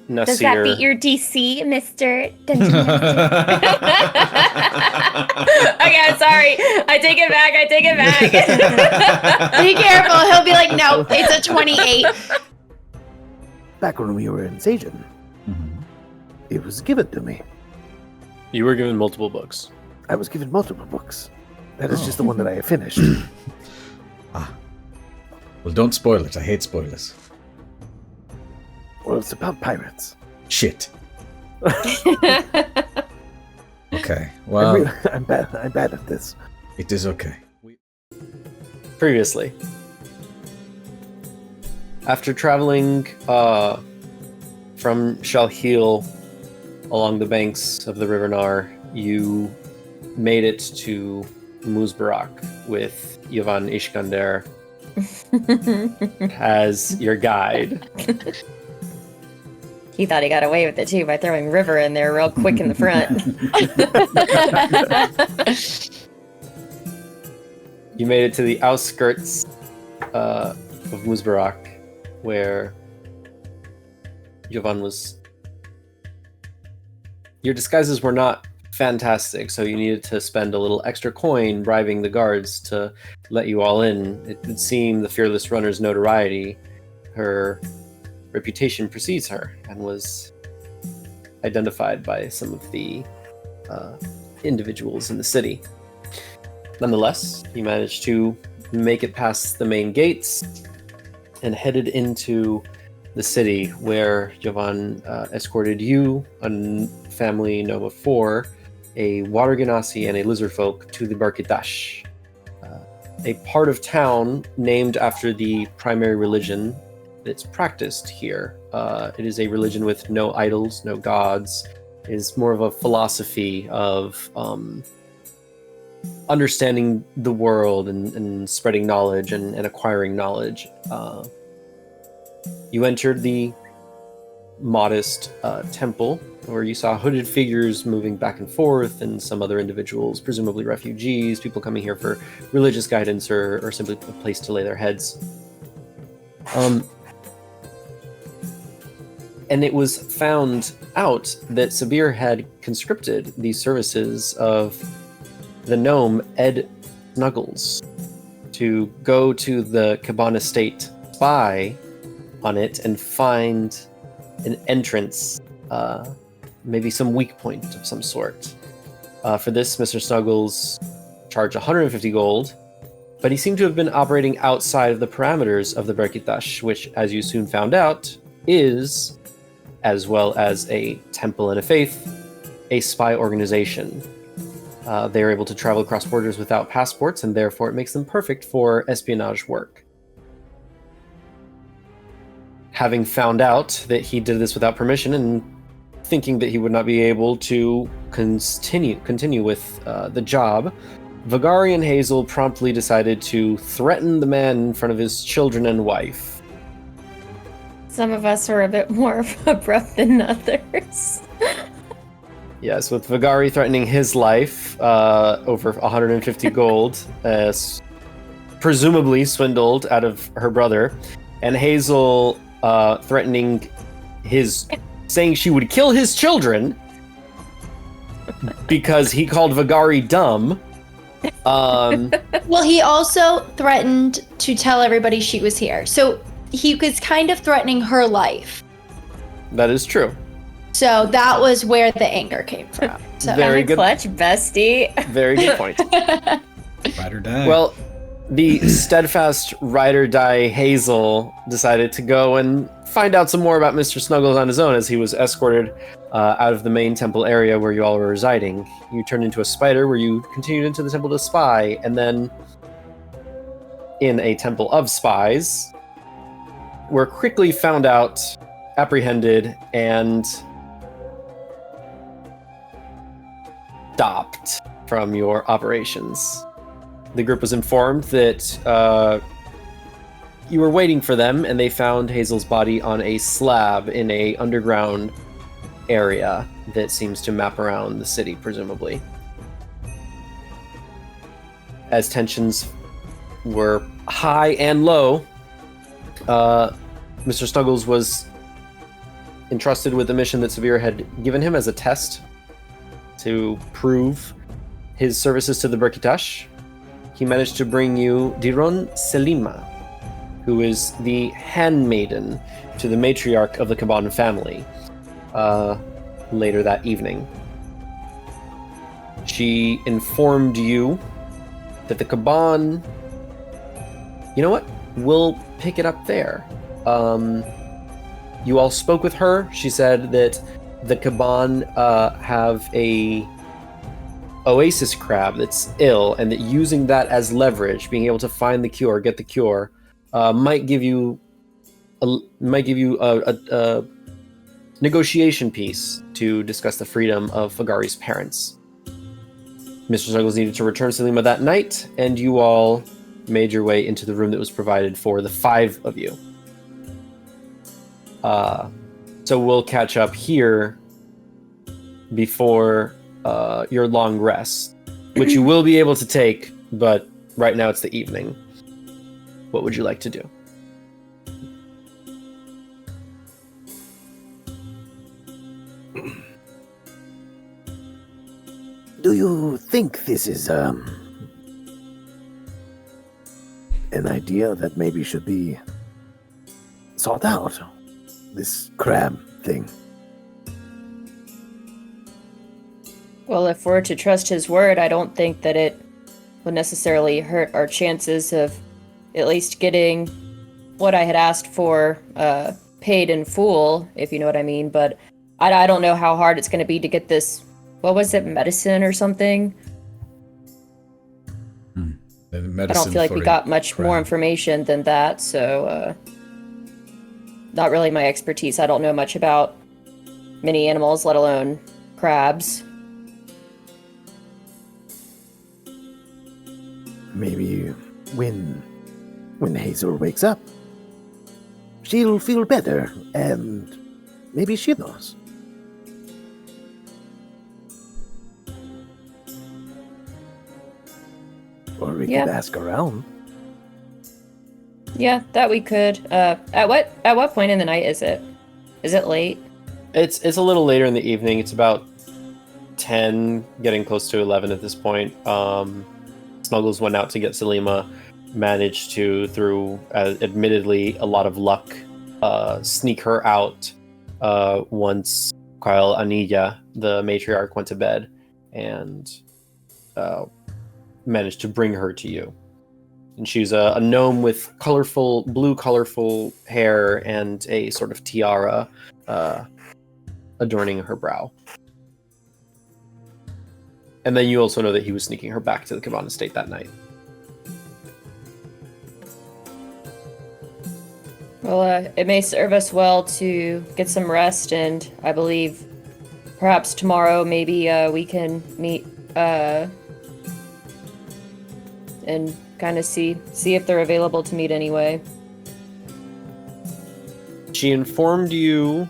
Nasir. Does that beat your DC, Mr. Dungeon Master? Okay, I'm sorry. I take it back. Be careful. He'll be like, no, it's a 28. Back when we were in Sajin, it was given to me. You were given multiple books. I was given multiple books. That is just the one that I have finished. Well, don't spoil it. I hate spoilers. Well, it's about pirates. Shit. Okay, well... I'm bad at this. It is okay. Previously, after traveling from Shalheel along the banks of the River Nar, you made it to Muzbarak with Yavan Ishkander as your guide. He thought he got away with it too by throwing River in there real quick in the front. You made it to the outskirts of Muzbarak, where Yavan was. Your disguises were not fantastic, so you needed to spend a little extra coin bribing the guards to let you all in. It would seem the fearless runner's notoriety, her reputation precedes her, and was identified by some of the individuals in the city. Nonetheless, you managed to make it past the main gates and headed into the city, where Javan escorted you, a family known of 4, a water genasi, and a lizard folk to the Barkitash, a part of town named after the primary religion that's practiced here. It is a religion with no idols, no gods. It is more of a philosophy of understanding the world and spreading knowledge and acquiring knowledge. You entered the modest temple, where you saw hooded figures moving back and forth, and some other individuals, presumably refugees, people coming here for religious guidance or simply a place to lay their heads. And it was found out that Sabir had conscripted the services of the gnome Ed Snuggles to go to the Caban estate, spy on it, and find an entrance, maybe some weak point of some sort. For this, Mr. Snuggles charged 150 gold, but he seemed to have been operating outside of the parameters of the Berkitash, which, as you soon found out, is, as well as a temple and a faith, a spy organization. They are able to travel across borders without passports, and therefore it makes them perfect for espionage work. Having found out that he did this without permission, and thinking that he would not be able to continue with the job, Vagari and Hazel promptly decided to threaten the man in front of his children and wife. Some of us were a bit more abrupt than others. Yes, with Vagari threatening his life over 150 gold, presumably swindled out of her brother, and Hazel threatening saying she would kill his children because he called Vagari dumb. Well, he also threatened to tell everybody she was here. So he was kind of threatening her life. That is true. So that was where the anger came from. So Very good. Clutch, bestie. Very good point. Ride or die. Well, the steadfast ride or die Hazel decided to go and find out some more about Mr. Snuggles on his own, as he was escorted out of the main temple area where you all were residing. You turned into a spider, where you continued into the temple to spy, and then in a temple of spies, were quickly found out, apprehended, and stopped from your operations. The group was informed that you were waiting for them, and they found Hazel's body on a slab in a underground area that seems to map around the city, presumably. As tensions were high and low, Mr. Snuggles was entrusted with the mission that Sabir had given him as a test to prove his services to the Berkitash. He managed to bring you Diron Selima, who is the handmaiden to the matriarch of the Kaban family, later that evening. She informed you that the Kaban... You know what? We'll pick it up there. You all spoke with her. She said that the Kaban have a oasis crab that's ill, and that using that as leverage, being able to find the cure, get the cure, might give you a negotiation piece to discuss the freedom of Vagari's parents. Mr. Snuggles needed to return Selima that night, and you all made your way into the room that was provided for the 5 of you. So we'll catch up here before your long rest, which you will be able to take, but right now it's the evening. What would you like to do? Do you think this is an idea that maybe should be sought out? This crab thing. Well, if we're to trust his word, I don't think that it would necessarily hurt our chances of at least getting what I had asked for paid in full, if you know what I mean. But I don't know how hard it's going to be to get this, what was it, medicine or something? The I medicine don't feel like for we a got much crab. more information than that, so not really my expertise. I don't know much about many animals, let alone crabs. Maybe when Hazel wakes up, she'll feel better, and maybe she knows. Or we Yeah. could ask around. Yeah, that we could. At what point in the night is it? Is it late? It's a little later in the evening. It's about 10, getting close to 11 at this point. Snuggles went out to get Selima, managed to, through admittedly a lot of luck, sneak her out once Kyle Anilla, the matriarch, went to bed, and managed to bring her to you. And she's a gnome with blue colorful hair and a sort of tiara adorning her brow. And then you also know that he was sneaking her back to the Kavan estate that night. Well, it may serve us well to get some rest, and I believe perhaps tomorrow maybe we can meet and kind of see if they're available to meet anyway. She informed you.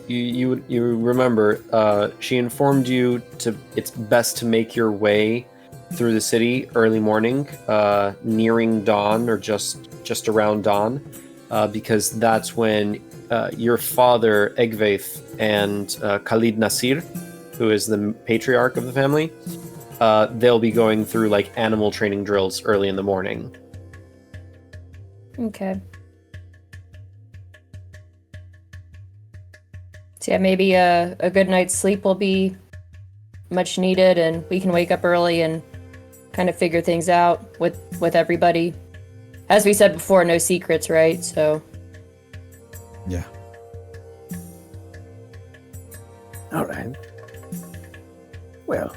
You remember? She informed you it's best to make your way through the city early morning, nearing dawn or just around dawn, because that's when your father Egveith and Khalid Nasir, who is the patriarch of the family, they'll be going through like animal training drills early in the morning. Okay. So yeah, maybe a good night's sleep will be much needed, and we can wake up early and kind of figure things out with everybody. As we said before, no secrets, right? So Yeah. All right. Well,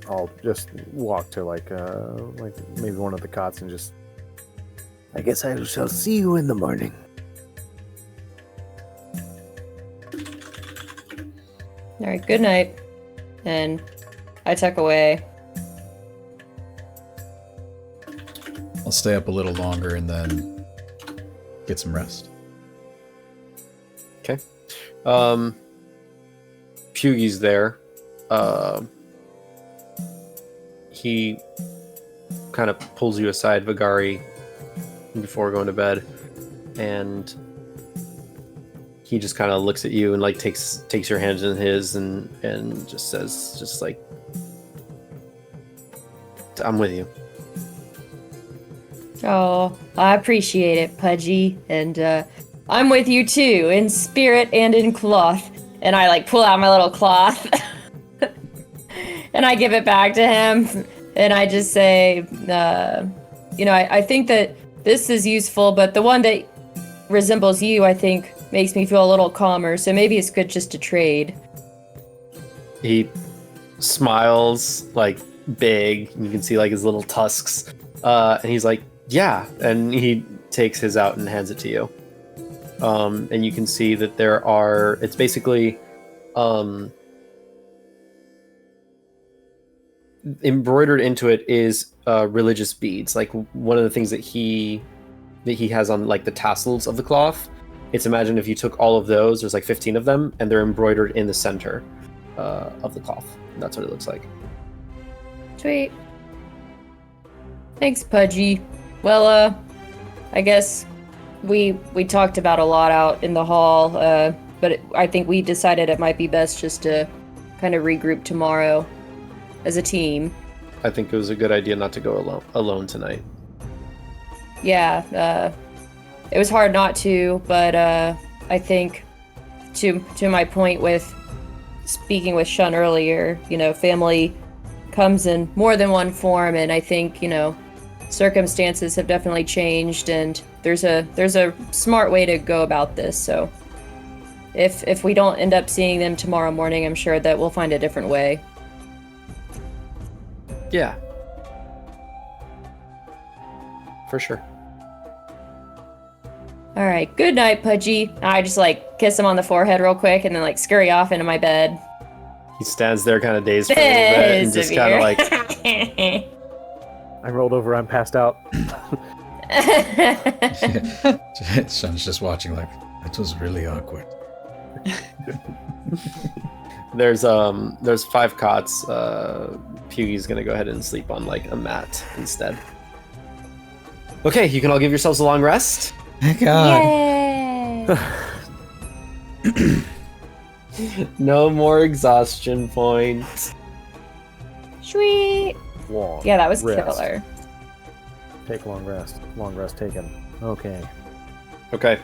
I'll just walk to like maybe one of the cots and just. I guess I shall see you in the morning. all right, good night. And I tuck away. I'll stay up a little longer and then get some rest. Okay. Pughie's there. He kind of pulls you aside, Vagari, before going to bed, and he just kind of looks at you and like takes your hands in his and just says, just like, I'm with you. Oh, I appreciate it, Pudgy. And I'm with you too, in spirit and in cloth. And I like pull out my little cloth and I give it back to him. And I just say, I think that this is useful, but the one that resembles you, I think, makes me feel a little calmer. So maybe it's good just to trade. He smiles like big. You can see like his little tusks. And he's like, yeah. And he takes his out and hands it to you. And you can see that it's basically embroidered into it is religious beads. Like one of the things that he has on like the tassels of the cloth. It's imagine if you took all of those, there's like 15 of them, and they're embroidered in the center of the cloth. That's what it looks like. Sweet. Thanks, Pudgy. Well, I guess we talked about a lot out in the hall, but I think we decided it might be best just to kind of regroup tomorrow as a team. I think it was a good idea not to go alone tonight. Yeah, it was hard not to, but I think to my point with speaking with Shun earlier, family comes in more than one form, and I think, circumstances have definitely changed, and there's a smart way to go about this. So if we don't end up seeing them tomorrow morning, I'm sure that we'll find a different way. Yeah. For sure. All right, good night, Pudgy. I just like kiss him on the forehead real quick and then like scurry off into my bed. He stands there kind of dazed for a little bit and just kind of like... I rolled over, I'm passed out. Shun's just watching like, that was really awkward. There's 5 cots. Pughie's gonna go ahead and sleep on like a mat instead. Okay, you can all give yourselves a long rest. God. Yay! No more exhaustion points. Sweet. Long Yeah, that was rest. killer. Take long rest. Long rest taken. Okay. Okay.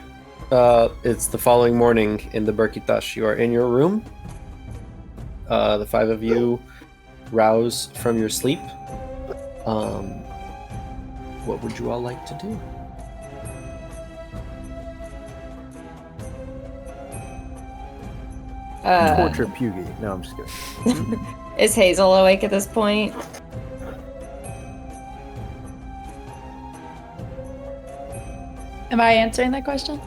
It's the following morning in the Berkitash. You are in your room. The 5 of you rouse from your sleep. What would you all like to do? Torture Pughie. No, I'm just kidding. Is Hazel awake at this point? Am I answering that question?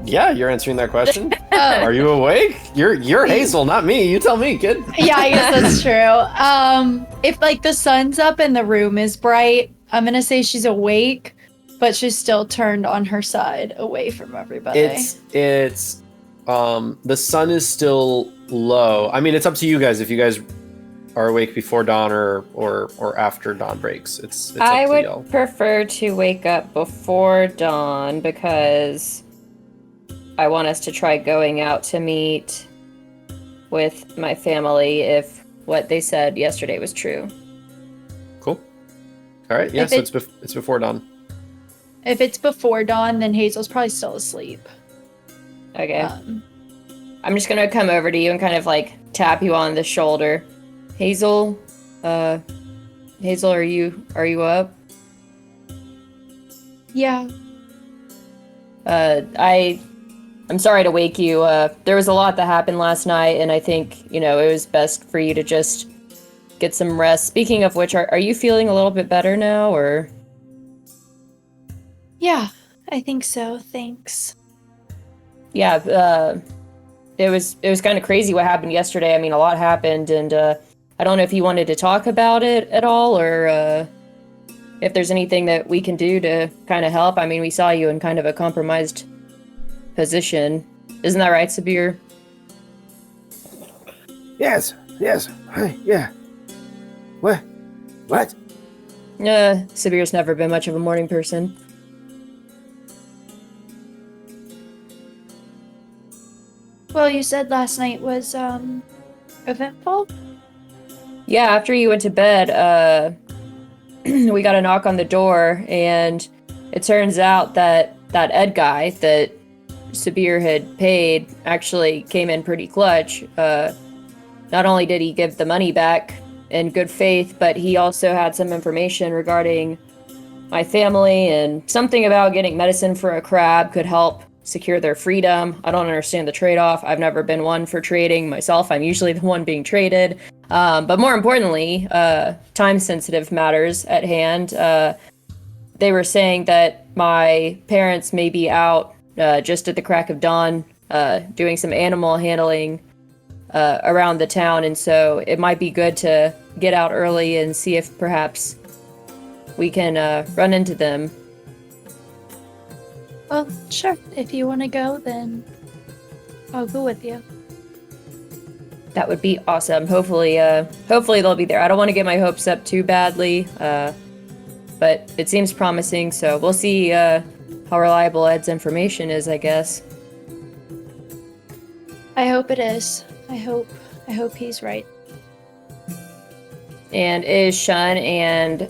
Yeah, you're answering that question. Oh. Are you awake? You're Hazel, not me. You tell me, kid. Yeah, I guess that's true. If like the sun's up and the room is bright, I'm gonna say she's awake, but she's still turned on her side away from everybody. It's the sun is still low. I mean, it's up to you guys if you guys are awake before dawn or after dawn breaks. It's up I to would y'all. prefer to wake up before dawn because I want us to try going out to meet with my family if what they said yesterday was true. Cool. All right. Yeah. If So it- it's before dawn. If it's before dawn, then Hazel's probably still asleep. Okay. Um, I'm just gonna come over to you and kind of like tap you on the shoulder. Hazel, Hazel, are you up? yeah. I'm sorry to wake you. There was a lot that happened last night, and I think, it was best for you to just get some rest. Speaking of which, are you feeling a little bit better now, or? Yeah, I think so. Thanks. Yeah, it was kind of crazy what happened yesterday. I mean, a lot happened, and I don't know if you wanted to talk about it at all, or if there's anything that we can do to kind of help. I mean, we saw you in kind of a compromised position. Isn't that right, Sabir? Yes. Hey, yeah. What? Sabir's never been much of a morning person. Well, you said last night was eventful. Yeah, after you went to bed, we got a knock on the door, and it turns out that Ed guy that Sabir had paid actually came in pretty clutch. Not only did he give the money back in good faith, but he also had some information regarding my family and something about getting medicine for a crab could help secure their freedom. I don't understand the trade-off. I've never been one for trading myself. I'm usually the one being traded. But more importantly, time-sensitive matters at hand. They were saying that my parents may be out just at the crack of dawn doing some animal handling around the town, and so it might be good to get out early and see if perhaps we can run into them. Well, sure. If you want to go, then I'll go with you. That would be awesome. Hopefully they'll be there. I don't want to get my hopes up too badly, but it seems promising, so we'll see how reliable Ed's information is, I guess. I hope it is. I hope he's right. And is Shun and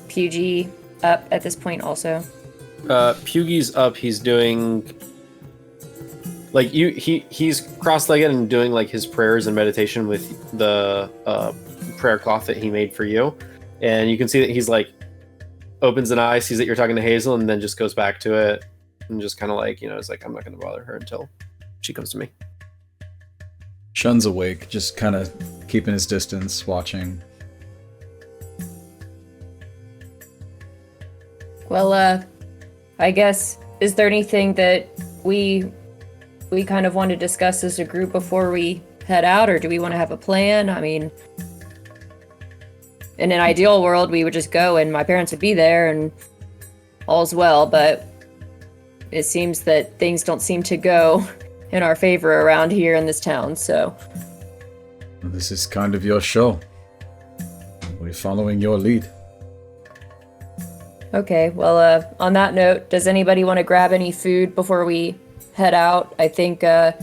Pugy up at this point also? Pugy's up. He's doing like he's cross-legged and doing like his prayers and meditation with the prayer cloth that he made for you, and you can see that he's like opens an eye, sees that you're talking to Hazel, and then just goes back to it and just kind of like, you know, it's like, I'm not going to bother her until she comes to me. Shun's awake, just kind of keeping his distance, watching. Well, I guess, is there anything that we kind of want to discuss as a group before we head out, or do we want to have a plan? I mean, in an ideal world, we would just go and my parents would be there and all's well, but it seems that things don't seem to go in our favor around here in this town, so. This is kind of your show. We're following your lead. Okay, well, on that note, does anybody want to grab any food before we head out? I think the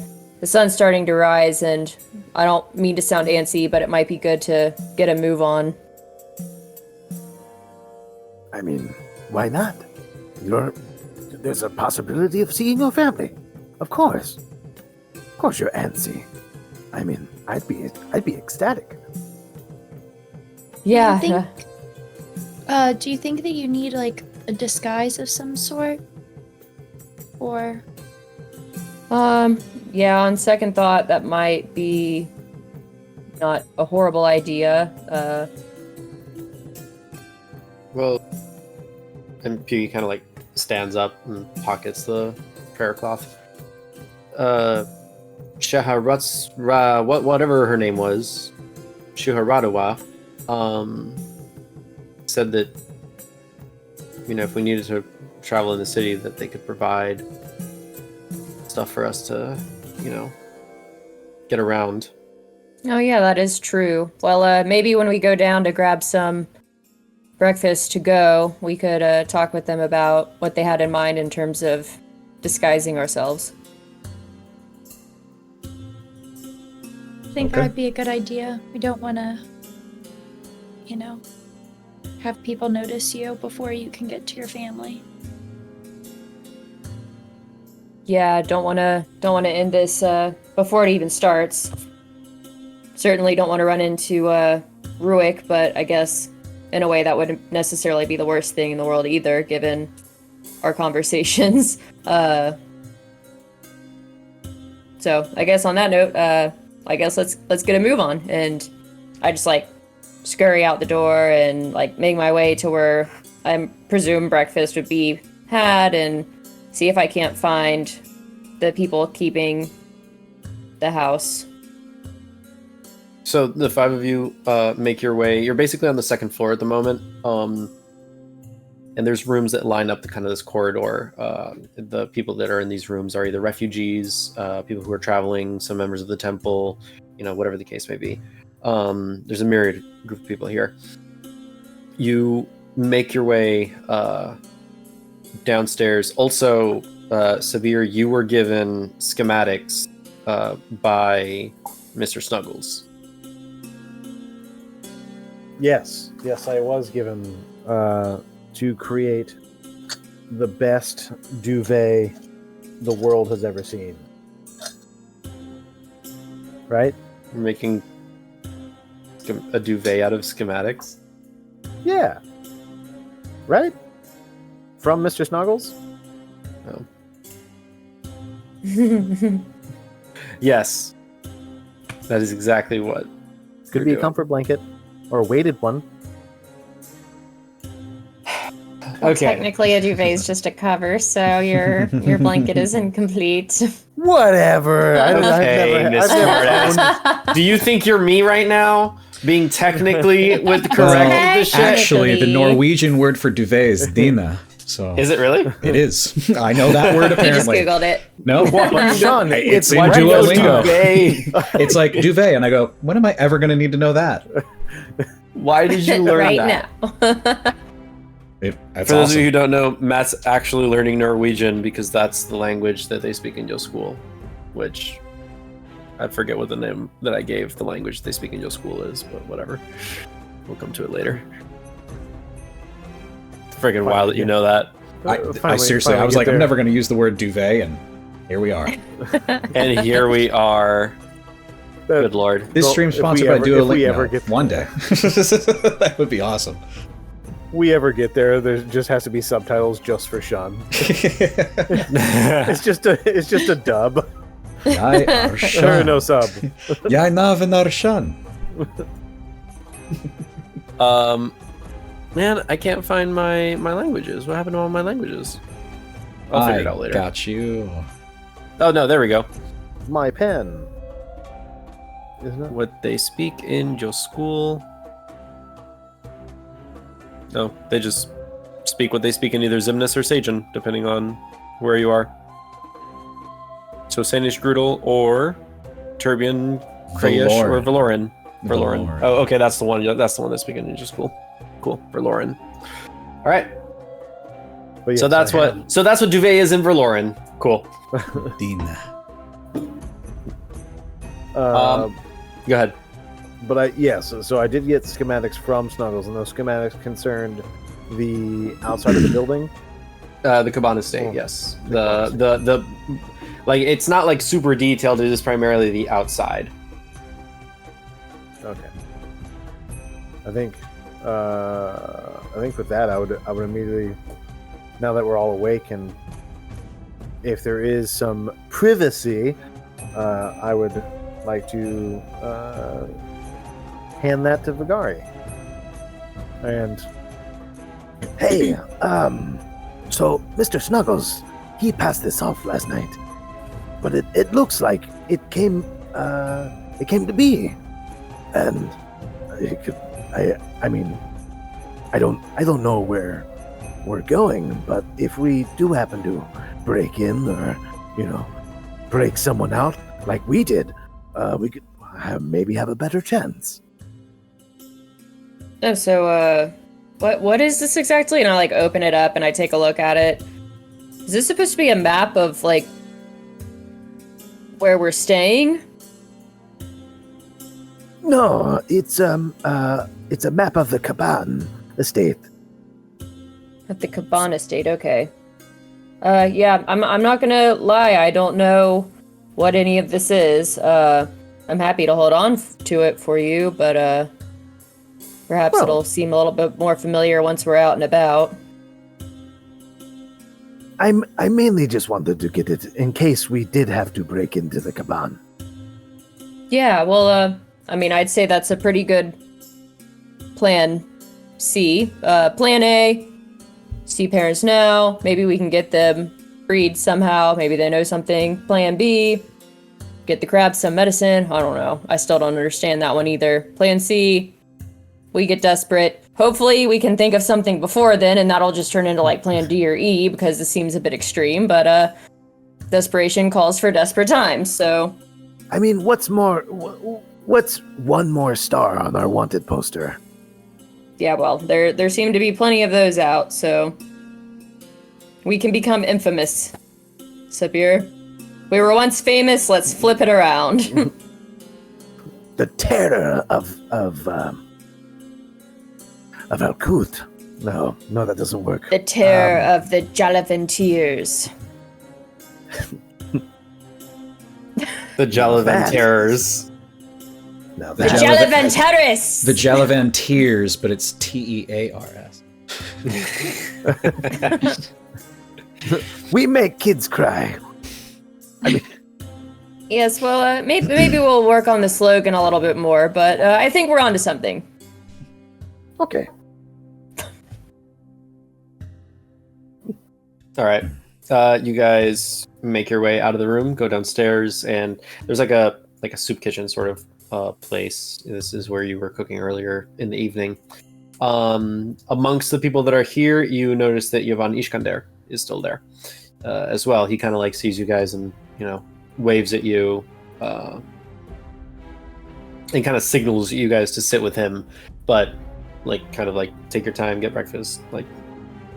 sun's starting to rise, and I don't mean to sound antsy, but it might be good to get a move on. I mean, why not? There's a possibility of seeing your family. Of course. Of course you're antsy. I mean, I'd be ecstatic. Yeah. Do you think that you need like a disguise of some sort? Or Yeah, on second thought, that might be not a horrible idea. Well, and Pugy kind of like stands up and pockets the prayer cloth. Whatever her name was, Shuharadawa, said that, you know, if we needed to travel in the city, that they could provide stuff for us to, you know, get around. Oh yeah, that is true. Well, maybe when we go down to grab some breakfast to go, we could talk with them about what they had in mind in terms of disguising ourselves. I think that would be a good idea. We don't want to, you know, have people notice you before you can get to your family. Yeah, don't want to end this before it even starts. Certainly don't want to run into Ruik, but I guess in a way that wouldn't necessarily be the worst thing in the world either, given our conversations. So I guess on that note, I guess let's get a move on. And I just like scurry out the door and like make my way to where I presume breakfast would be had, and see if I can't find the people keeping the house. So the five of you make your way. You're basically on the second floor at the moment, and there's rooms that line up the kind of this corridor. The people that are in these rooms are either refugees, people who are traveling, some members of the temple, you know, whatever the case may be. There's a myriad group of people here. You make your way downstairs. Also, Sabir, you were given schematics by Mr. Snuggles. Yes, I was given to create the best duvet the world has ever seen. Right? We're making a duvet out of schematics. Yeah. Right? From Mr. Snuggles? No. Yes. That is exactly what. Could we're be a doing. comfort blanket or a weighted one. Well, Okay. technically, a duvet is just a cover, so your blanket is incomplete. Whatever. I've Okay, Miss never owned. Smartass. Do you think you're me right now? Being technically with correct the shit? Actually, the Technically. Norwegian word for duvet is dina. So Is it really? it is. I know that word You just apparently. googled it. No, Sean, it's in Why do you go Duolingo. duvet? It's like duvet, and I go, when am I ever going to need to know that? Why did you learn right that? now. That's For those of awesome. you who don't know, Matt's actually learning Norwegian because that's the language that they speak in your school, which I forget what the name that I gave the language they speak in your school is, but whatever. We'll come to it later. It's freaking wild that you know that. I seriously, I was like, I'm never going to use the word duvet, and here we are. And here we are. Good lord. This Well, stream's if we sponsored by ever- if Duolingo. we ever get- One day. That would be awesome. we ever get there, there just has to be subtitles just for Sean. It's just a dub. Jeg er Or Sean. no sub. Jeg navner Sean. Man, I can't find my languages. What happened to all my languages? I'll figure it out later. Got you. Oh no, there we go. My pen. Isn't it? What they speak in your school. No, they just speak what they speak in either Zimnus or Sagen, depending on where you are. So Sanish Grudel or Turbian, Krayish, or Valoran. Valoran. Valoran. Oh, okay, that's the one. That's the one that's speaking in your school. Cool, Valoran. All right. But yes, So that's I what. have- So that's what Duvet is in Verloren. Cool. Dina. Go ahead. But so I did get schematics from Snuggles, and those schematics concerned the outside of the building. The Cabana State, Oh, yes. The like it's not like super detailed. It is primarily the outside. Okay. I think with that I would immediately, now that we're all awake, and if there is some privacy, I would like to hand that to Vagari. And Hey, so Mr. Snuggles, he passed this off last night, but it looks like it came to be, and I mean, I don't know where we're going, but if we do happen to break in or, break someone out like we did, we could maybe have a better chance. Oh, so, what is this exactly? And I, open it up and I take a look at it. Is this supposed to be a map of, where we're staying? No, it's a map of the Caban estate. At the Cabana Estate, okay. Yeah, I'm not gonna lie, I don't know what any of this is. I'm happy to hold on to it for you, but, perhaps Well- it'll seem a little bit more familiar once we're out and about. I mainly just wanted to get it in case we did have to break into the Caban. Yeah, well, I'd say that's a pretty good plan C. Plan A, see parents now. Maybe we can get them breed somehow. Maybe they know something. Plan B, get the crabs some medicine. I don't know. I still don't understand that one either. Plan C, we get desperate. Hopefully we can think of something before then, and that'll just turn into plan D or E, because this seems a bit extreme, but desperation calls for desperate times, so... I mean, what's one more star on our wanted poster? Yeah, well, there seem to be plenty of those out, so... We can become infamous, Sabir. We were once famous. Let's flip it around. The terror of Alkuth. No, that doesn't work. The terror of the Galavantiers. The Galavantiers. No, The that, Galavanteris. The Galavantiers, but it's Tears. we make kids cry. Yes, well, maybe we'll work on the slogan a little bit more, but I think we're onto something. Okay. All right. You guys make your way out of the room, go downstairs, and there's like a soup kitchen sort of place. This is where you were cooking earlier in the evening. Amongst the people that are here, you notice that Yovan Ishkander is still there as well. He kind of like sees you guys and waves at you and kind of signals you guys to sit with him, but like kind of like take your time, get breakfast. Like,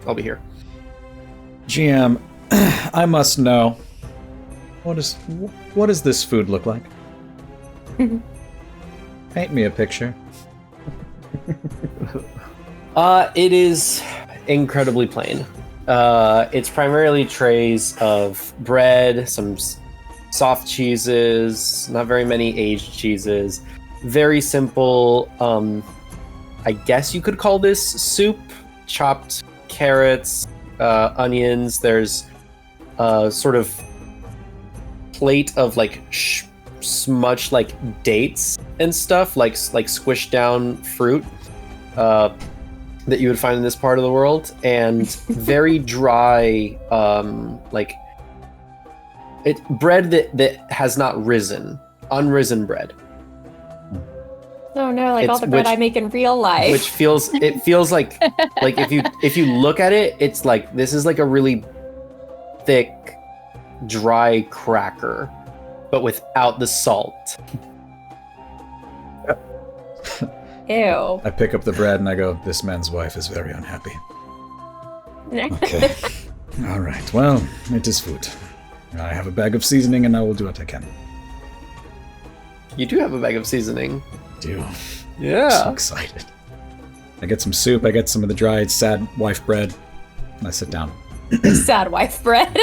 I'll be here. GM, I must know. What does this food look like? Paint me a picture. It is incredibly plain. It's primarily trays of bread, some soft cheeses, not very many aged cheeses. Very simple. I guess you could call this soup. Chopped carrots, onions. There's a sort of plate of like smudged like dates and stuff, like squished down fruit that you would find in this part of the world, and very dry bread that has not risen, unrisen bread. Oh no, like all the bread I make in real life. Which feels like if you look at it, it's like this is like a really thick, dry cracker, but without the salt. Ew. I pick up the bread and I go, this man's wife is very unhappy. Okay. All right. Well, it is food. I have a bag of seasoning and I will do what I can. You do have a bag of seasoning. Do. Yeah. I'm so excited. I get some soup. I get some of the dried sad wife bread. And I sit down. Sad wife bread.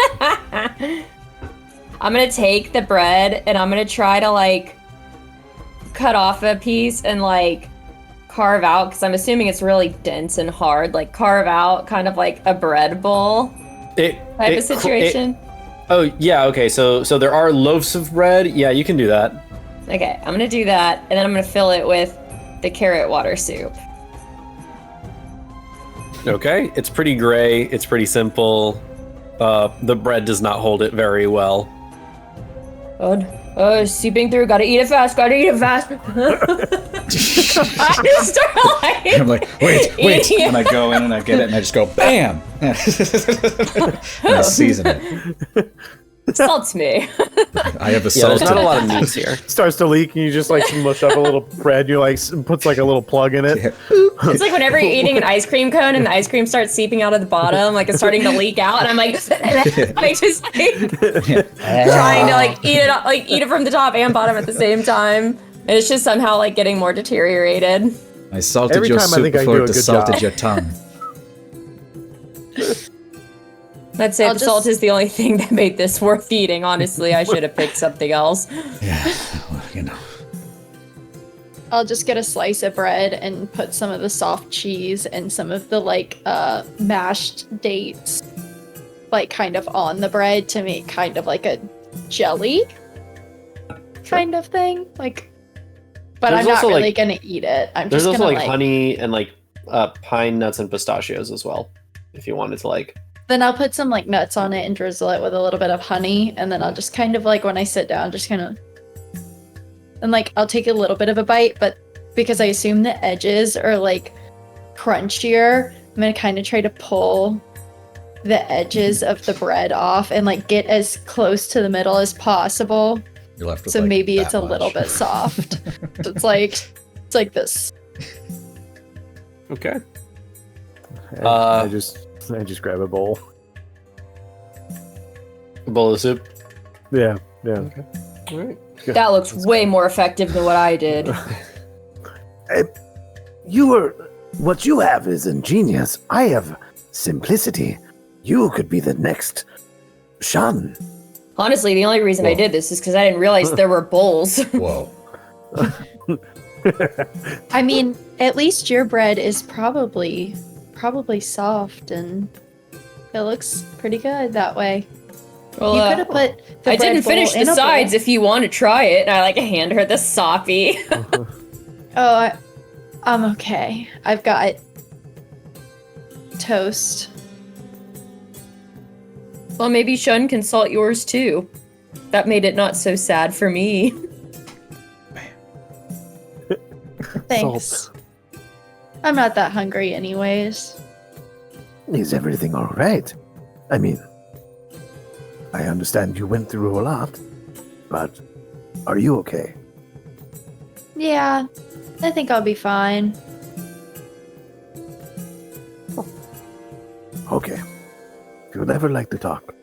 I'm gonna take the bread and I'm gonna try to like cut off a piece and like carve out, because I'm assuming it's really dense and hard, like carve out kind of like a bread bowl type of situation. Oh yeah, okay. So there are loaves of bread. Yeah, you can do that. Okay, I'm gonna do that, and then I'm gonna fill it with the carrot water soup. Okay, it's pretty gray. It's pretty simple. The bread does not hold it very well. Seeping through. Gotta eat it fast. I just start like. I'm like, wait. And I go in and I get it and I just go, bam! And I season it. Salts me. I have a Yeah, salt. there's not a lot of meats here. Starts to leak, and you just like mush up a little bread. You like puts like a little plug in it. Yeah. It's like whenever you're eating an ice cream cone and the ice cream starts seeping out of the bottom, like it's starting to leak out, and I'm like, trying to like eat it from the top and bottom at the same time, and it's just somehow like getting more deteriorated. I salted Every your time I soup think I before do a it good salted job. your tongue. I'd say I'll the salt just- is the only thing that made this worth eating. Honestly, I should have picked something else. Yeah, well, you know. I'll just get a slice of bread and put some of the soft cheese and some of the like mashed dates like kind of on the bread to make kind of like a jelly kind of thing. Like, but There's I'm not also, really like- gonna eat it. I'm There's just also gonna like honey and like pine nuts and pistachios as well, if you wanted to like. Then I'll put some like nuts on it and drizzle it with a little bit of honey, and then I'll just kind of like when I sit down, just kind of, and like I'll take a little bit of a bite, but because I assume the edges are like crunchier, I'm gonna kind of try to pull the edges of the bread off and like get as close to the middle as possible. You're left with So like, maybe that it's a little much. bit soft. So it's like this. Okay. And I just grab a bowl. A bowl of soup. Yeah. Okay. All right. That looks way more effective than what I did. What you have is ingenious. I have simplicity. You could be the next Shan. Honestly, the only reason I did this is because I didn't realize there were bowls. Whoa. I mean, at least your bread is probably soft and it looks pretty good that way. Well, You could have put the I didn't bread bowl finish in the a bowl. sides if you want to try it. And I hand her the soppy. Oh, I'm okay. I've got toast. Well, maybe Shun can salt yours too. That made it not so sad for me. Thanks. I'm not that hungry anyways. Is everything all right? I mean, I understand you went through a lot, but are you okay? Yeah, I think I'll be fine. Okay. If you'd ever like to talk,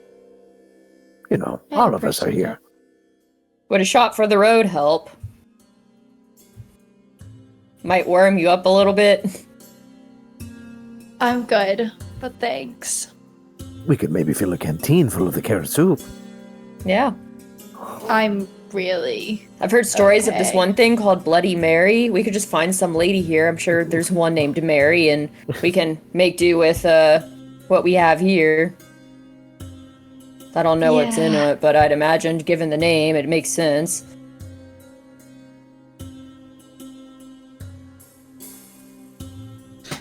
I all of us are appreciate here. it. Would a shot for the road help? Might warm you up a little bit. I'm good, but thanks. We could maybe fill a canteen full of the carrot soup. Yeah. I'm really... I've heard stories of this Okay. one thing called Bloody Mary. We could just find some lady here. I'm sure there's one named Mary, and we can make do with what we have here. I don't know what's in Yeah. it, but I'd imagine, given the name, it makes sense.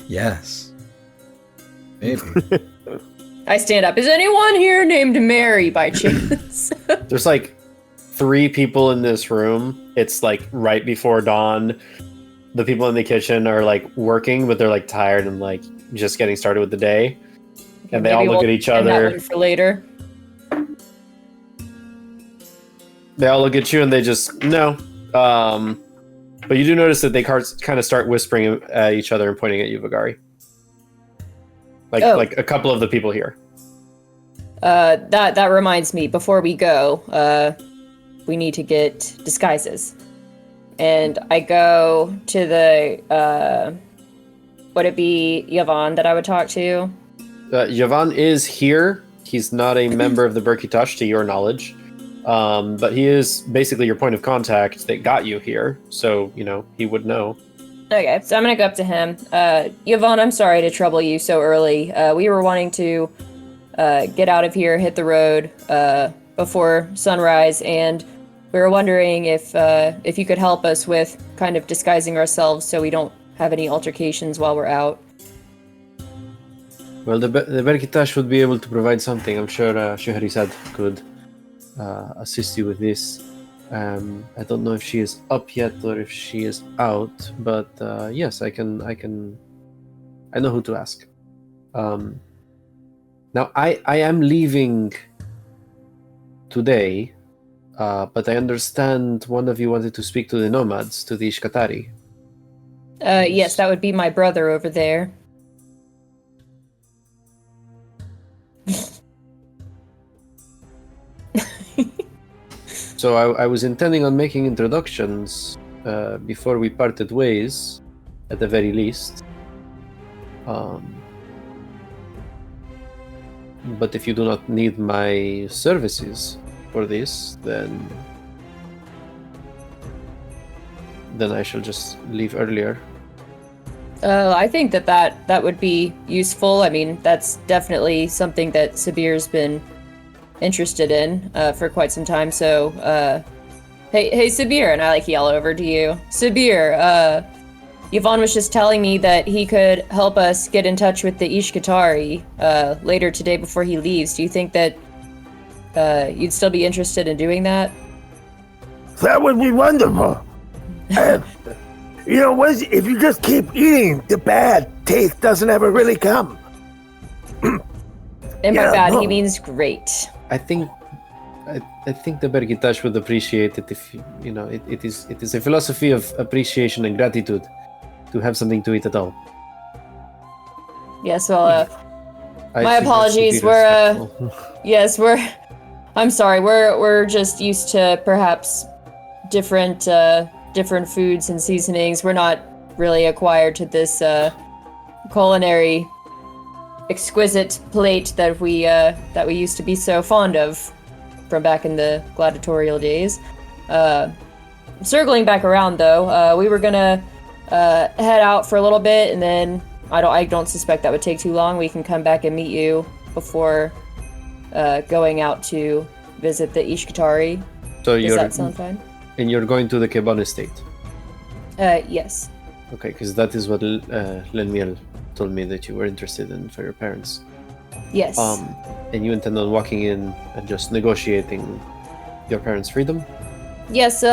Yes. Maybe. I stand up. Is anyone here named Mary by chance? There's like 3 people in this room. It's like right before dawn. The people in the kitchen are like working, but they're like tired and like just getting started with the day. And they all Maybe look we'll at each save that other. one for later. They all look at you and they just no. But you do notice that they kind of start whispering at each other and pointing at you, Vagari. Like a couple of the people here. That reminds me. Before we go, we need to get disguises, and I go to the. Would it be Yvonne that I would talk to? Yavan is here. He's not a member of the Berkitash, to your knowledge. But he is basically your point of contact that got you here. So, he would know. Okay, so I'm gonna go up to him. Yvonne, I'm sorry to trouble you so early. We were wanting to get out of here, hit the road before sunrise, and we were wondering if you could help us with kind of disguising ourselves so we don't have any altercations while we're out. Well, the Berkitash would be able to provide something. I'm sure Scheherazade could assist you with this. I don't know if she is up yet or if she is out, but yes, I know who to ask. Now, I am leaving today, but I understand one of you wanted to speak to the nomads, to the Ishkatari. Yes, that would be my brother over there. So I was intending on making introductions before we parted ways, at the very least. But if you do not need my services for this, then I shall just leave earlier. I think that would be useful. I mean, that's definitely something that Sabir's been interested in for quite some time. So, hey, Sabir, and I yell over to you. Sabir, Yvonne was just telling me that he could help us get in touch with the Ishkatari later today before he leaves. Do you think that you'd still be interested in doing that? That would be wonderful. If you just keep eating, the bad taste doesn't ever really come. And by Yeah, bad, no. he means great. I think the Berkitash would appreciate it if it is a philosophy of appreciation and gratitude to have something to eat at all. Yes, well, I My think that's to be apologies, we're, respectful. yes, I'm sorry. We're just used to perhaps different foods and seasonings. We're not really acquired to this culinary exquisite plate that we used to be so fond of from back in the gladiatorial days. Circling back around though, we were gonna head out for a little bit, and then I don't suspect that would take too long. We can come back and meet you before going out to visit the Ishkatari. So Does that sound fine? And you're going to the Keban estate. Yes. Okay, because that is what Lenmiel told me that you were interested in for your parents. Yes. And you intend on walking in and just negotiating your parents' freedom? Yes,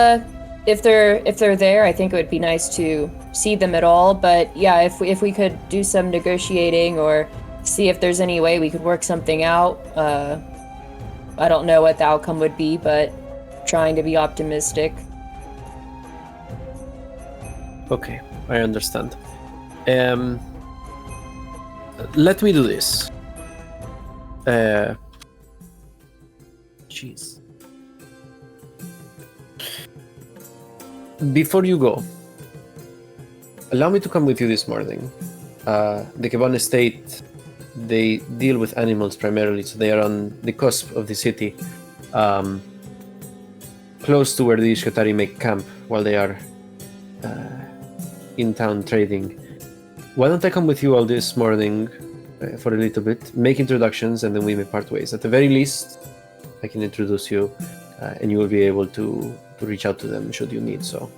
if they're there, I think it would be nice to see them at all. But yeah, if we could do some negotiating or see if there's any way we could work something out. I don't know what the outcome would be, but trying to be optimistic. Okay, I understand. Let me do this. Jeez. Before you go, allow me to come with you this morning. The Keban estate, they deal with animals primarily, so they are on the cusp of the city, close to where the Ishkatari make camp while they are in town trading. Why don't I come with you all this morning for a little bit, make introductions, and then we may part ways. At the very least, I can introduce you, and you will be able to reach out to them should you need so.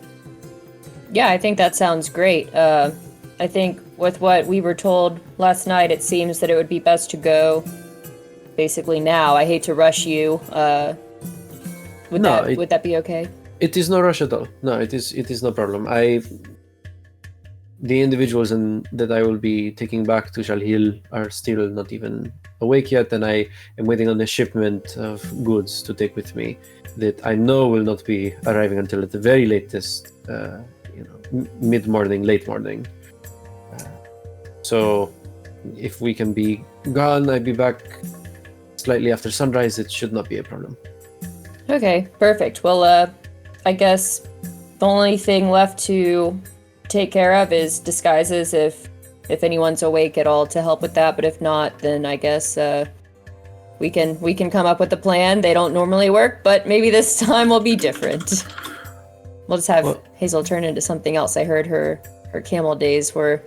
Yeah, I think that sounds great. I think with what we were told last night, it seems that it would be best to go basically now. I hate to rush you. Would that be okay? It is no rush at all. No, it is no problem. The individuals that I will be taking back to Shalhil are still not even awake yet, and I am waiting on a shipment of goods to take with me that I know will not be arriving until at the very latest, mid-morning, late morning. So if we can be gone, I'll be back slightly after sunrise. It should not be a problem. Okay, perfect. Well, I guess the only thing left to take care of is disguises if anyone's awake at all to help with that, but if not, then I guess we can come up with a plan. They don't normally work, but maybe this time will be different. We'll just have Hazel turn into something else. I heard her camel days were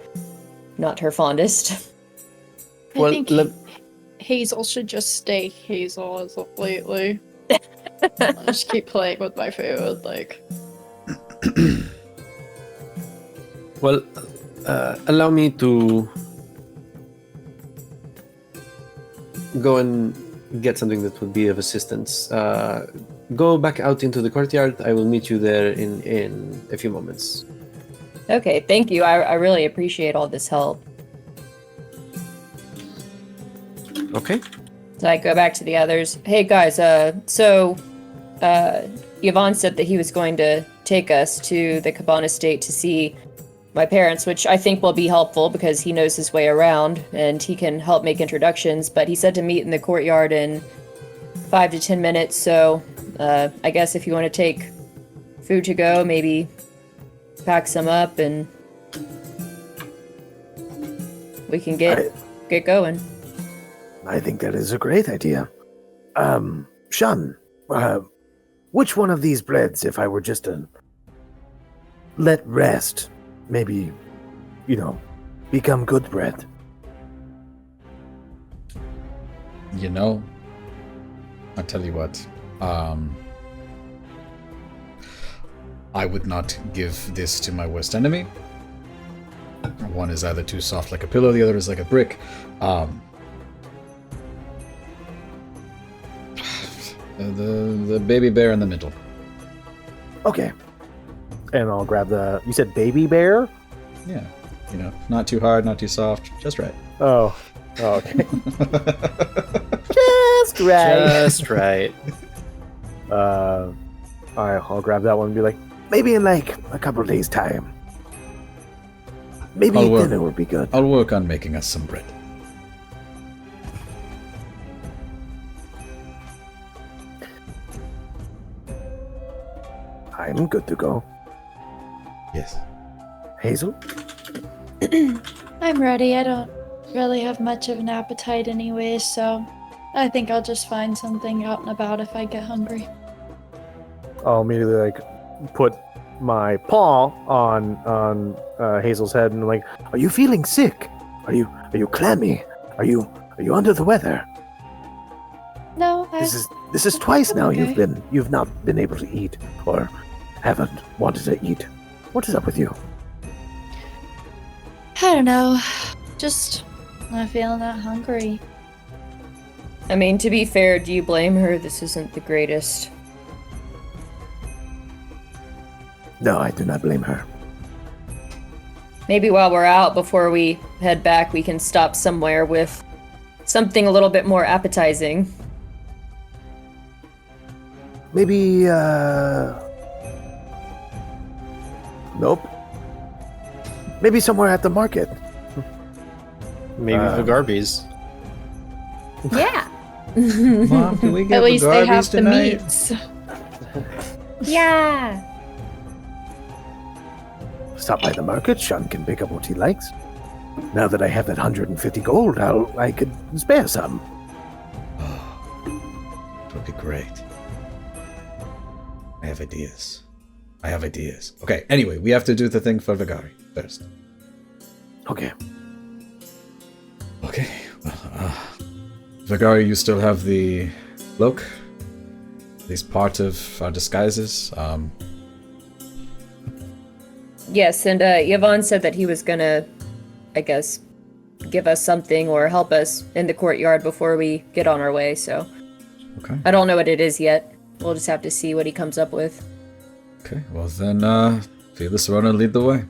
not her fondest. I think Hazel should just stay Hazel as of lately. I'll just keep playing with my food, like. Well, allow me to go and get something that would be of assistance. Go back out into the courtyard. I will meet you there in a few moments. Okay, thank you. I really appreciate all this help. Okay. So I go back to the others. Hey guys, so Yvonne said that he was going to take us to the Keban estate to see my parents, which I think will be helpful because he knows his way around and he can help make introductions, but he said to meet in the courtyard in 5 to 10 minutes, so I guess if you want to take food to go, maybe pack some up and we can get going. I think that is a great idea. Shan, which one of these breads, if I were just to let rest, maybe, become good bread? I'll tell you what. I would not give this to my worst enemy. One is either too soft like a pillow, the other is like a brick. The baby bear in the middle. Okay. And I'll grab you said baby bear? Yeah. Not too hard, not too soft, just right. Oh, okay. Just right. Just right. All right, I'll grab that one and be like, maybe in like a couple of days' time. Maybe dinner would be good. I'll work on making us some bread. I'm good to go. Yes. Hazel? I'm ready. I don't really have much of an appetite anyway, so I think I'll just find something out and about if I get hungry. I'll immediately put my paw on Hazel's head and Are you feeling sick? Are you clammy? Are you under the weather? No, This is twice now okay. you've not been able to eat or haven't wanted to eat. What is up with you? I don't know. Just not feeling that hungry. I mean, to be fair, do you blame her? This isn't the greatest. No, I do not blame her. Maybe while we're out, before we head back, we can stop somewhere with something a little bit more appetizing. Maybe nope. Maybe somewhere at the market. Maybe Vagari's. Yeah. Mom, can we get At least they have Vagari's the tonight? meats. Yeah. Stop by the market. Sean can pick up what he likes. Now that I have that 150 gold, I could spare some. It would be great. I have ideas. Okay, anyway, we have to do the thing for Vagari first. Okay. Okay, well, Vagari, you still have the cloak? At least part of our disguises? Yes, and Yvonne said that he was gonna, I guess, give us something or help us in the courtyard before we get on our way, so Okay. I don't know what it is yet. We'll just have to see what he comes up with. Okay, well then, Fearless Runner, lead the way.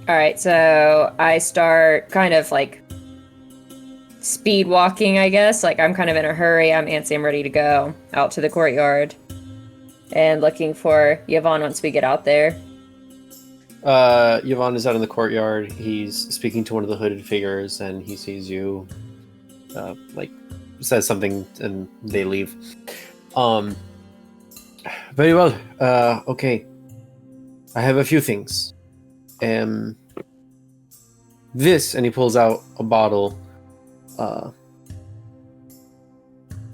Alright, so I start kind of like speed walking, I guess. Like I'm kind of in a hurry. I'm antsy, I'm ready to go out to the courtyard. And looking for Yvonne once we get out there. Yvonne is out in the courtyard. He's speaking to one of the hooded figures, and he sees you. Says something, and they leave. Very well. Okay. I have a few things. This, and he pulls out a bottle.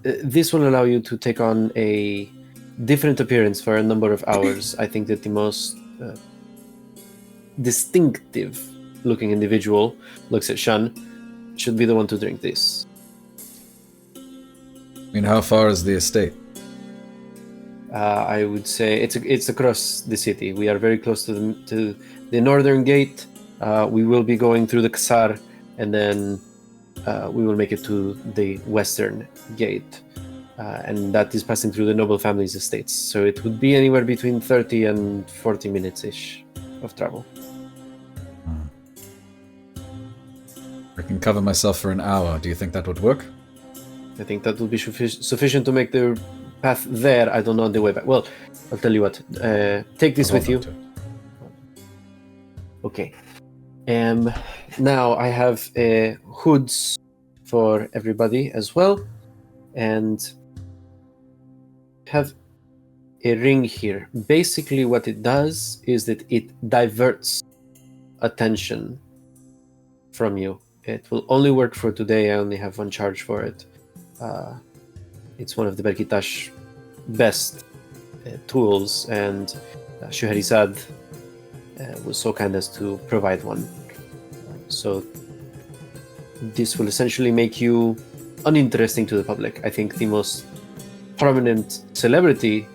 This will allow you to take on a different appearance for a number of hours. I think that the most distinctive looking individual looks at Shun, should be the one to drink this. I mean, how far is the estate? I would say it's across the city. We are very close to the northern gate. We will be going through the Kasar, and then we will make it to the western gate. And that is passing through the noble family's estates. So it would be anywhere between 30 and 40 minutes-ish of travel. I can cover myself for an hour. Do you think that would work? I think that will be sufficient to make the path there. I don't know on the way back. Well, I'll tell you what. Take this with you. Okay. Now I have hoods for everybody as well, and have a ring here. Basically, what it does is that it diverts attention from you. It will only work for today. I only have one charge for it. It's one of the Berkitash best tools, and Shuherisad was so kind as to provide one. So this will essentially make you uninteresting to the public. I think the most prominent celebrity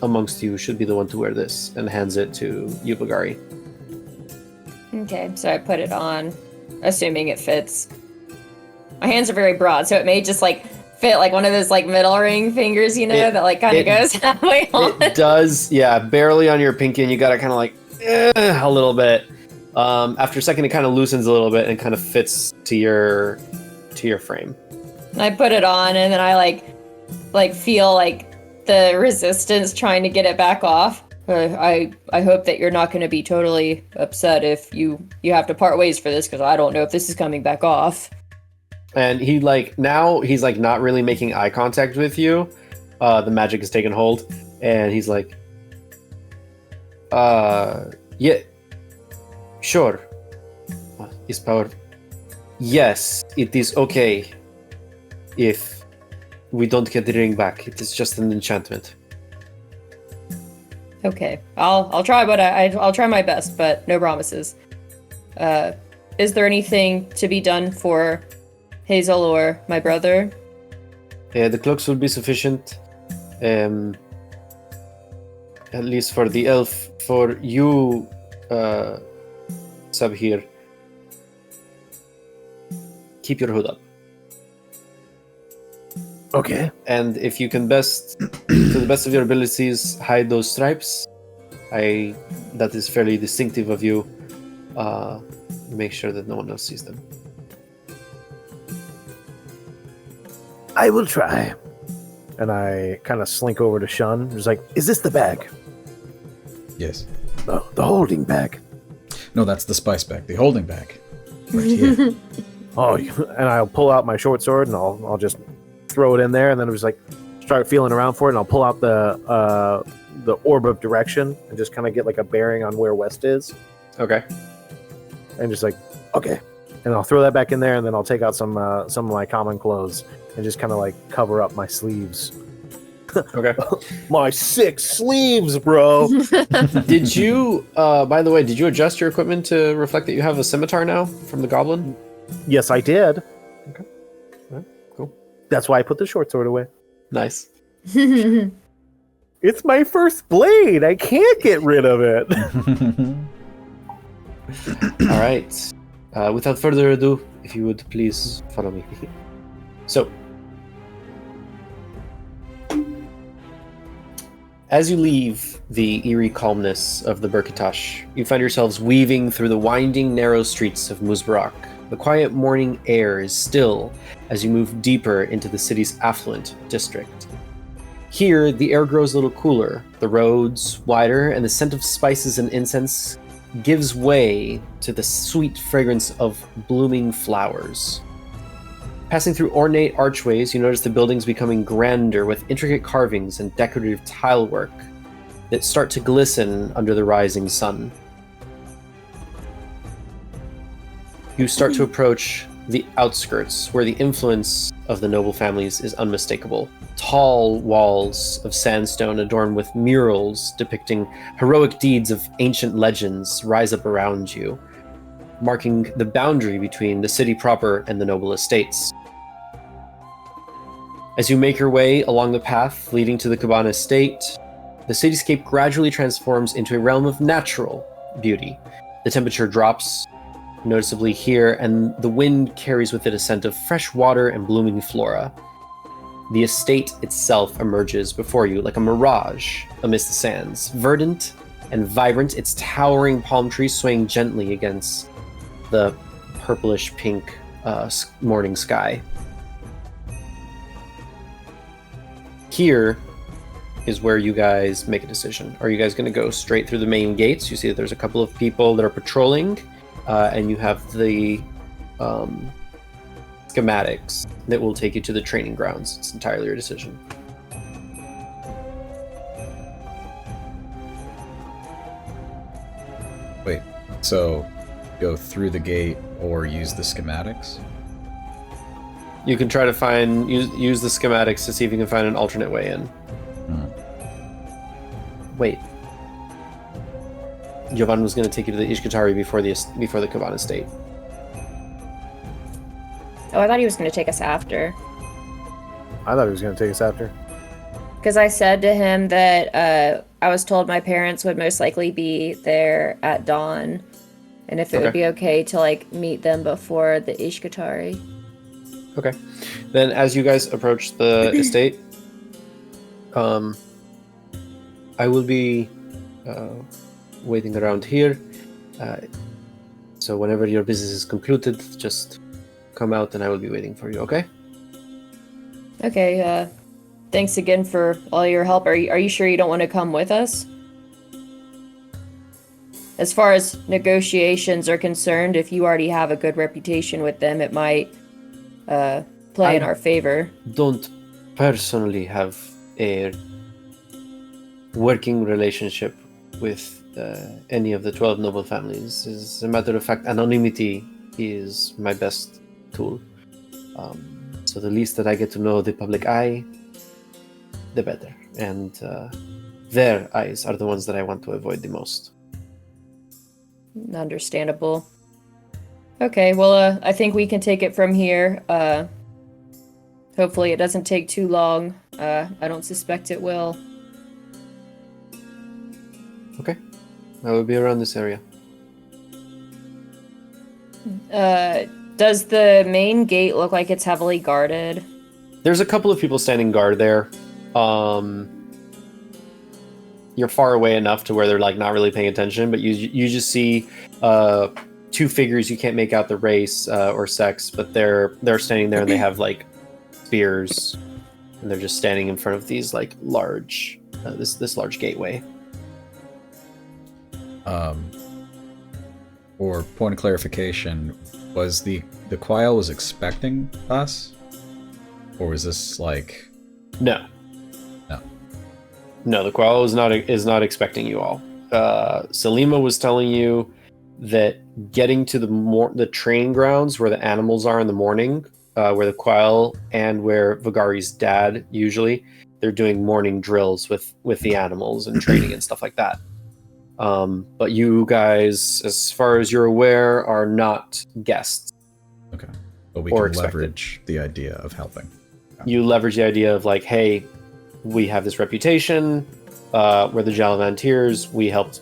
amongst you should be the one to wear this, and hands it to you, Vagari. Okay, so I put it on, assuming it fits. My hands are very broad, so it may just like fit like one of those like middle ring fingers, you know, that like kind of goes halfway on. It does, yeah, barely on your pinky, and you gotta kind of like a little bit. After a second, it kind of loosens a little bit and kind of fits to your frame. I put it on, and then I like feel like the resistance trying to get it back off. I hope that you're not going to be totally upset if you have to part ways for this, because I don't know if this is coming back off. And he's like not really making eye contact with you. The magic has taken hold, And he's like, yeah, sure. Is power? Yes, it is okay if we don't get the ring back. It is just an enchantment. Okay, I'll try, but I'll try my best, but no promises. Is there anything to be done for Hazel or my brother? The cloaks will be sufficient. At least for the elf. For you, Sub here, keep your hood up. Okay. And if you can best, to the best of your abilities, hide those stripes, that is fairly distinctive of you. Make sure that no one else sees them. I will try. And I kind of slink over to Shun. Just like, is this the bag? Yes. The holding bag. No, that's the spice bag. The holding bag. Right here. Oh, and I'll pull out my short sword and I'll just throw it in there, and then I was like, start feeling around for it, and I'll pull out the orb of direction and just kind of get like a bearing on where west is. Okay. And just like, okay, and I'll throw that back in there, and then I'll take out some of my common clothes and just kind of like cover up my sleeves. Okay. My 6 sleeves, bro. Did you, by the way, did you adjust your equipment to reflect that you have a scimitar now from the goblin? Yes, I did. Okay. All right, cool. That's why I put the short sword away. Nice. It's my first blade. I can't get rid of it. All right. Without further ado, if you would please follow me. So, as you leave the eerie calmness of the Burkitash, you find yourselves weaving through the winding, narrow streets of Muzbarak. The quiet morning air is still as you move deeper into the city's affluent district. Here, the air grows a little cooler, the roads wider, and the scent of spices and incense gives way to the sweet fragrance of blooming flowers. Passing through ornate archways, you notice the buildings becoming grander with intricate carvings and decorative tile work that start to glisten under the rising sun. You start to approach the outskirts, where the influence of the noble families is unmistakable. Tall walls of sandstone adorned with murals depicting heroic deeds of ancient legends rise up around you, marking the boundary between the city proper and the noble estates. As you make your way along the path leading to the Cabana estate, the cityscape gradually transforms into a realm of natural beauty. The temperature drops noticeably here, and the wind carries with it a scent of fresh water and blooming flora. The estate itself emerges before you like a mirage amidst the sands, verdant and vibrant, its towering palm trees swaying gently against the purplish pink morning sky. Here is where you guys make a decision. Are you guys going to go straight through the main gates? You see that there's a couple of people that are patrolling, and you have the schematics that will take you to the training grounds. It's entirely your decision. Wait, so go through the gate or use the schematics? You can try to use the schematics to see if you can find an alternate way in. Wait. Jovan was going to take you to the Ishkatari before the Cabana estate. Oh, I thought he was going to take us after. I thought he was going to take us after. Because I said to him that I was told my parents would most likely be there at dawn, and if it would be okay to like meet them before the Ishkatari. Okay. Then as you guys approach the estate, I will be waiting around here. So whenever your business is concluded, just come out and I will be waiting for you, okay? Okay, thanks again for all your help. Are you sure you don't want to come with us? As far as negotiations are concerned, if you already have a good reputation with them, it might play in our favor. Don't personally have a working relationship with any of the 12 noble families. As a matter of fact, anonymity is my best tool. So the least that I get to know the public eye, the better. And their eyes are the ones that I want to avoid the most. Understandable. Okay, well, I think we can take it from here. Hopefully it doesn't take too long. I don't suspect it will. Okay. I will be around this area. Does the main gate look like it's heavily guarded? There's a couple of people standing guard there. You're far away enough to where they're like not really paying attention, but you just see two figures. You can't make out the race or sex, but they're standing there and they have like spears, and they're just standing in front of these like large this large gateway. For point of clarification, was the Quail was expecting us, or was this like? No, the Qual is not expecting you all. Salima was telling you that getting to the training grounds where the animals are in the morning, where the Qual and where Vagari's dad usually, they're doing morning drills with the animals and training and stuff like that. But you guys, as far as you're aware, are not guests. Okay, but we can leverage the idea of helping. You leverage the idea of like, hey, we have this reputation. We're the Galavantiers. We helped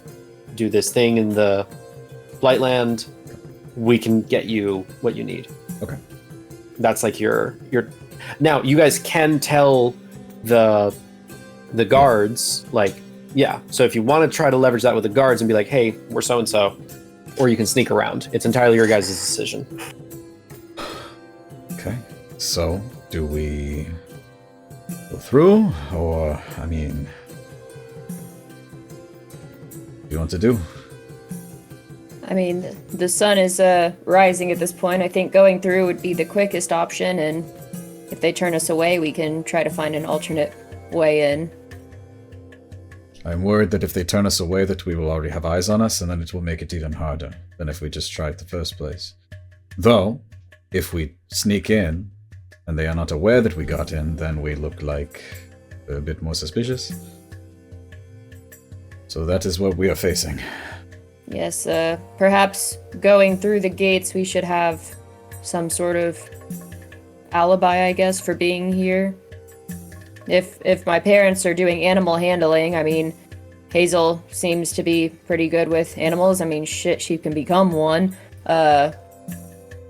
do this thing in the Blightland. We can get you what you need. Okay. That's like your. Now you guys can tell the guards like, yeah. So if you want to try to leverage that with the guards and be like, hey, we're so and so, or you can sneak around. It's entirely your guys' decision. Okay. So do we go through, or I mean, what do you want to do? I mean, the sun is rising at this point. I think going through would be the quickest option, and if they turn us away, we can try to find an alternate way in. I'm worried that if they turn us away, that we will already have eyes on us, and then it will make it even harder than if we just tried the first place. Though, if we sneak in, and they are not aware that we got in, then we look like a bit more suspicious. So that is what we are facing. Yes, perhaps going through the gates, we should have some sort of alibi, I guess, for being here. If my parents are doing animal handling, I mean, Hazel seems to be pretty good with animals. I mean, shit, she can become one. I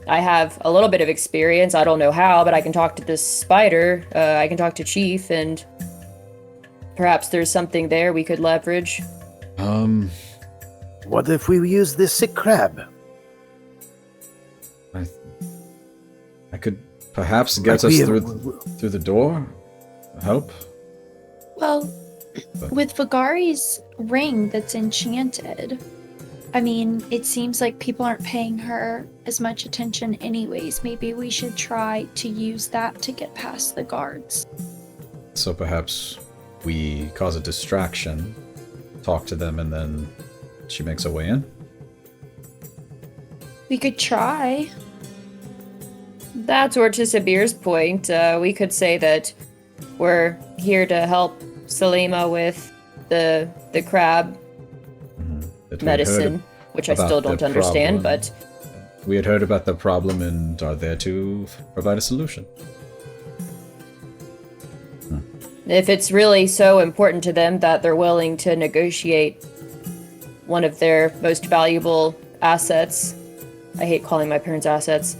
have a little bit of experience. I don't know how, but I can talk to this spider. I can talk to Chief, and perhaps there's something there we could leverage. What if we use this sick crab? I could perhaps get us through the door. Help? Well, with Vagari's ring that's enchanted, I mean, it seems like people aren't paying her as much attention anyways. Maybe we should try to use that to get past the guards. So perhaps we cause a distraction, talk to them, and then she makes her way in? We could try. That's or to Sabir's point, we could say that we're here to help Salima with the crab medicine, which I still don't understand, but... We had heard about the problem and are there to provide a solution. If it's really so important to them that they're willing to negotiate one of their most valuable assets, I hate calling my parents assets,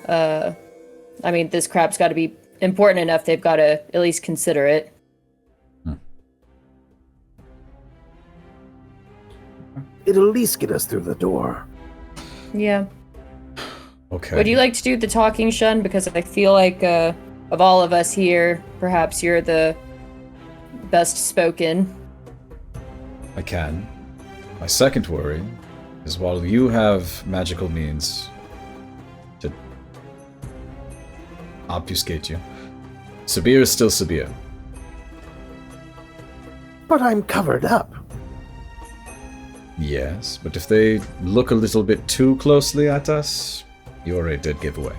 I mean, this crab's got to be important enough, they've got to at least consider it. It'll at least get us through the door. Yeah. Okay. Would you like to do the talking, Shun? Because I feel like, of all of us here, perhaps you're the best spoken. I can. My second worry is while you have magical means to obfuscate you, Sabir is still Sabir. But I'm covered up. Yes, but if they look a little bit too closely at us, you're a dead giveaway.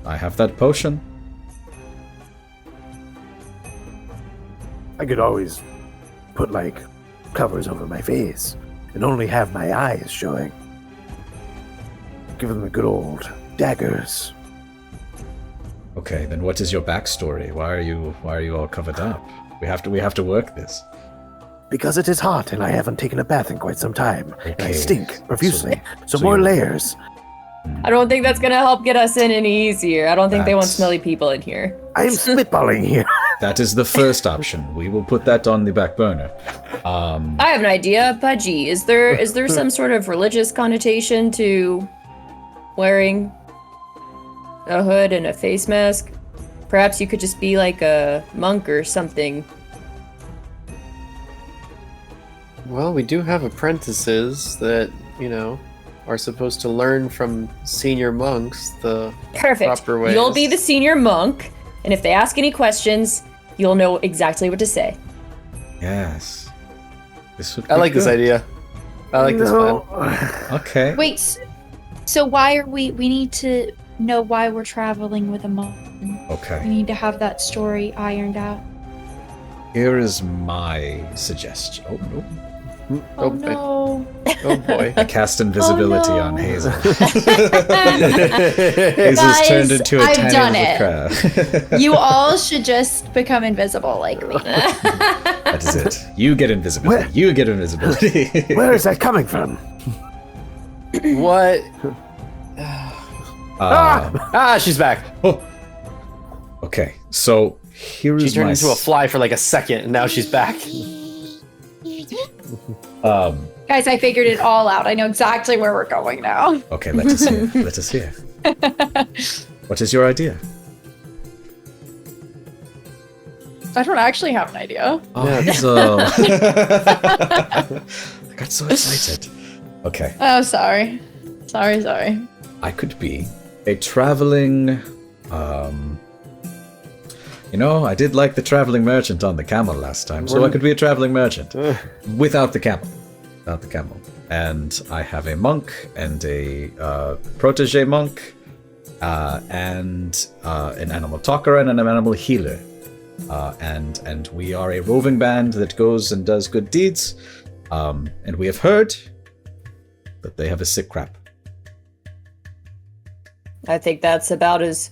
I have that potion. I could always put, like, covers over my face and only have my eyes showing. Give them the good old daggers. Okay, then what is your backstory? Why are you all covered up? We have to work this. Because it is hot and I haven't taken a bath in quite some time. And I Okay. stink profusely. So so more you- layers. I don't think that's gonna help get us in any easier. I don't think they want That's- smelly people in here. I am spitballing here. That is the first option. We will put that on the back burner. I have an idea, Byyyeee. Is there some sort of religious connotation to wearing a hood and a face mask? Perhaps you could just be like a monk or something. Well, we do have apprentices that, are supposed to learn from senior monks the Perfect. proper ways. You'll be the senior monk, and if they ask any questions, you'll know exactly what to say. Yes. This would I be like this good. idea. I like this No. plan. Okay. Wait, so why are we need to know why we're traveling with a monk. We Okay. need to have that story ironed out. Here is my suggestion. Oh, no. Oh, boy. no. Oh boy. I cast invisibility Oh, no. on Hazel. Hazel's Hazel's Guys, turned into a I've tiny done little crab. You all should just become invisible like me. That is it. You get invisibility. Where- You get invisibility. Where is that coming from? What? She's back. Oh. Okay, so here She is turned my into a fly for like a second, and now she's back. Guys, I figured it all out. I know exactly where we're going now. Okay, let us hear. Let us hear. What is your idea? I don't actually have an idea. Oh, Yeah. Hazel. I got so excited. Okay, Oh, sorry. Sorry. I could be a traveling. I did like the traveling merchant on the camel last time, so I could be a traveling merchant without the camel. Without the camel. And I have a monk and a protege monk, and an animal talker and an animal healer. And we are a roving band that goes and does good deeds. And we have heard that they have a sick crap. I think that's about as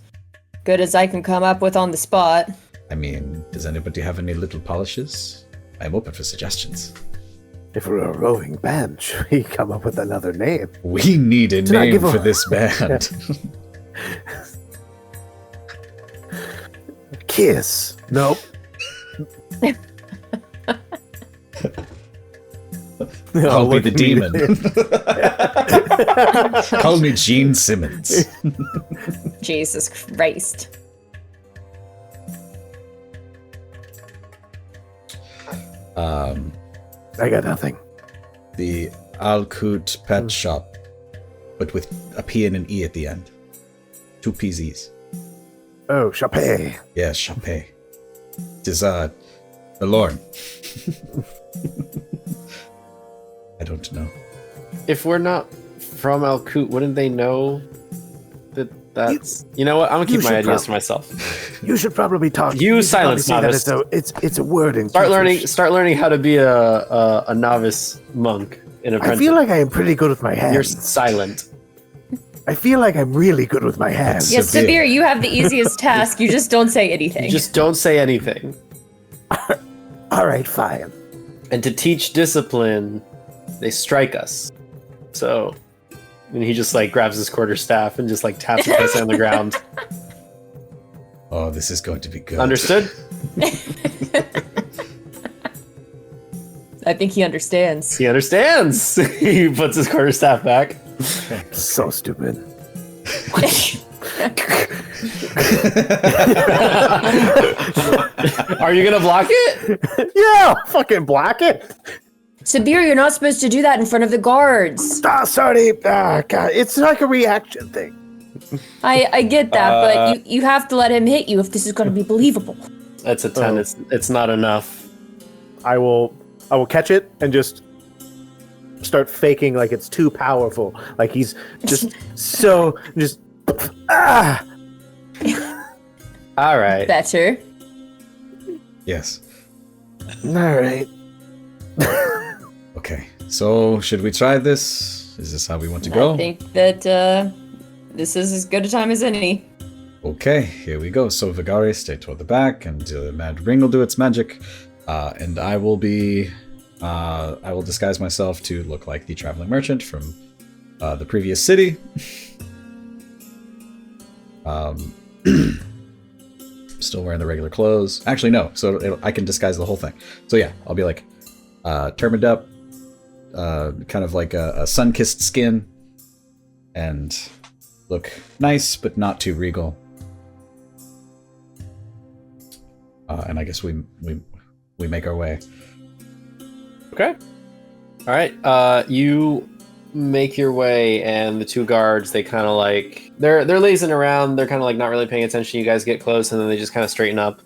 good as I can come up with on the spot. I mean, does anybody have any little polishes? I'm open for suggestions. If we're a roving band, should we come up with another name? We need a Did I name give a- for this band. Kiss. Nope. I'll be look the at me. demon. Call me Gene Simmons. Jesus Christ. I got nothing. The Alkut Pet Shop, but with a P and an E at the end. 2 PZs. Oh, Chappé. Yes, Chappé. It is, the Lorne. I don't know. If we're not from Alkut, wouldn't they know that that's... You know what? I'm gonna You keep my should ideas to prob- myself. You should probably talk. You should probably silence say that novice. it's a word in Start Kingfish. learning how to be a novice monk in I apprentice. feel like I am pretty good with my hands. You're silent. I feel like I'm really good with my hands. Yes, Severe. Sabir, you have the easiest task. You just don't say anything. You just don't say anything. All right, fine. And to teach discipline, they strike us. So, and he just like grabs his quarterstaff and just like taps it place on the ground. Oh, this is going to be good. Understood? I think he understands. He understands. He puts his quarterstaff back. So stupid. Are you gonna block it? Yeah, fucking block it. Sabir, you're not supposed to do that in front of the guards. Sorry. God, it's like a reaction thing. I get that, but you have to let him hit you if this is going to be believable. That's a 10. It's not enough. I will catch it and just start faking like it's too powerful. Like he's just ah. All right. Better. Yes. All right. Okay. So, should we try this? Is this how we want to go? I think that this is as good a time as any. Okay, here we go. So Vagari, stay toward the back, and Mad Ring will do its magic, and I will disguise myself to look like the traveling merchant from the previous city. Still wearing the regular clothes. Actually, no. So I can disguise the whole thing. So yeah, I'll be like turbaned up, kind of like a sun-kissed skin, and look nice but not too regal. And I guess we make our way. Okay. All right. You make your way, and the two guards, they kind of like they're lazing around. They're kind of like not really paying attention. You guys get close, and then they just kind of straighten up.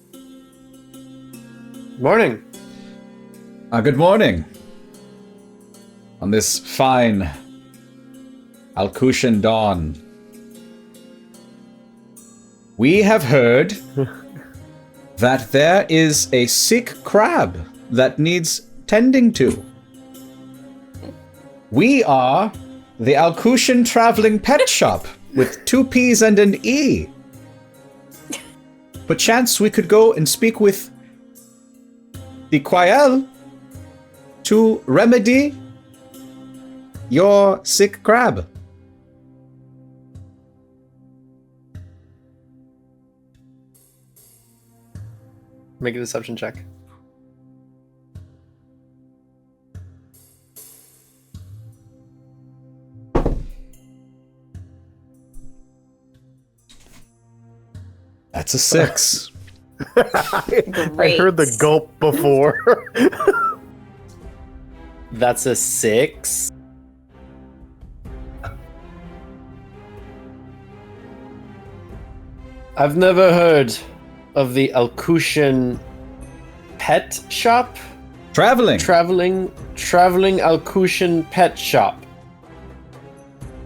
Morning. Good morning. On this fine Alcutian dawn, we have heard that there is a sick crab that needs tending to. We are the Alcutian Traveling Pet Shop with 2 P's and an E. Perchance we could go and speak with the Quael to remedy your sick crab. Make a deception check. That's a 6. I heard the gulp before. That's a 6. I've never heard of the Alcutian Pet Shop. Traveling Alcutian Pet Shop.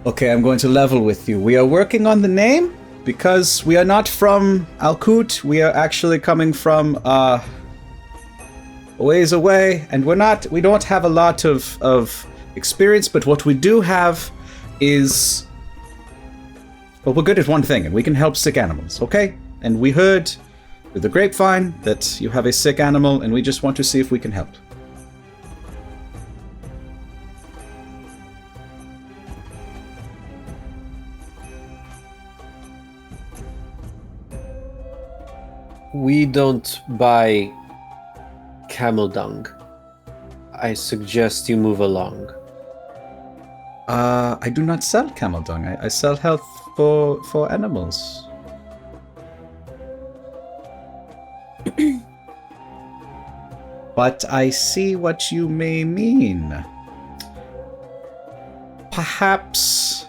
Okay, I'm going to level with you. We are working on the name because we are not from Alcut. We are actually coming from a ways away, and we don't have a lot of experience, but what we do have is, well, we're good at one thing, and we can help sick animals, okay? And we heard through the grapevine that you have a sick animal, and we just want to see if we can help. We don't buy camel dung. I suggest you move along. I do not sell camel dung. I sell health for animals. But I see what you may mean. Perhaps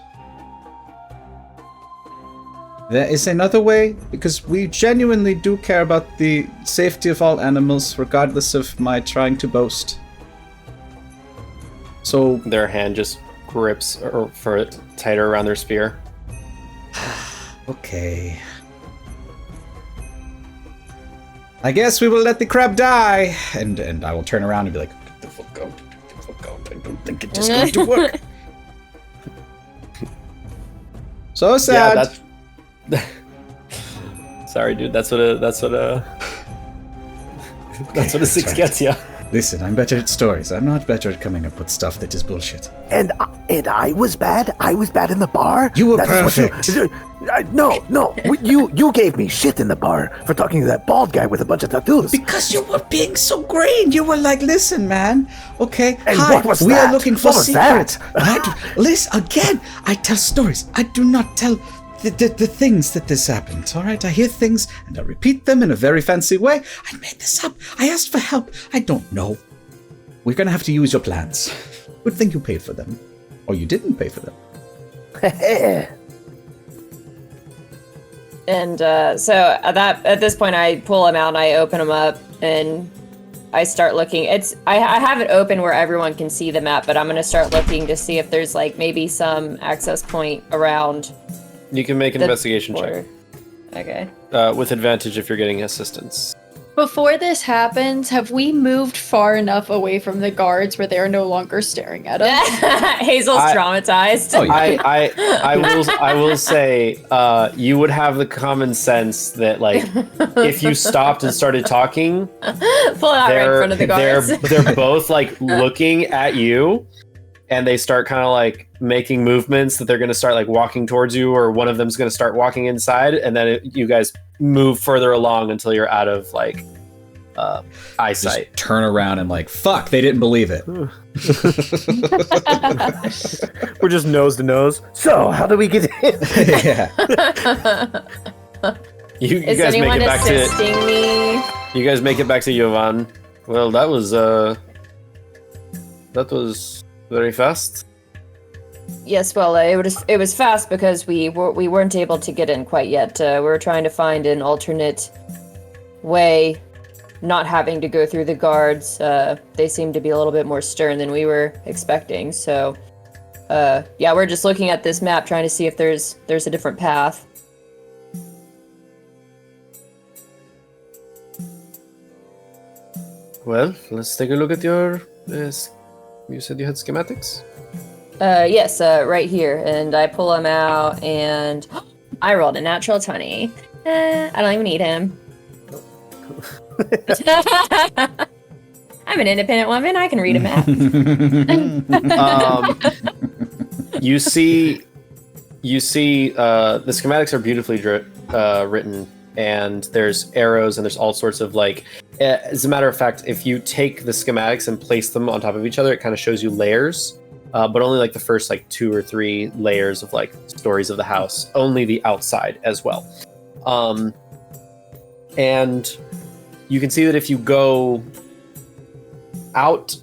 there is another way, because we genuinely do care about the safety of all animals, regardless of my trying to boast. So their hand just grips for it tighter around their spear. Okay. I guess we will let the crab die, and I will turn around and be like, "Get the fuck out! Get the fuck out! I don't think it is going to work." So sad. Yeah, sorry, dude. That's what a 6 gets you. Listen, I'm better at stories. I'm not better at coming up with stuff that is bullshit. And I was bad. I was bad in the bar. You were perfect. No. You gave me shit in the bar for talking to that bald guy with a bunch of tattoos. Because you were being so green. You were like, listen, man. Okay. And hi, what was we that? are looking for What was secrets. that? Listen, again, I tell stories. I do not tell the things that this happened. All right. I hear things and I repeat them in a very fancy way. I made this up. I asked for help. I don't know. We're going to have to use your plans. Good thing you paid for them. Or you didn't pay for them. And so at this point, I pull them out and I open them up and I start looking. I have it open where everyone can see the map, but I'm gonna start looking to see if there's like maybe some access point around. You can make an investigation check. Okay. With advantage if you're getting assistance. Before this happens, have we moved far enough away from the guards where they are no longer staring at us? Hazel's traumatized. Oh, yeah. I will say you would have the common sense that like if you stopped and started talking, pull it out right in front of the guards. They're both like looking at you, and they start kind of like making movements that they're going to start like walking towards you, or one of them's going to start walking inside, and then you guys move further along until you're out of like eyesight. Just turn around and like, fuck, they didn't believe it. We're just nose to nose. So, how do we get in? Yeah. You Is guys make anyone it back assisting me? You guys make it back to Yovan. Well, that was very fast. Yes, well, it was fast because we weren't able to get in quite yet. We were trying to find an alternate way, not having to go through the guards. They seem to be a little bit more stern than we were expecting. So, yeah, we're just looking at this map, trying to see if there's a different path. Well, let's take a look at your. You said you had schematics? Yes, right here. And I pull him out, and I rolled a natural 20. I don't even need him. I'm an independent woman. I can read a map. You see, the schematics are beautifully written, and there's arrows, and there's all sorts of like. As a matter of fact, if you take the schematics and place them on top of each other, it kind of shows you layers, but only like the first like 2 or 3 layers of like stories of the house, only the outside as well. And you can see that if you go out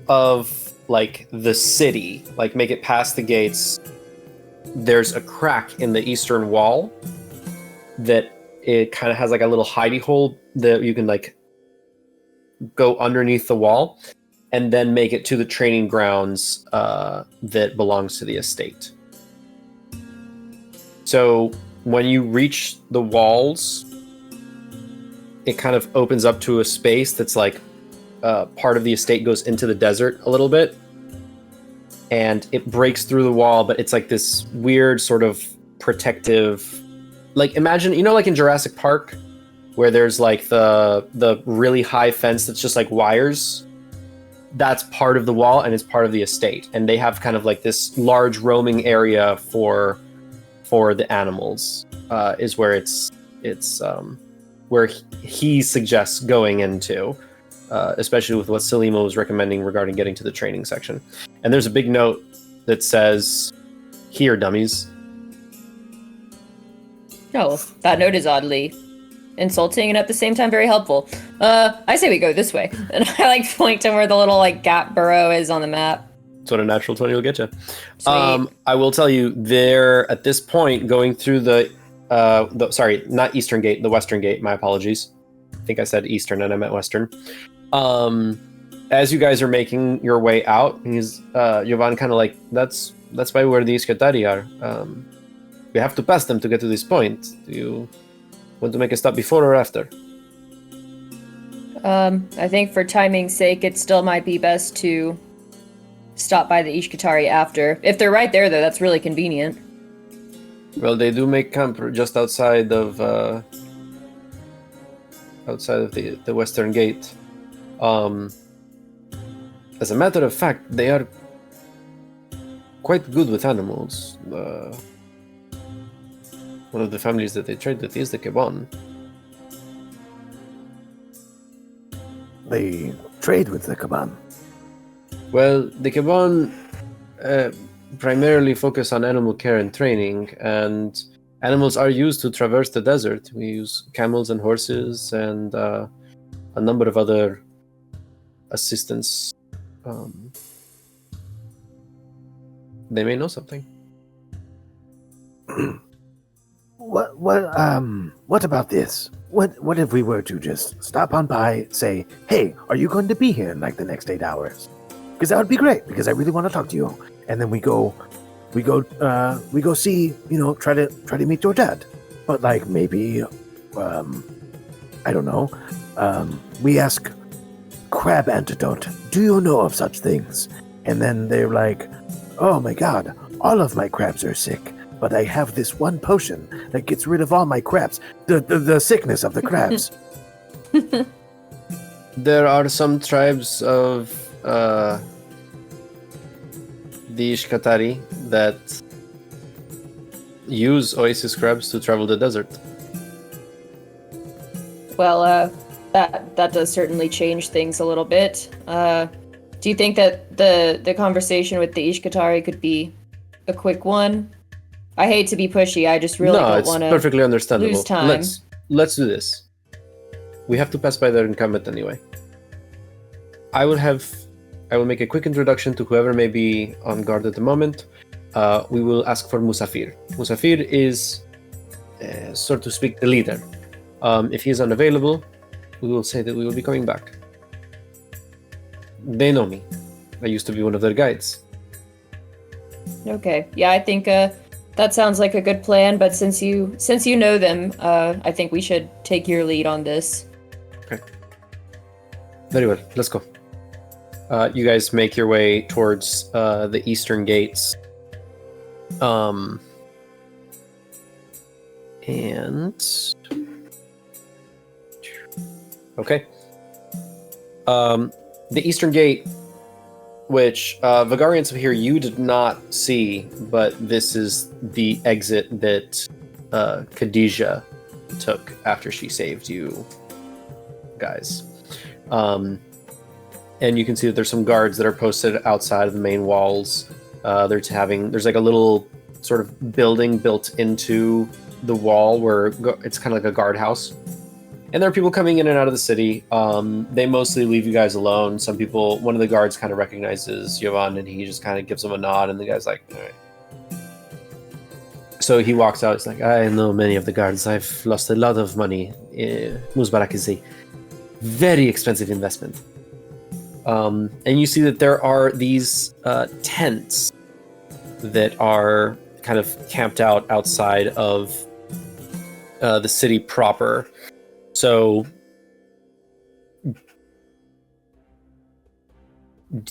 of like the city, like make it past the gates, there's a crack in the eastern wall that it kind of has like a little hidey hole that you can like go underneath the wall and then make it to the training grounds that belongs to the estate. So when you reach the walls, it kind of opens up to a space that's like part of the estate goes into the desert a little bit, and it breaks through the wall, but it's like this weird sort of protective, like imagine, you know, like in Jurassic Park where there's like the really high fence that's just like wires. That's part of the wall and it's part of the estate, and they have kind of like this large roaming area for the animals is where it's where he suggests going into, especially with what Salima was recommending regarding getting to the training section. And there's a big note that says, "Here, dummies." Oh, that note is oddly insulting and at the same time very helpful. I say we go this way. And I like point to where the little like gap burrow is on the map. That's what a natural 20 will get you. Sweet. I will tell you, there at this point, going through the sorry, not Eastern Gate, the Western Gate, my apologies. I think I said Eastern and I meant Western. As you guys are making your way out, he's Jovan kind of like, that's by where the Iskatari are. We have to pass them to get to this point. Do you want to make a stop before or after? I think for timing's sake, it still might be best to stop by the Ishkatari after. If they're right there, though, that's really convenient. Well, they do make camp just outside of the Western Gate. As a matter of fact, they are quite good with animals. One of the families that they trade with is the Kebon. They trade with the Kaban. Well, the Kebon primarily focus on animal care and training, and animals are used to traverse the desert. We use camels and horses and a number of other assistants. They may know something. what about this? What if we were to just stop on by, say, hey, are you going to be here in like the next 8 hours? Because that would be great, because I really want to talk to you. And then we go see, try to meet your dad. But like maybe, I don't know, we ask Crab Antidote, do you know of such things? And then they're like, oh my god, all of my crabs are sick, but I have this one potion that gets rid of all my crabs, the sickness of the crabs. There are some tribes of the Ishkatari that use oasis crabs to travel the desert. Well, that does certainly change things a little bit. Do you think that the conversation with the Ishkatari could be a quick one? I hate to be pushy. I just really don't want to perfectly understandable. lose time. Let's do this. We have to pass by their encampment anyway. I will make a quick introduction to whoever may be on guard at the moment. We will ask for Musafir. Musafir is, so to speak, the leader. If he is unavailable, we will say that we will be coming back. They know me. I used to be one of their guides. Okay. Yeah, I think that sounds like a good plan. But since you know them, I think we should take your lead on this. Okay. Very well. Let's go. You guys make your way towards the eastern gates. Okay. The eastern gate, which Vagarians of here you did not see, but this is the exit that Khadijah took after she saved you guys. And you can see that there's some guards that are posted outside of the main walls. There's like a little sort of building built into the wall where it's kind of like a guardhouse. And there are people coming in and out of the city. They mostly leave you guys alone. Some people, one of the guards kind of recognizes Jovan and he just kind of gives him a nod and the guy's like, all right. So he walks out. He's like, I know many of the guards. I've lost a lot of money. Muzbarak is a very expensive investment. And you see that there are these tents that are kind of camped out outside of the city proper. So,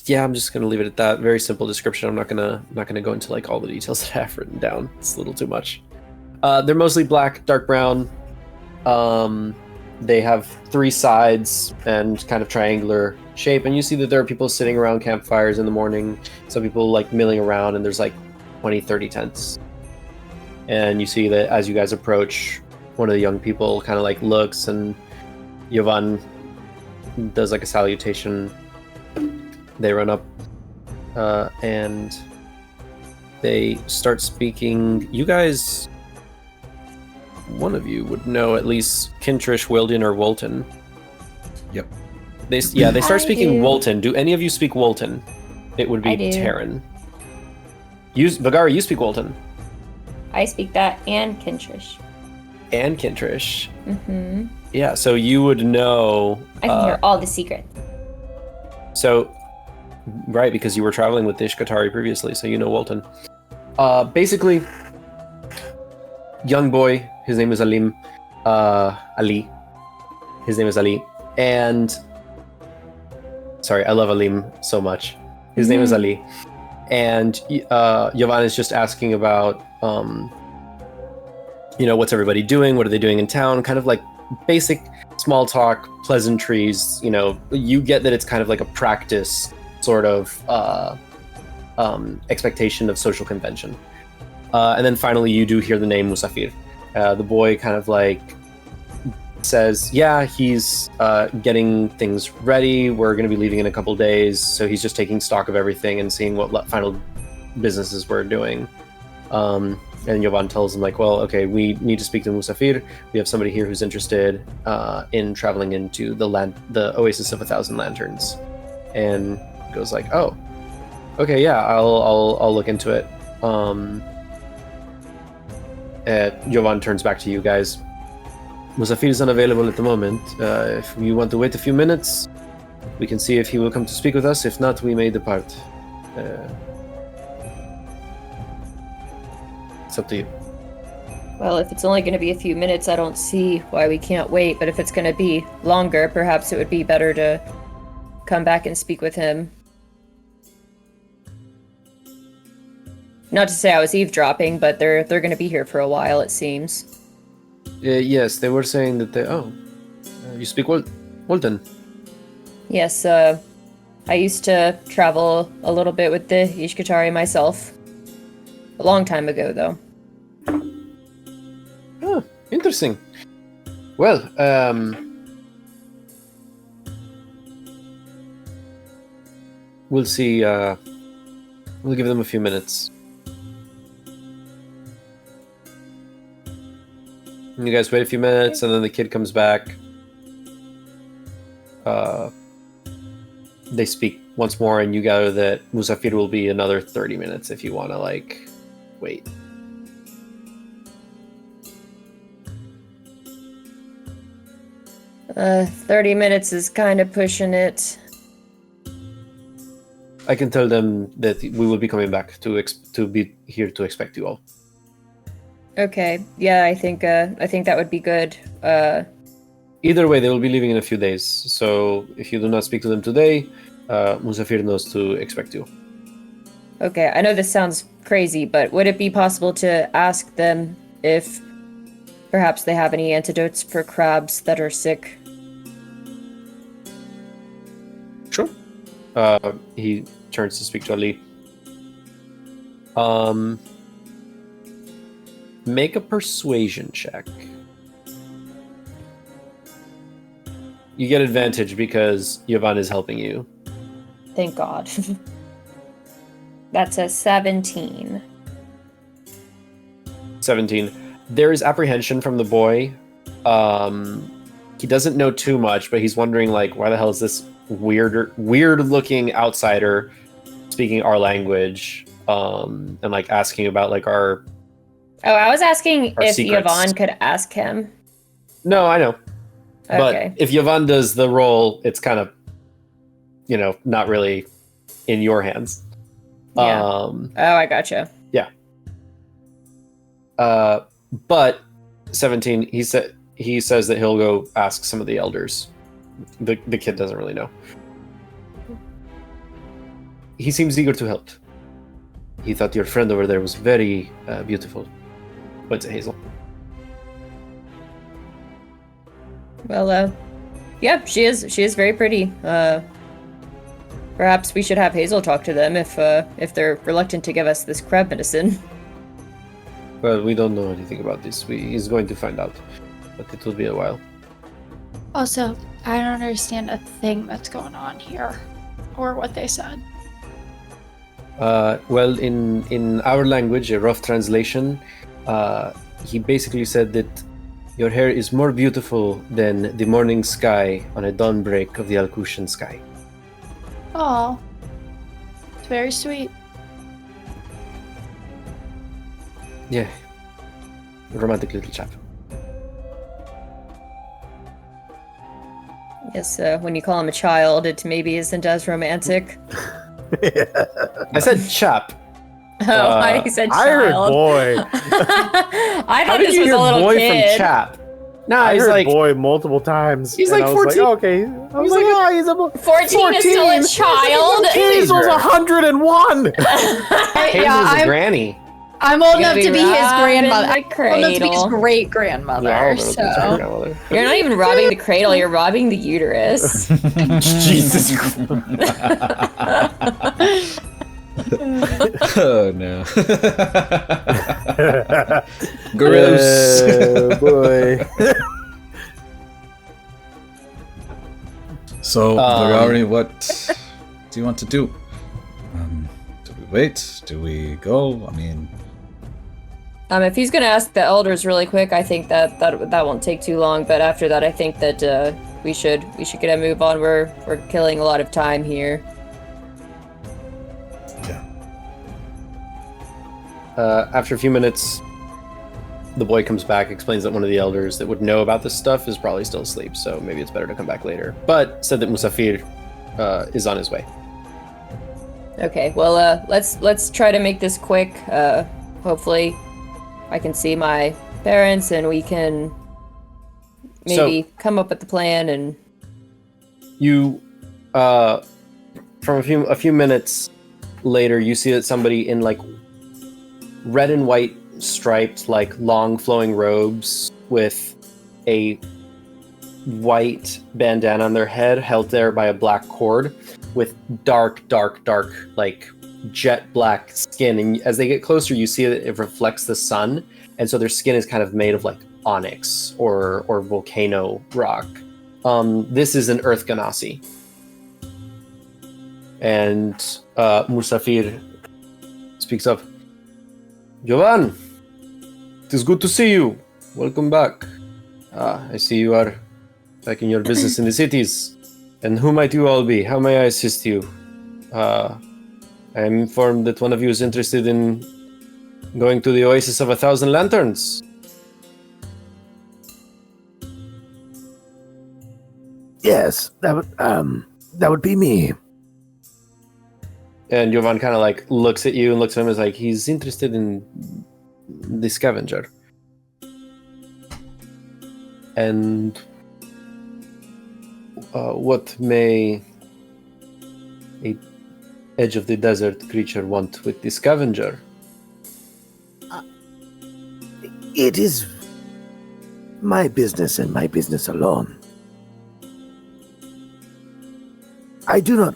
yeah, I'm just gonna leave it at that. Very simple description. I'm not gonna go into like all the details that I have written down. It's a little too much. They're mostly black, dark brown. They have 3 sides and kind of triangular shape, and you see that there are people sitting around campfires in the morning. Some people like milling around, and there's like 20, 30 tents. And you see that as you guys approach, one of the young people kind of like looks, and Jovan does like a salutation. They run up and they start speaking. You guys, one of you would know at least Kintrish, Wilden, or Wolton. Yep. They start speaking do. Wolton. Do any of you speak Wolton? It would be I do. Terran. Vagari, you speak Wolton. I speak that and Kintrish. And Kintrish. Mm-hmm. Yeah, so you would know. I can hear all the secrets. So, right, because you were traveling with the Ishkatari previously, so you know Wolton. Basically, young boy, his name is Ali. His name is Ali. And, sorry, I love Alim so much. His name is Ali. And Jovan is just asking about, what's everybody doing? What are they doing in town? Kind of like basic small talk, pleasantries. You get that it's kind of like a practice sort of expectation of social convention. And then finally you do hear the name Musafir. The boy kind of like says, yeah, he's getting things ready. We're going to be leaving in a couple days. So he's just taking stock of everything and seeing what final businesses we're doing. And Jovan tells him like, well, okay, we need to speak to Musafir. We have somebody here who's interested in traveling into the Oasis of 1,000 Lanterns. And goes like, oh, okay, yeah, I'll look into it. Jovan turns back to you guys. Musafir is unavailable at the moment. If you want to wait a few minutes, we can see if he will come to speak with us. If not, we may depart. It's up to you. Well, if it's only going to be a few minutes, I don't see why we can't wait. But if it's going to be longer, perhaps it would be better to come back and speak with him. Not to say I was eavesdropping, but they're going to be here for a while, it seems. Yes, they were saying that they... you speak Walden? Yes, I used to travel a little bit with the Ishkatari myself. A long time ago, though. Oh, interesting. Well, we'll see. We'll give them a few minutes. You guys wait a few minutes, and then the kid comes back. They speak once more, and you gather that Musafir will be another 30 minutes if you want to, wait. Uh, 30 minutes is kind of pushing it. I can tell them that we will be coming back to be here to expect you all. Okay, yeah, I think that would be good. Either way, they will be leaving in a few days. So if you do not speak to them today, Musafir knows to expect you. Okay, I know this sounds crazy, but would it be possible to ask them if perhaps they have any antidotes for crabs that are sick? Sure. He turns to speak to Ali. Make a persuasion check. You get advantage because Yovan is helping you. Thank God. That's a 17. 17. There is apprehension from the boy. He doesn't know too much, but he's wondering, why the hell is this weird-looking outsider speaking our language, and asking about our. Oh, I was asking if secrets. Yvonne could ask him. No, I know. Okay. But if Yovan does the role, it's kind of, not really in your hands. Yeah. Oh, I gotcha. Yeah. But 17, he says that he'll go ask some of the elders. The kid doesn't really know. He seems eager to help. He thought your friend over there was very beautiful. Went to Hazel. Well, yeah, she is very pretty. Perhaps we should have Hazel talk to them if they're reluctant to give us this crab medicine. Well, we don't know anything about this. He's going to find out, but it will be a while. Also, I don't understand a thing that's going on here, or what they said. Well, in our language, a rough translation, he basically said that your hair is more beautiful than the morning sky on a dawnbreak of the Alcutian sky. Oh, it's very sweet. Yeah, romantic little chap. Yes, when you call him a child, it maybe isn't as romantic. I said chap. I said child. I heard boy. I How thought did this you was hear a little boy kid. from chap? Nah, I he's heard like boy multiple times. He's and like I was 14. Okay. I was like, oh, he's a 14 is still a child. Hazel's 101. Hazel's a granny. I'm old You enough gotta to be be his robbed in grandmother. the I'm old enough to be his cradle. great grandmother. So You're not even robbing the cradle, you're robbing the uterus. Jesus Christ. Oh no. Gross. Boy. So, Vagari, what do you want to do? Do we wait? Do we go? I mean, If he's gonna ask the elders really quick, I think that won't take too long. But after that, I think that we should get a move on. We're killing a lot of time here. yeah. After a few minutes, the boy comes back, explains that one of the elders that would know about this stuff is probably still asleep, so maybe it's better to come back later. But said that Musafir is on his way. Okay, well, let's try to make this quick. Hopefully, I can see my parents, and we can maybe come up with the plan. And you, from a few minutes later, you see that somebody in like red and white striped, like long flowing robes with a white bandana on their head, held there by a black cord, with dark, like jet black skin. And as they get closer, you see that it reflects the sun, and so their skin is kind of made of like onyx or volcano rock. This is an Earth Ganassi. And Musafir speaks up. Jovan, it is good to see you. Welcome back. I see you are back in your business in the cities. And who might you all be? How may I assist you? I am informed that one of you is interested in going to the Oasis of 1,000 Lanterns. Yes, that would be me. And Jovan kind of like looks at you and looks at him as like he's interested in the scavenger. And what may a edge of the desert creature want with the scavenger? It is my business and my business alone. I do not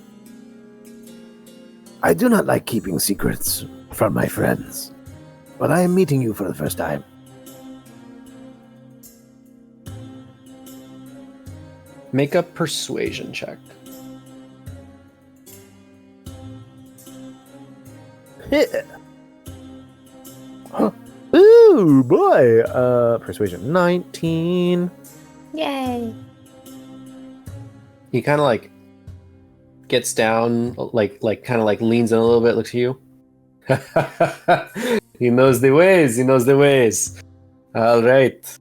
like keeping secrets from my friends, but I am meeting you for the first time. Make a persuasion check. Ooh, boy. Persuasion 19. yay! He kind of like gets down, like kind of like leans in a little bit, looks at you. He knows the ways. He knows the ways. All right.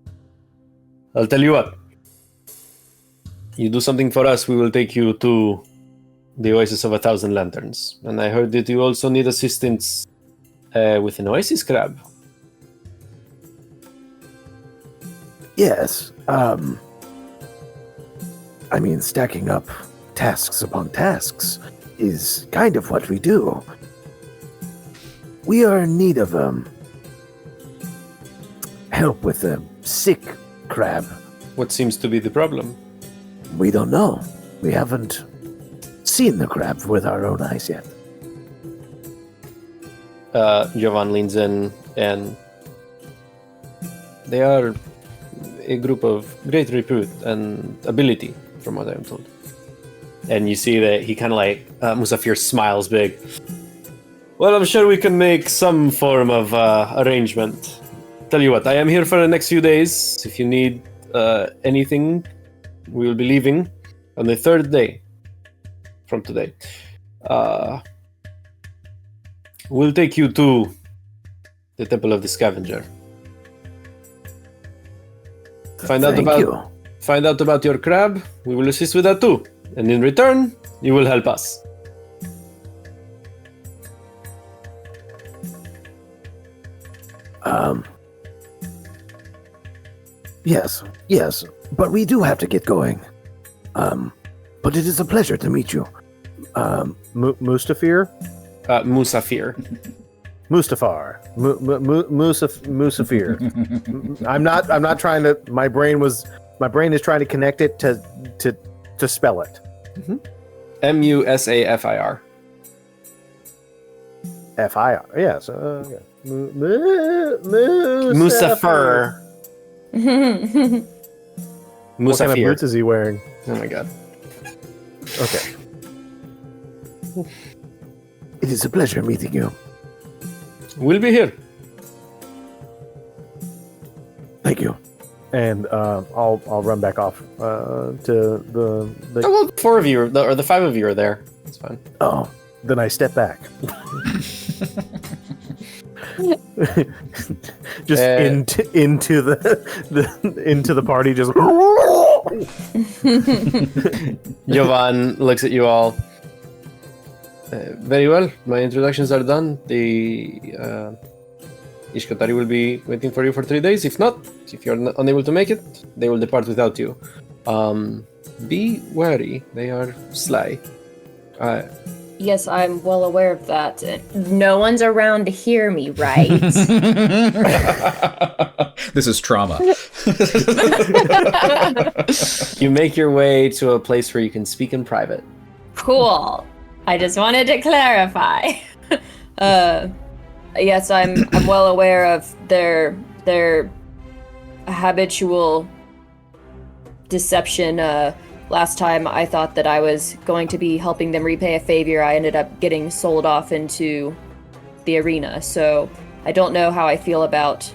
I'll tell you what. You do something for us, we will take you to the Oasis of 1,000 Lanterns. And I heard that you also need assistance with an Oasis crab. Yes, I mean, stacking up tasks upon tasks is kind of what we do. We are in need of help with a sick crab. What seems to be the problem? We don't know. We haven't seen the crab with our own eyes yet. Jovan leans in, and they are a group of great repute and ability, from what I am told. And you see that he kind of like, Musafir smiles big. Well, I'm sure we can make some form of arrangement. Tell you what, I am here for the next few days. If you need anything, we will be leaving on the 3rd day from today. We'll take you to the Temple of the Scavenger. Find out about your crab. We will assist with that too. And in return, you will help us. Yes, but we do have to get going. But it is a pleasure to meet you. Mustafir? Musafir. Mustafar. Musafir. I'm not trying to. My brain is trying to connect it to spell it. Mm-hmm. Musafir. Fir. Yes. Musafir. What kind of boots is he wearing? Oh my god. Okay. It is a pleasure meeting you. We'll be here. Thank you. And I'll run back off to the. Oh, well, the 4 of you, or the 5 of you are there. It's fine. Oh, then I step back. Just Uh, into the party, just. Jovan looks at you all. Very well. My introductions are done. The Ishkatari will be waiting for you for 3 days. If not, if you're unable to make it, they will depart without you. Be wary. They are sly. Yes, I'm well aware of that. No one's around to hear me, right? This is trauma. You make your way to a place where you can speak in private. Cool. I just wanted to clarify. Yes, I'm well aware of their habitual deception. Last time I thought that I was going to be helping them repay a favor. I ended up getting sold off into the arena. So I don't know how I feel about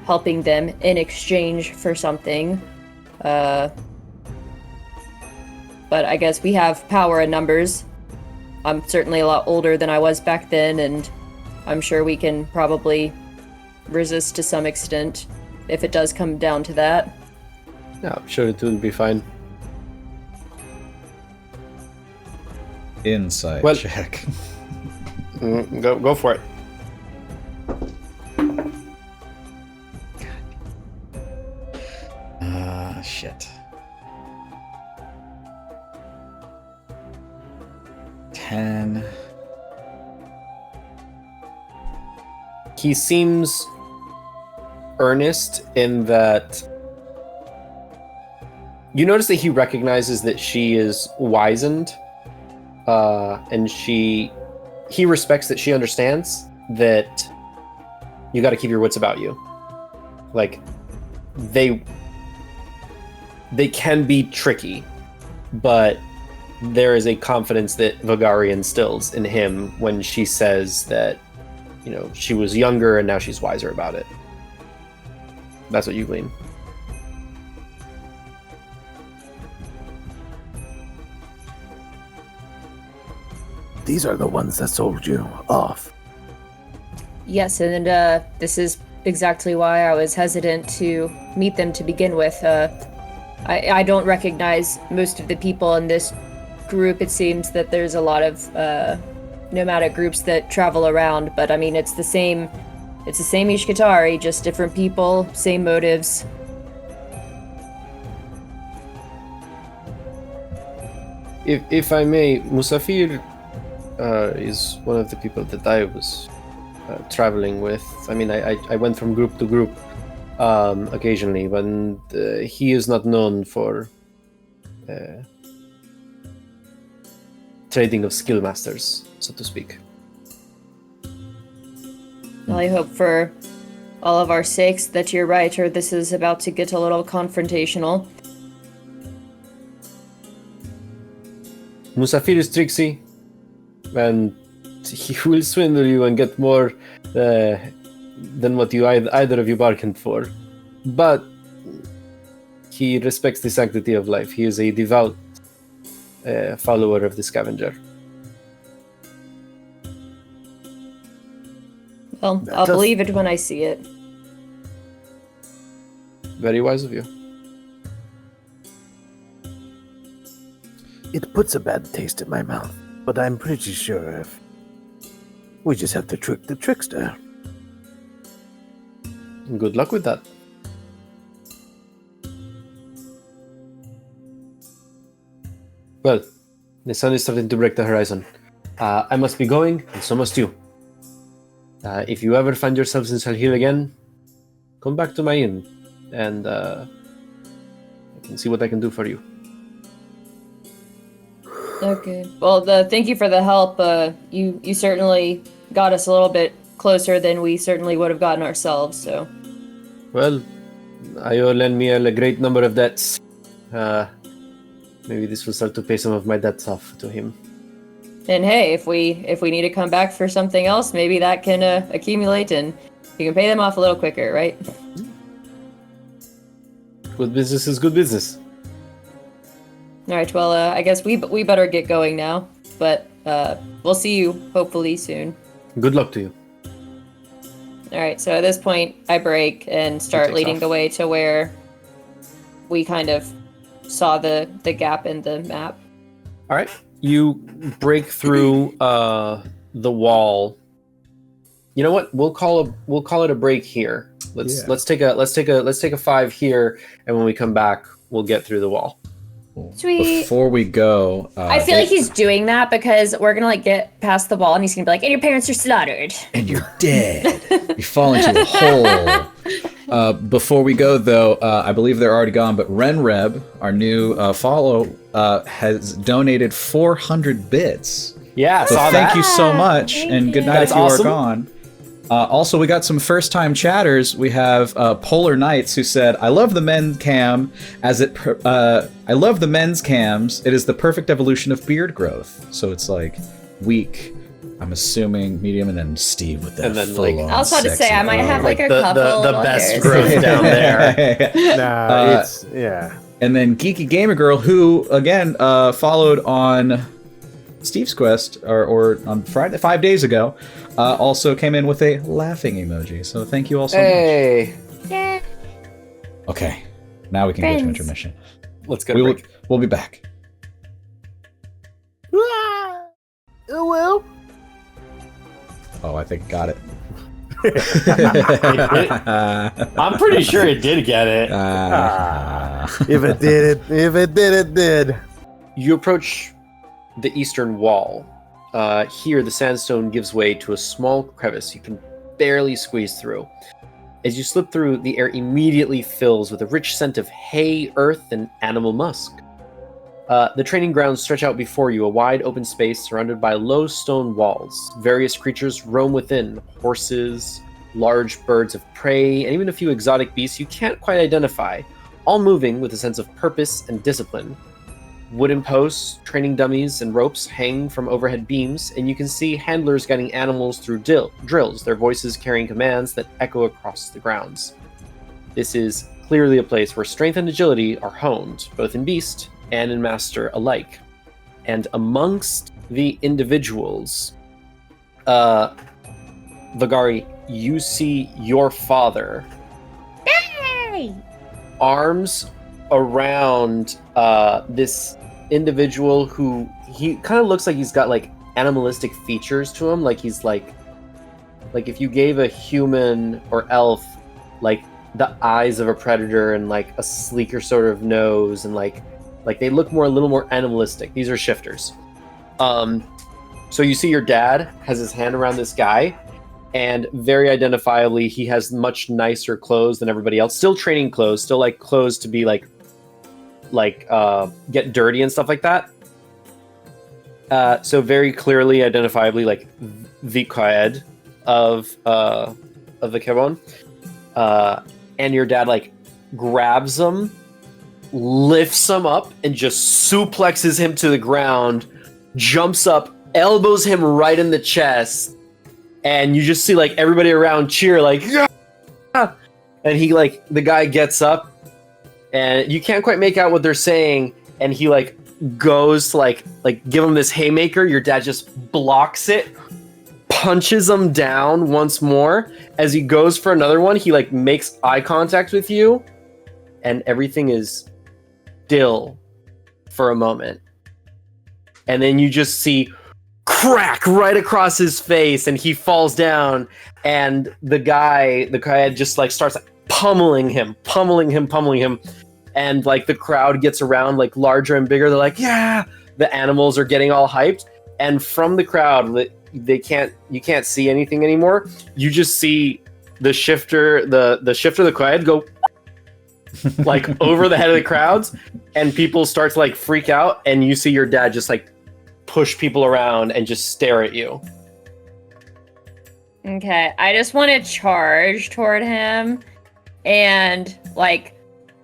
helping them in exchange for something. But I guess we have power in numbers. I'm certainly a lot older than I was back then, and I'm sure we can probably resist to some extent if it does come down to that. Yeah, I'm sure it will be fine. Insight Well- check. Go for it. Shit. 10. He seems earnest in that you notice that he recognizes that she is wizened, and he respects that she understands that you got to keep your wits about you. Like they can be tricky, but there is a confidence that Vagari instills in him when she says that, you know, she was younger and now she's wiser about it. That's what you glean. These are the ones that sold you off. Yes, and this is exactly why I was hesitant to meet them to begin with. I don't recognize most of the people in this group. It seems that there's a lot of nomadic groups that travel around, but I mean, it's the same Ishkatari, just different people, same motives. If I may, Musafir is one of the people that I was traveling with. I mean, I went from group to group occasionally, but he is not known for trading of skill masters, so to speak. Well, I hope for all of our sakes that you're right, or this is about to get a little confrontational. Musafir is tricksy, and he will swindle you and get more than what you either of you bargained for. But he respects the sanctity of life. He is a devout follower of the scavenger. Well, That I'll does- believe it when I see it. Very wise of you. It puts a bad taste in my mouth, but I'm pretty sure if we just have to trick the trickster. Good luck with that. Well, the sun is starting to break the horizon. I must be going, and so must you. If you ever find yourselves in Salhil again, come back to my inn, and I can see what I can do for you. Okay. Well, thank you for the help. You certainly got us a little bit closer than we certainly would have gotten ourselves. So. Well, Ayo lent me a great number of debts. Maybe this will start to pay some of my debts off to him. And hey, if we need to come back for something else, maybe that can accumulate and you can pay them off a little quicker, right? Good business is good business. All right. Well, I guess we better get going now. But we'll see you hopefully soon. Good luck to you. All right, so at this point, I break and start takes leading off. the way to where we kind of saw the gap in the map. All right, you break through the wall. You know what? We'll call it a break here. Let's take a 5 here, and when we come back, we'll get through the wall. Sweet. Before we go, I feel like he's doing that because we're gonna like get past the wall, and he's gonna be like, "And your parents are slaughtered." and you're dead. You fall into a hole. Before we go, though, I believe they're already gone, but Renreb, our new follow, has donated 400 bits. Yeah, So saw thank that. you so much, and good night That's if you awesome. are gone. Also, we got some first-time chatters. We have Polar Knights who said, "I love the men cam I love the men's cams. It is the perfect evolution of beard growth." So it's like weak, I'm assuming medium, and then Steve with that. And then, like, full-on I was about to say I might have like a the couple the of best others. growth down there. Nah, it's yeah. And then Geeky Gamer Girl, who again followed on Steve's Quest or on Friday 5 days ago, also came in with a laughing emoji. So thank you all so Hey, Yeah. much. Okay, now we can go to Friends. intermission. let's get a break. We'll be back. Well, Oh, I think got it. I'm pretty sure it did get it. if it did, it did. You approach the eastern wall. Here, the sandstone gives way to a small crevice you can barely squeeze through. As you slip through, the air immediately fills with a rich scent of hay, earth, and animal musk. The training grounds stretch out before you, a wide open space surrounded by low stone walls. Various creatures roam within: horses, large birds of prey, and even a few exotic beasts you can't quite identify, all moving with a sense of purpose and discipline. Wooden posts, training dummies, and ropes hang from overhead beams, and you can see handlers guiding animals through drills, their voices carrying commands that echo across the grounds. This is clearly a place where strength and agility are honed, both in beast and in master alike. And amongst the individuals, Vagari, you see your father, Hey! arms around this individual who he kind of looks like he's got like animalistic features to him, like he's like if you gave a human or elf like the eyes of a predator and like a sleeker sort of nose, and like they look a little more animalistic. These are shifters. So you see your dad has his hand around this guy, and very identifiably he has much nicer clothes than everybody else. Still training clothes, still like clothes to be like get dirty and stuff like that. So very clearly identifiably like the Qaed of the Kebon. And your dad like grabs him, lifts him up, and just suplexes him to the ground, jumps up, elbows him right in the chest, and you just see like everybody around cheer like, yeah! And he like, the guy gets up, and you can't quite make out what they're saying, and he like goes to like give him this haymaker. Your dad just blocks it, punches him down once more. As he goes for another one, he like makes eye contact with you, and everything is still for a moment. And then you just see crack right across his face, and he falls down, and the guy just like starts like pummeling him, and like the crowd gets around like larger and bigger. They're like, yeah, the animals are getting all hyped, and from the crowd you can't see anything anymore. You just see the shifter, the Qaed go like over the head of the crowds, and people start to like freak out, and you see your dad just like push people around and just stare at you. Okay, I just want to charge toward him and like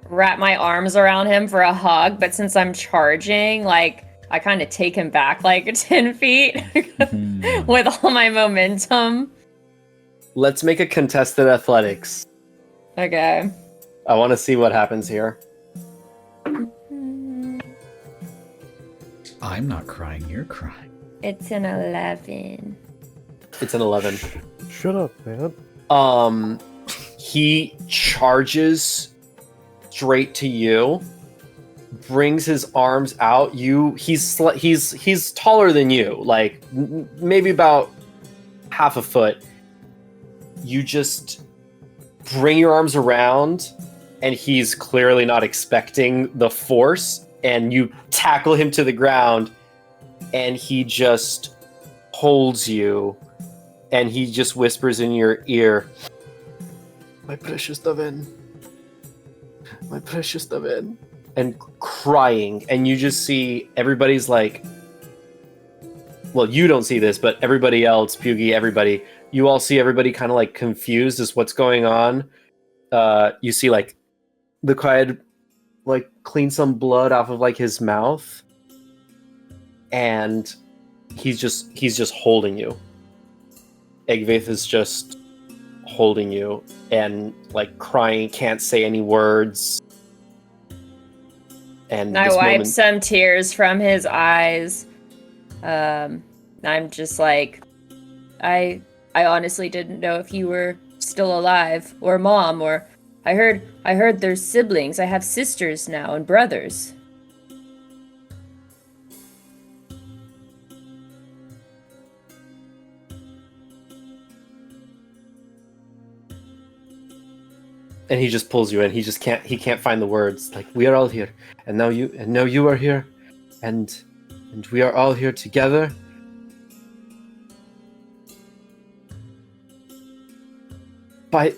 wrap my arms around him for a hug, but since I'm charging, like I kind of take him back like 10 feet with all my momentum. Let's make a contested athletics. Okay. I want to see what happens here. I'm not crying, you're crying. It's an 11. It's an 11. Shut up, man. He charges straight to you, brings his arms out. He's taller than you, like maybe about half a foot. You just bring your arms around, and he's clearly not expecting the force, and you tackle him to the ground, and he just holds you, and he just whispers in your ear, "My precious Daven. My precious Daven." And crying, and you just see everybody's like, well, you don't see this, but everybody else, Pugi, everybody, you all see everybody kind of like confused as what's going on. You see like the Qaed like clean some blood off of like his mouth, and he's just holding you. Egvith is just holding you and like crying, can't say any words. And I wipe some tears from his eyes. I'm just like, I honestly didn't know if you were still alive, or Mom, or I heard there's siblings. I have sisters now and brothers. And he just pulls you in. He can't find the words. Like, we are all here, and now you are here, and we are all here together. But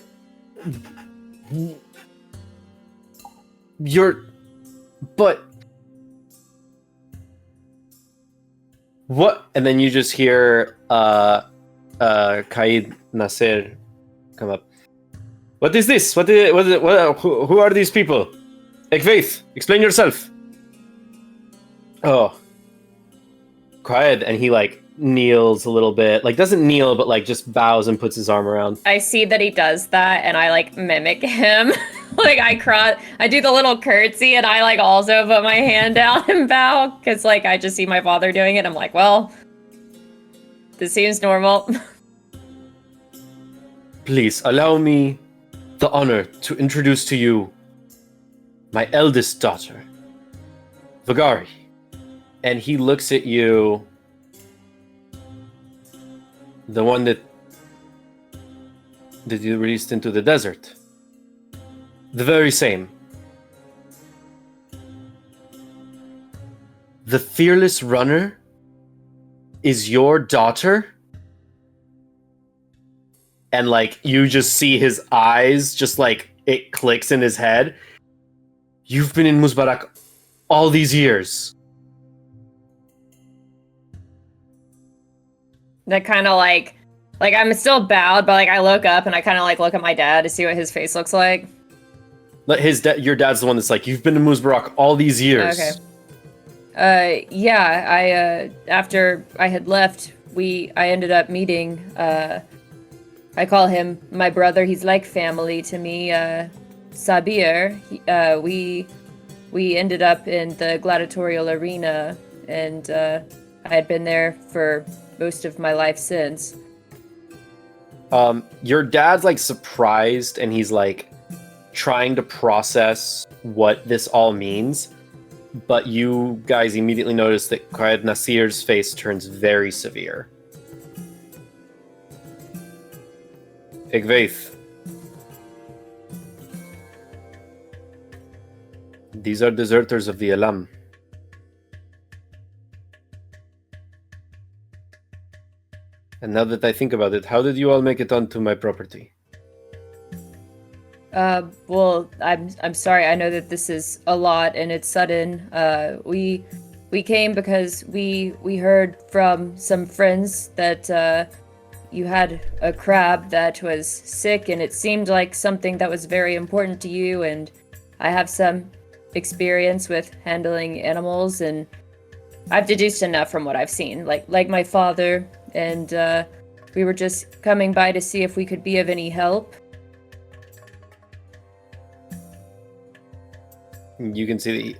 what? And then you just hear Qaed Nasir come up. What is this? Who are these people? Ekveith, explain yourself. Oh. Quiet, and he like kneels a little bit. Like doesn't kneel, but like just bows and puts his arm around. I see that he does that, and I like mimic him. Like I do the little curtsy, and I like also put my hand down and bow, because like I just see my father doing it. I'm like, well, this seems normal. Please allow me the honor to introduce to you my eldest daughter, Vagari. And he looks at you, the one that you released into the desert. The very same. The fearless runner is your daughter? And like you just see his eyes, just like it clicks in his head. You've been in Muzbarak all these years. That kind of like I'm still bowed, but like I look up and I kind of like look at my dad to see what his face looks like. Your dad's the one that's like, you've been to Muzbarak all these years. Okay. Yeah. After I had left, I ended up meeting. I call him my brother. He's like family to me. Sabir. We ended up in the gladiatorial arena, and I had been there for most of my life since. Your dad's like surprised, and he's like trying to process what this all means, but you guys immediately notice that Qaed Nasir's face turns very severe. Egveith, these are deserters of the Alam. And now that I think about it, how did you all make it onto my property? Well, I'm sorry. I know that this is a lot and it's sudden. We came because we heard from some friends that you had a crab that was sick, and it seemed like something that was very important to you, and I have some experience with handling animals, and I've deduced enough from what I've seen, like my father, and we were just coming by to see if we could be of any help. You can see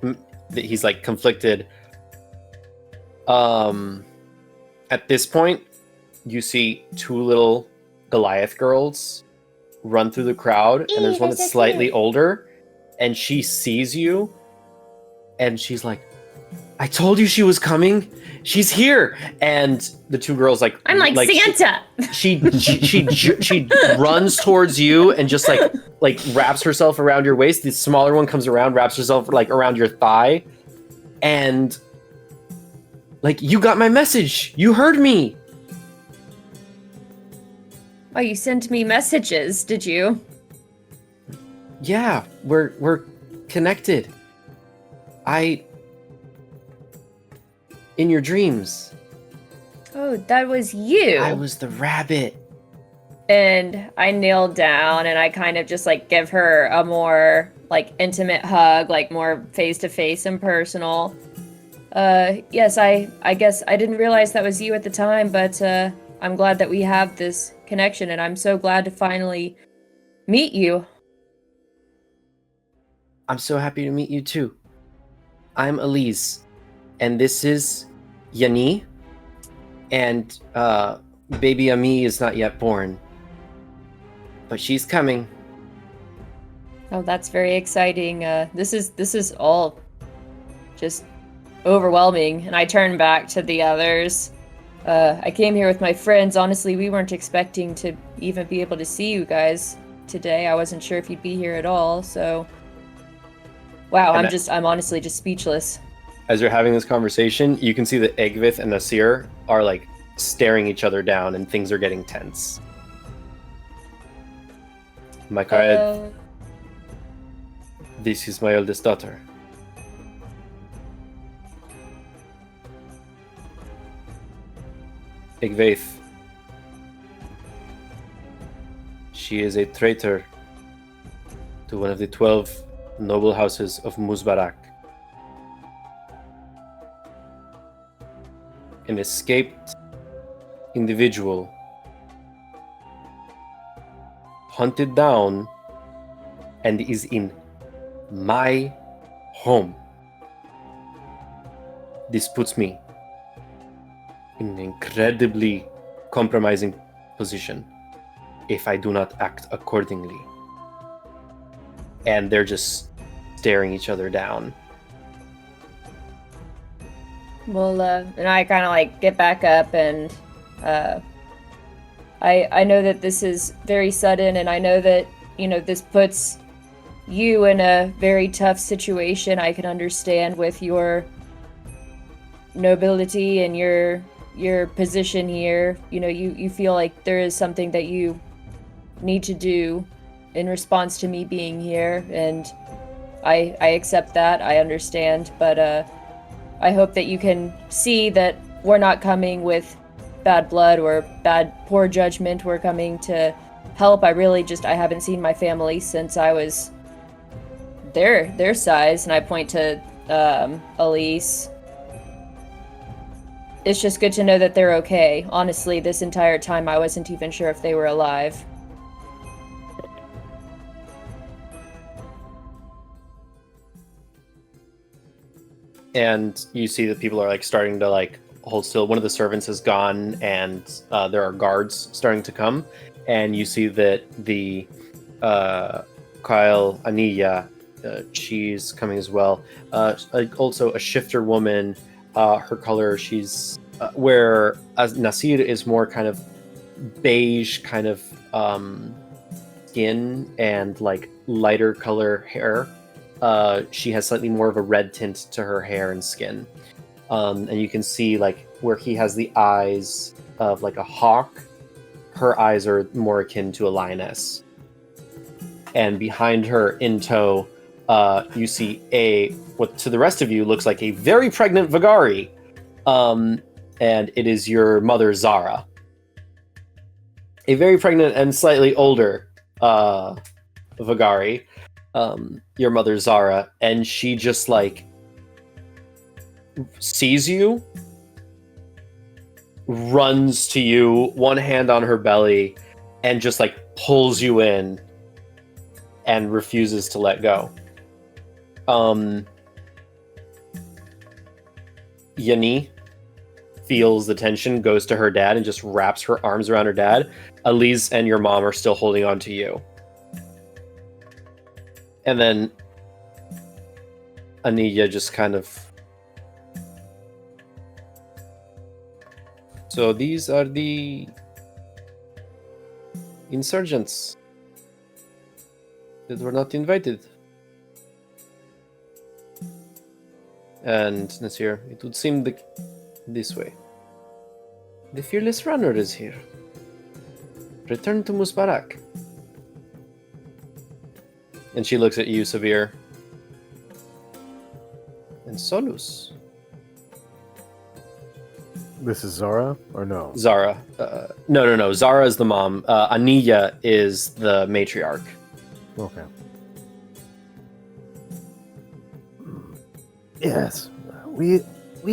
that he's like conflicted. At this point, you see two little Goliath girls run through the crowd, and there's one that's slightly older, and she sees you, and she's like, I told you she was coming. She's here. And the two girls like I'm like Santa. She runs towards you and just like wraps herself around your waist. The smaller one comes around, wraps herself like around your thigh, and like, you got my message. You heard me. Oh, you sent me messages, did you? Yeah, we're connected. In your dreams. Oh, that was you. I was the rabbit. And I kneel down and I kind of just like give her a more like intimate hug, like more face to face and personal. Yes, I guess I didn't realize that was you at the time, but I'm glad that we have this connection, and I'm so glad to finally meet you. I'm so happy to meet you too. I'm Elise, and this is Yani, and baby Ami is not yet born, but she's coming. Oh, that's very exciting. This is all just overwhelming. And I turn back to the others. I came here with my friends. Honestly, we weren't expecting to even be able to see you guys today. I wasn't sure if you'd be here at all. So, wow, I'm honestly just speechless. As you're having this conversation, you can see that Egvith and Nasir are like staring each other down, and things are getting tense. Makaed, this is my oldest daughter. Egvith. She is a traitor to one of the 12 noble houses of Muzbarak. An escaped individual hunted down and is in my home. This puts me in an incredibly compromising position if I do not act accordingly. And they're just staring each other down. Well, and I kind of like get back up, and I know that this is very sudden, and I know that, you know, this puts you in a very tough situation. I can understand with your nobility and your position here. You know, you feel like there is something that you need to do in response to me being here, and I accept that. I understand, but I hope that you can see that we're not coming with bad blood or poor judgment. We're coming to help. I haven't seen my family since I was their size, and I point to Elise. It's just good to know that they're okay. Honestly, this entire time I wasn't even sure if they were alive. And you see that people are like starting to like hold still. One of the servants is gone, and there are guards starting to come. And you see that the Kyle Aniya, she's coming as well. Also a shifter woman. Her color, she's where Nasir is more kind of beige kind of skin and like lighter color hair. She has slightly more of a red tint to her hair and skin. And you can see like where he has the eyes of like a hawk, her eyes are more akin to a lioness. And behind her in tow, you see what to the rest of you looks like a very pregnant Vagari. And it is your mother, Zara. A very pregnant and slightly older Vagari. Your mother, Zara. And she just like sees you, runs to you, one hand on her belly, and just like pulls you in and refuses to let go. Yani feels the tension, goes to her dad, and just wraps her arms around her dad. Elise and your mom are still holding on to you. And then Aniya just kind of... So these are the insurgents that were not invited. And Nasir, it would seem this way. The fearless runner is here. Return to Musbarak. And she looks at you, Sabir. And Solus. This is Zara, or no? Zara. No. Zara is the mom. Aniya is the matriarch. Okay. Yes, we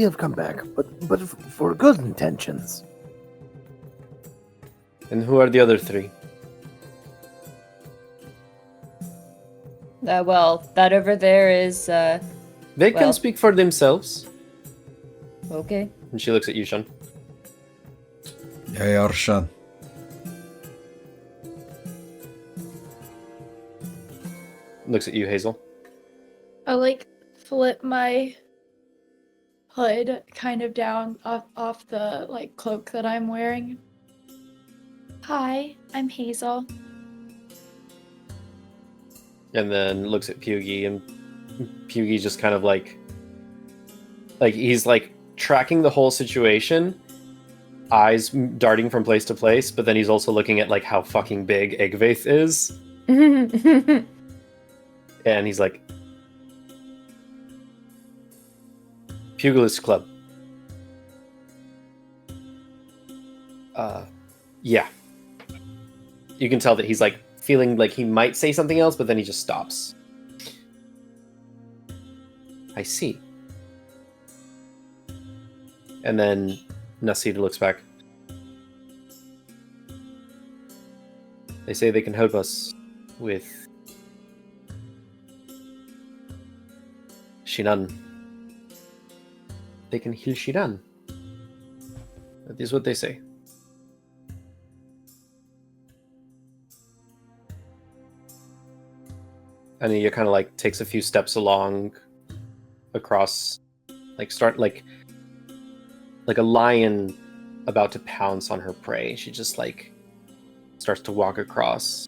have come back, but for good intentions. And who are the other three? Well, that over there is, They can Well- speak for themselves. okay. And she looks at you, Sean. Hey, Arshan. Looks at you, Hazel. I like flip my hood kind of down off the like cloak that I'm wearing. Hi, I'm Hazel. And then looks at Pugy, and Pugy just kind of like he's like tracking the whole situation, eyes darting from place to place, but then he's also looking at like how fucking big Egvaith is, and he's like, Pugilist Club. Yeah. You can tell that he's like feeling like he might say something else, but then he just stops. I see. And then Nasir looks back. They say they can help us with Shinan. They can heal Shinan. That is what they say. And he kind of like takes a few steps along across, like start like a lion about to pounce on her prey. She just like starts to walk across.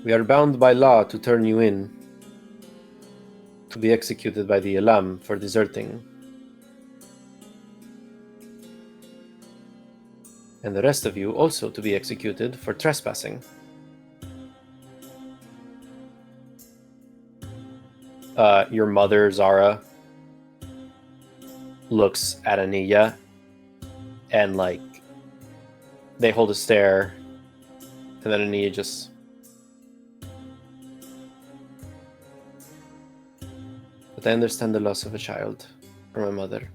We are bound by law to turn you in, to be executed by the Elam for deserting. And the rest of you also to be executed for trespassing. Your mother, Zara, looks at Aniya, and like they hold a stare, and then Aniya just But I understand the loss of a child from my mother.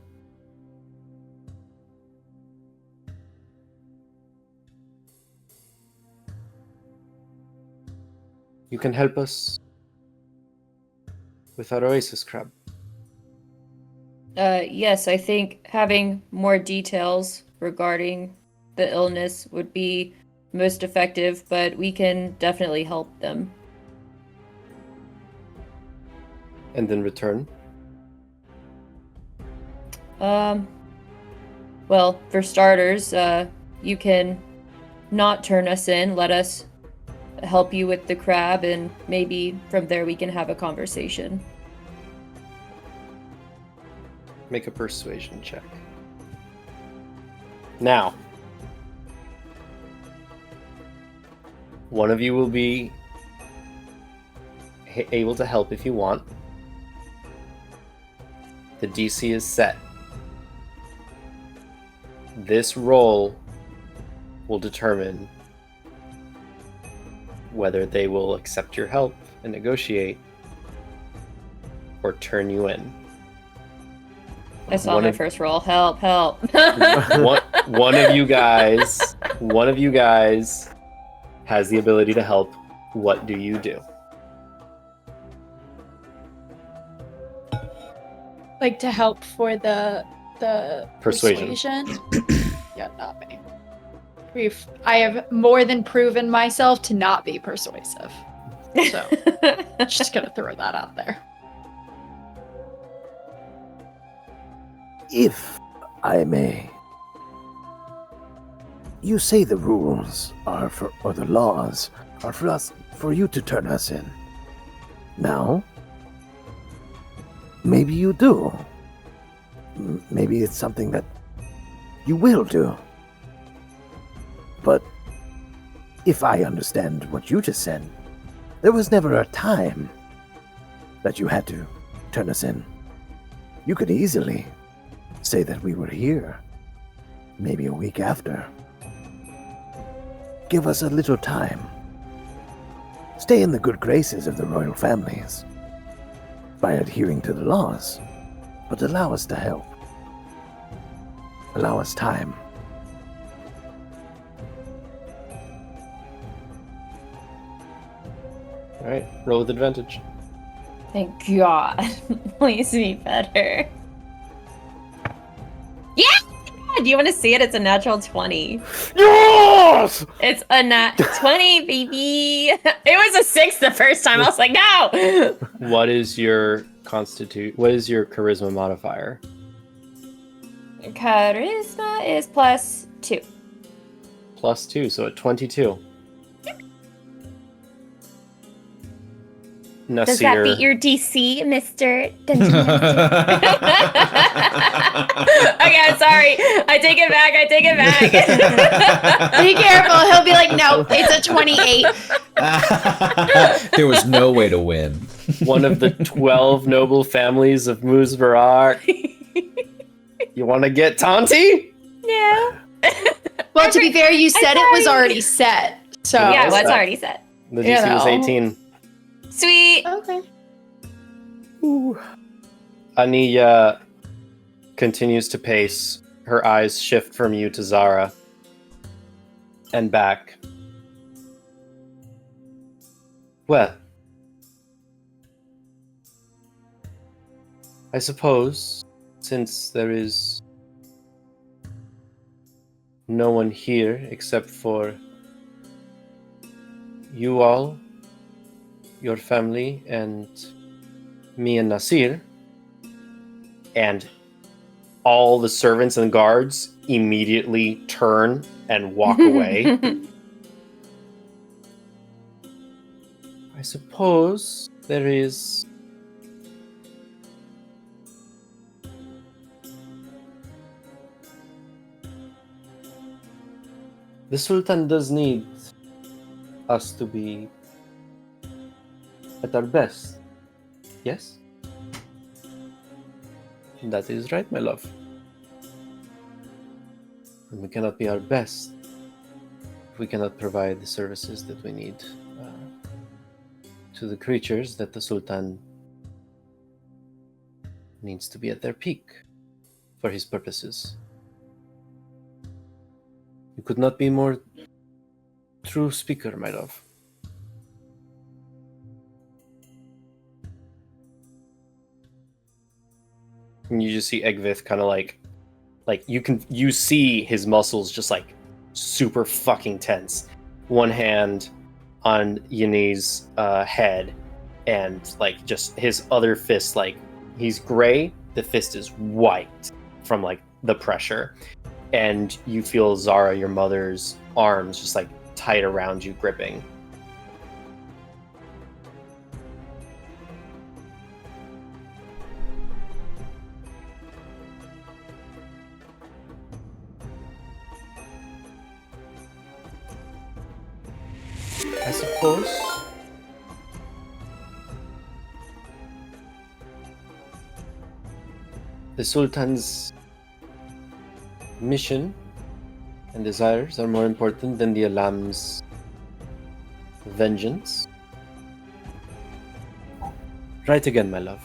You can help us with our oasis crab. Yes, I think having more details regarding the illness would be most effective, but we can definitely help them. And then return. Well, for starters, you can not turn us in, let us help you with the crab, and maybe from there we can have a conversation. Make a persuasion check. Now, one of you will be able to help if you want. The DC is set. This roll will determine whether they will accept your help and negotiate or turn you in. I saw One my of- first roll. Help, help. one of you guys has the ability to help. What do you do? Like to help for the Persuasion. Yeah, not me. I have more than proven myself to not be persuasive. So, just gonna throw that out there. If I may, you say the rules or the laws are for you to turn us in. Now, maybe you do. Maybe it's something that you will do. But if I understand what you just said, there was never a time that you had to turn us in. You could easily say that we were here, maybe a week after. Give us a little time. Stay in the good graces of the royal families by adhering to the laws, but allow us to help. Allow us time. All right, roll with advantage. Thank God. Please be better. Yeah! Do you want to see it? It's a natural 20. Yes! It's a nat 20, baby. It was a 6 the first time. I was like, no! What is your charisma modifier? Charisma is +2. +2, so at 22. Nasir. Does that beat your DC, Mr. Dungeon Master? Okay, I'm sorry. I take it back. Be careful. He'll be like, no, it's a 28. There was no way to win. One of the 12 noble families of Muzbarak. You want to get Tanti? No. Well, to be fair, you said it was already set. So Yeah, it was that? already set. The DC was know. 18. Sweet. Okay. Aniya continues to pace. Her eyes shift from you to Zara. And back. Well, I suppose, since there is no one here except for you all, your family, and me and Nasir, and all the servants and guards immediately turn and walk away. I suppose there is the Sultan does need us to be at our best. Yes? That is right, my love. And we cannot be our best if we cannot provide the services that we need to the creatures that the Sultan needs to be at their peak for his purposes. You could not be more true speaker, my love. And you just see Egvith kind of like you see his muscles just like super fucking tense. One hand on Yani's head, and like just his other fist, like he's gray, the fist is white from like the pressure. And you feel Zara, your mother's arms just like tight around you, gripping. I suppose the Sultan's mission and desires are more important than the Alam's vengeance. Right again, my love.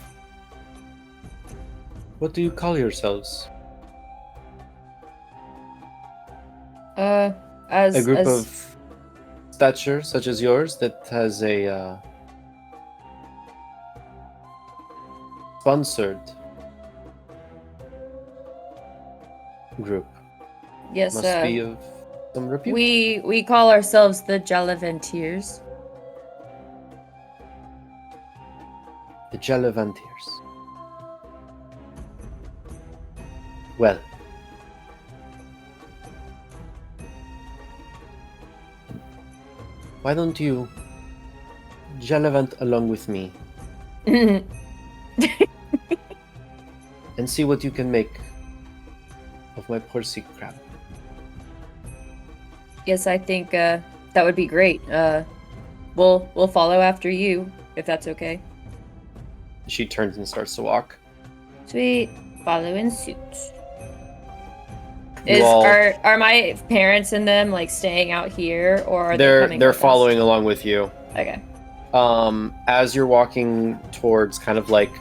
What do you call yourselves? As A group as, of stature such as yours that has a sponsored group yes, must be of Some repute. We call ourselves the Galavantiers. The Galavantiers. Well. Why don't you Galavant along with me and see what you can make of my poor sea crab? Yes, I think that would be great. We'll follow after you, if that's okay. She turns and starts to walk. Sweet. Follow in suit. You all- Are my parents and them like staying out here, or are they coming? They're with us? following along with you. Okay. As you're walking towards kind of like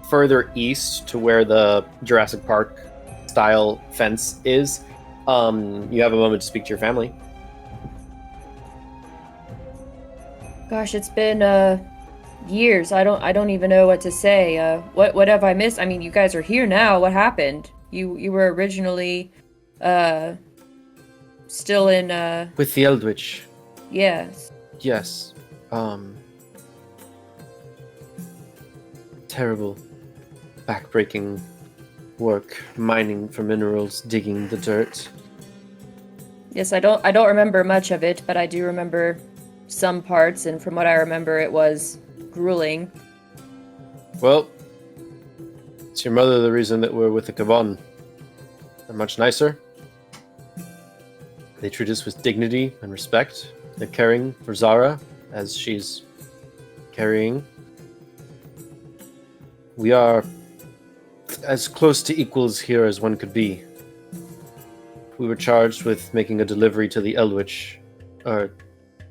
further east to where the Jurassic Park style fence is, you have a moment to speak to your family. Gosh, it's been years. I don't even know what to say. What have I missed? I mean, you guys are here now. What happened? You were originally still in With the Eldritch. yes. Yes. Terrible, backbreaking work, mining for minerals, digging the dirt. Yes, I don't remember much of it, but I do remember some parts, and from what I remember it was grueling. Well, it's your mother the reason that we're with the Caban. They're much nicer. They treat us with dignity and respect. They're caring for Zara as she's carrying. We are as close to equals here as one could be. We were charged with making a delivery to the Eldritch, or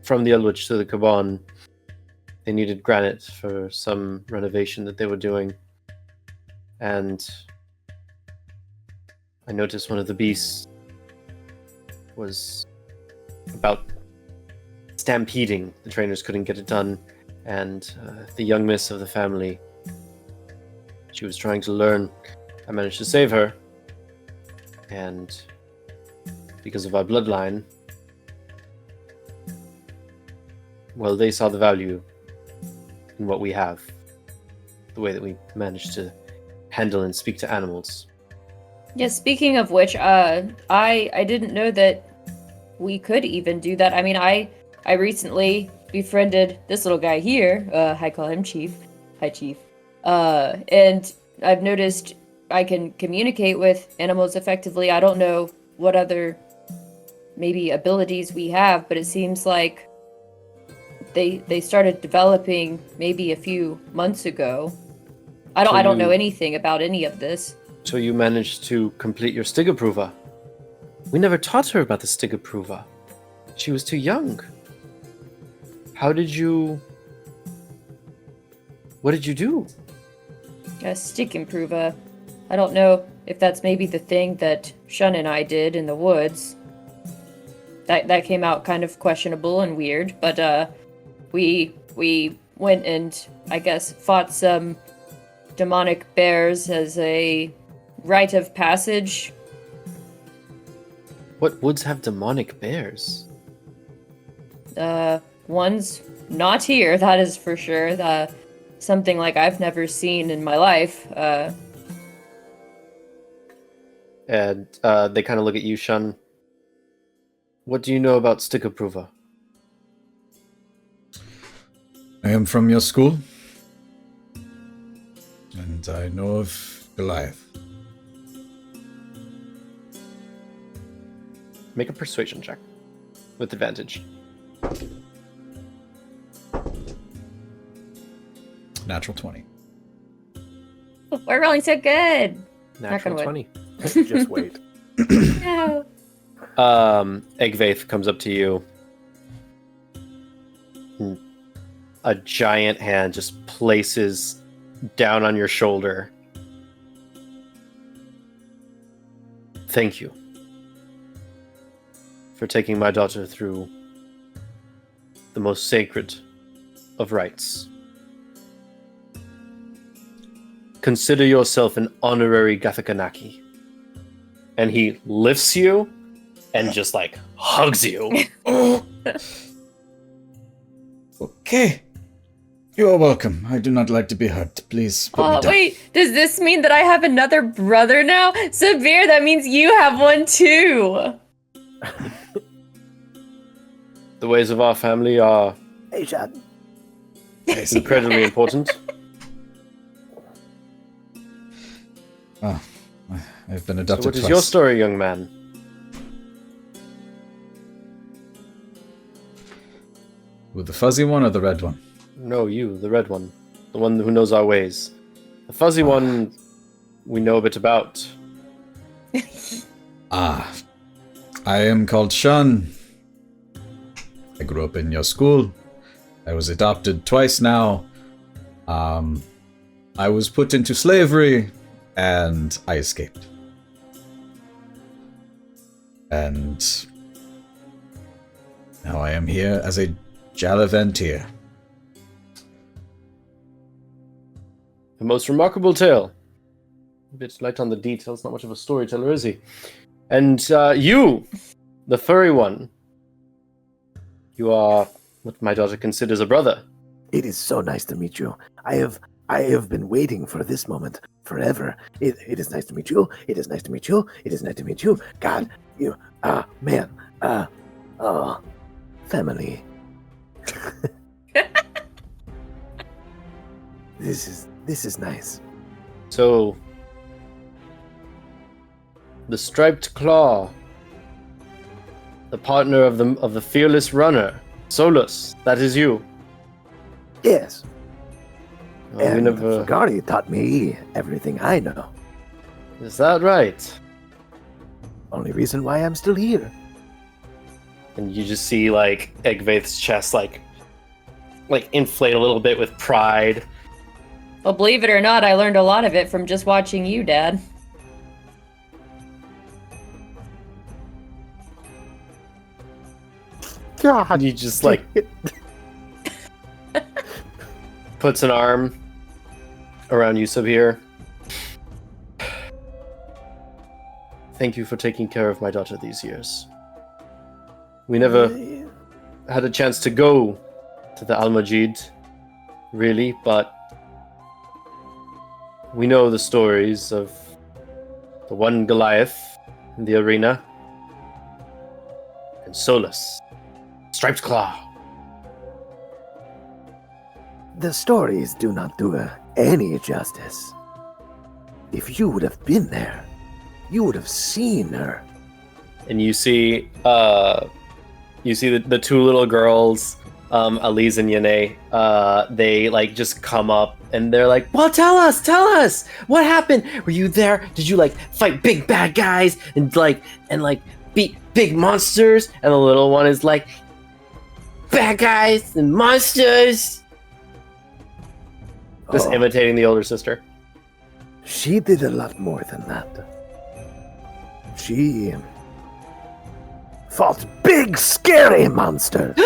from the Eldritch to the Caban. They needed granite for some renovation that they were doing. And I noticed one of the beasts was about stampeding. The trainers couldn't get it done. And the young miss of the family, she was trying to learn. I managed to save her. And because of our bloodline, well, they saw the value in what we have. The way that we managed to handle and speak to animals. Yes, speaking of which, I didn't know that we could even do that. I mean, I recently befriended this little guy here. I call him Chief. Hi, Chief. And I've noticed I can communicate with animals effectively. I don't know what other maybe abilities we have, but it seems like they started developing maybe a few months ago. I don't know anything about any of this. So you managed to complete your Stigaprova. We never taught her about the Stigaprova. She was too young. What did you do? A stick improver. I don't know if that's maybe the thing that Shun and I did in the woods. That came out kind of questionable and weird, but we went and I guess fought some demonic bears as a rite of passage. What woods have demonic bears? One's not here, that is for sure. Something like I've never seen in my life. And they kind of look at you, Shun. What do you know about Stigaprova? I am from your school, and I know of Goliath. Make a persuasion check with advantage. Natural 20. We're rolling so good. Natural Knock on 20. Just wait. No. Egvaith comes up to you. A giant hand just places down on your shoulder. Thank you for taking my daughter through the most sacred of rites. Consider yourself an honorary Gathakanaki. And he lifts you and just like hugs you. Okay. You are welcome. I do not like to be hurt. Please put me Oh, down. wait, does this mean that I have another brother now? Sabir, that means you have one too. The ways of our family are Hey, Shad. incredibly important. Oh, I've been So adopted what is twice. your story, young man? With the fuzzy one or the red one? No, you, the red one. The one who knows our ways. The fuzzy one we know a bit about. Ah. I am called Shun. I grew up in your school. I was adopted twice now. I was put into slavery, and I escaped. And now I am here as a Galavantier. A most remarkable tale. A bit light on the details, not much of a storyteller, is he? And you, the furry one, you are what my daughter considers a brother. It is so nice to meet you. I have been waiting for this moment forever. It is nice to meet you. It is nice to meet you. It is nice to meet you. God, you, man, family. This is nice. So, the striped claw, the partner of the fearless runner, Solus, that is you. Yes. We And never... Vagari taught me everything I know. Is that right? Only reason why I'm still here. And you just see like Egvaith's chest like inflate a little bit with pride. Well, believe it or not, I learned a lot of it from just watching you, Dad. God. And he just like puts an arm around you, Sabir. Thank you for taking care of my daughter these years. We never had a chance to go to the Al-Majid, really, but we know the stories of the one Goliath in the arena and Solus, Striped Claw. The stories do not do her any justice. If you would have been there, you would have seen her. And you see the two little girls, Elise and Yane, they like just come up and they're like, well, tell us, what happened? Were you there? Did you like fight big bad guys and beat big monsters? And the little one is like, bad guys and monsters. Just Oh, imitating the older sister. she did a lot more than that. She fought big, scary monsters.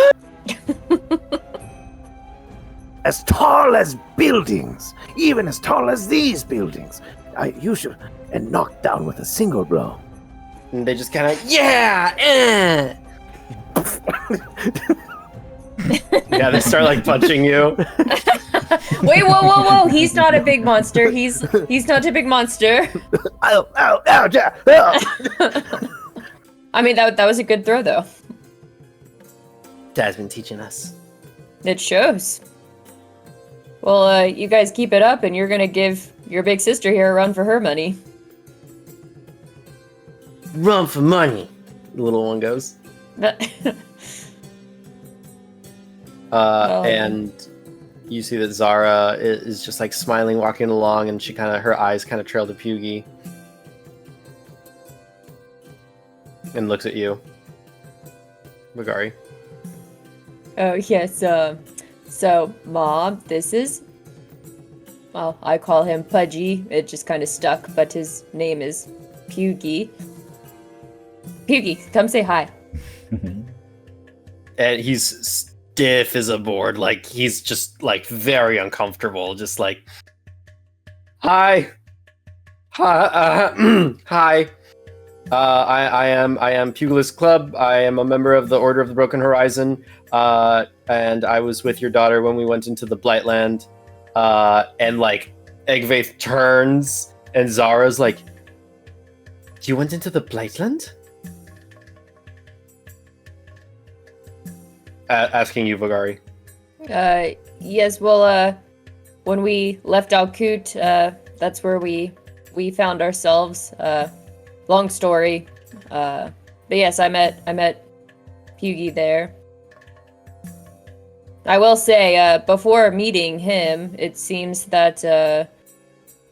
As tall as buildings, even as tall as these buildings. And knocked down with a single blow. And they just kind of, yeah, yeah, they start like punching you. Wait, whoa! He's not a big monster. He's not a big monster. Ow, ow, ow, yeah, ow. I mean, that was a good throw, though. Dad's been teaching us. It shows. Well, you guys keep it up, and you're gonna give your big sister here a run for her money. Run for money, the little one goes. And you see that Zara is just like smiling, walking along, and her eyes kind of trail to Pugie. And looks at you. Vagari. Oh, yes, so, Mom, this is... Well, I call him Pudgy. It just kind of stuck, but his name is Pugie. Pugie, come say hi. And he's stiff as a board. Like, he's just, like, very uncomfortable. Just like, hi. Hi. Hi. I am Pugilist Club. I am a member of the Order of the Broken Horizon, and I was with your daughter when we went into the Blightland. And like Egvaith turns, and Zara's like, "You went into the Blightland?" Asking you, Vagari. Yes. Well, when we left Alkut, that's where we found ourselves. Long story. But yes, I met Byyyeee there. I will say, before meeting him, it seems that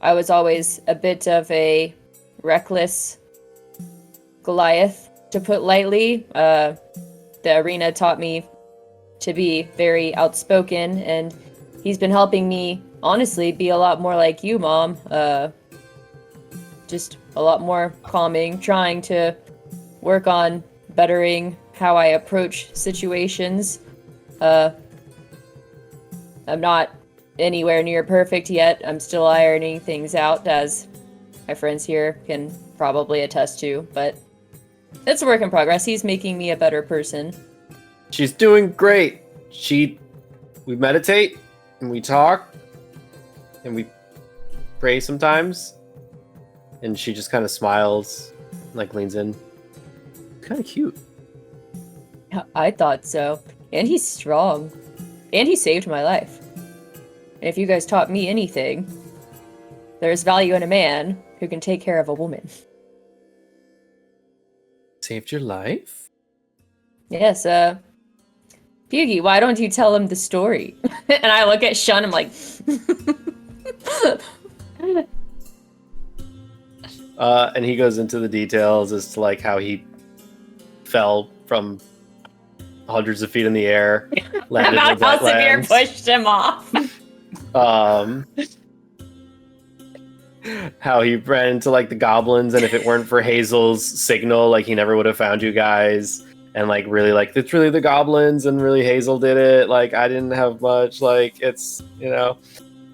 I was always a bit of a reckless Goliath, to put lightly. The arena taught me to be very outspoken, and he's been helping me, honestly, be a lot more like you, Mom. Just a lot more calming, trying to work on bettering how I approach situations. I'm not anywhere near perfect yet. I'm still ironing things out, as my friends here can probably attest to, but it's a work in progress. He's making me a better person. She's doing great. We meditate, and we talk, and we pray sometimes. And she just kind of smiles, like leans in. Kind of cute. I thought so. And he's strong. And he saved my life. And if you guys taught me anything, there's value in a man who can take care of a woman. Saved your life? Yes, Byyyeee, why don't you tell him the story? And I look at Shun, I'm like... And he goes into the details as to like how he fell from hundreds of feet in the air. Landed About in the how Severe wetlands. pushed him off. How he ran into like the goblins, and if it weren't for Hazel's signal, like he never would have found you guys. And like really, like it's really the goblins, and really Hazel did it. Like I didn't have much. Like it's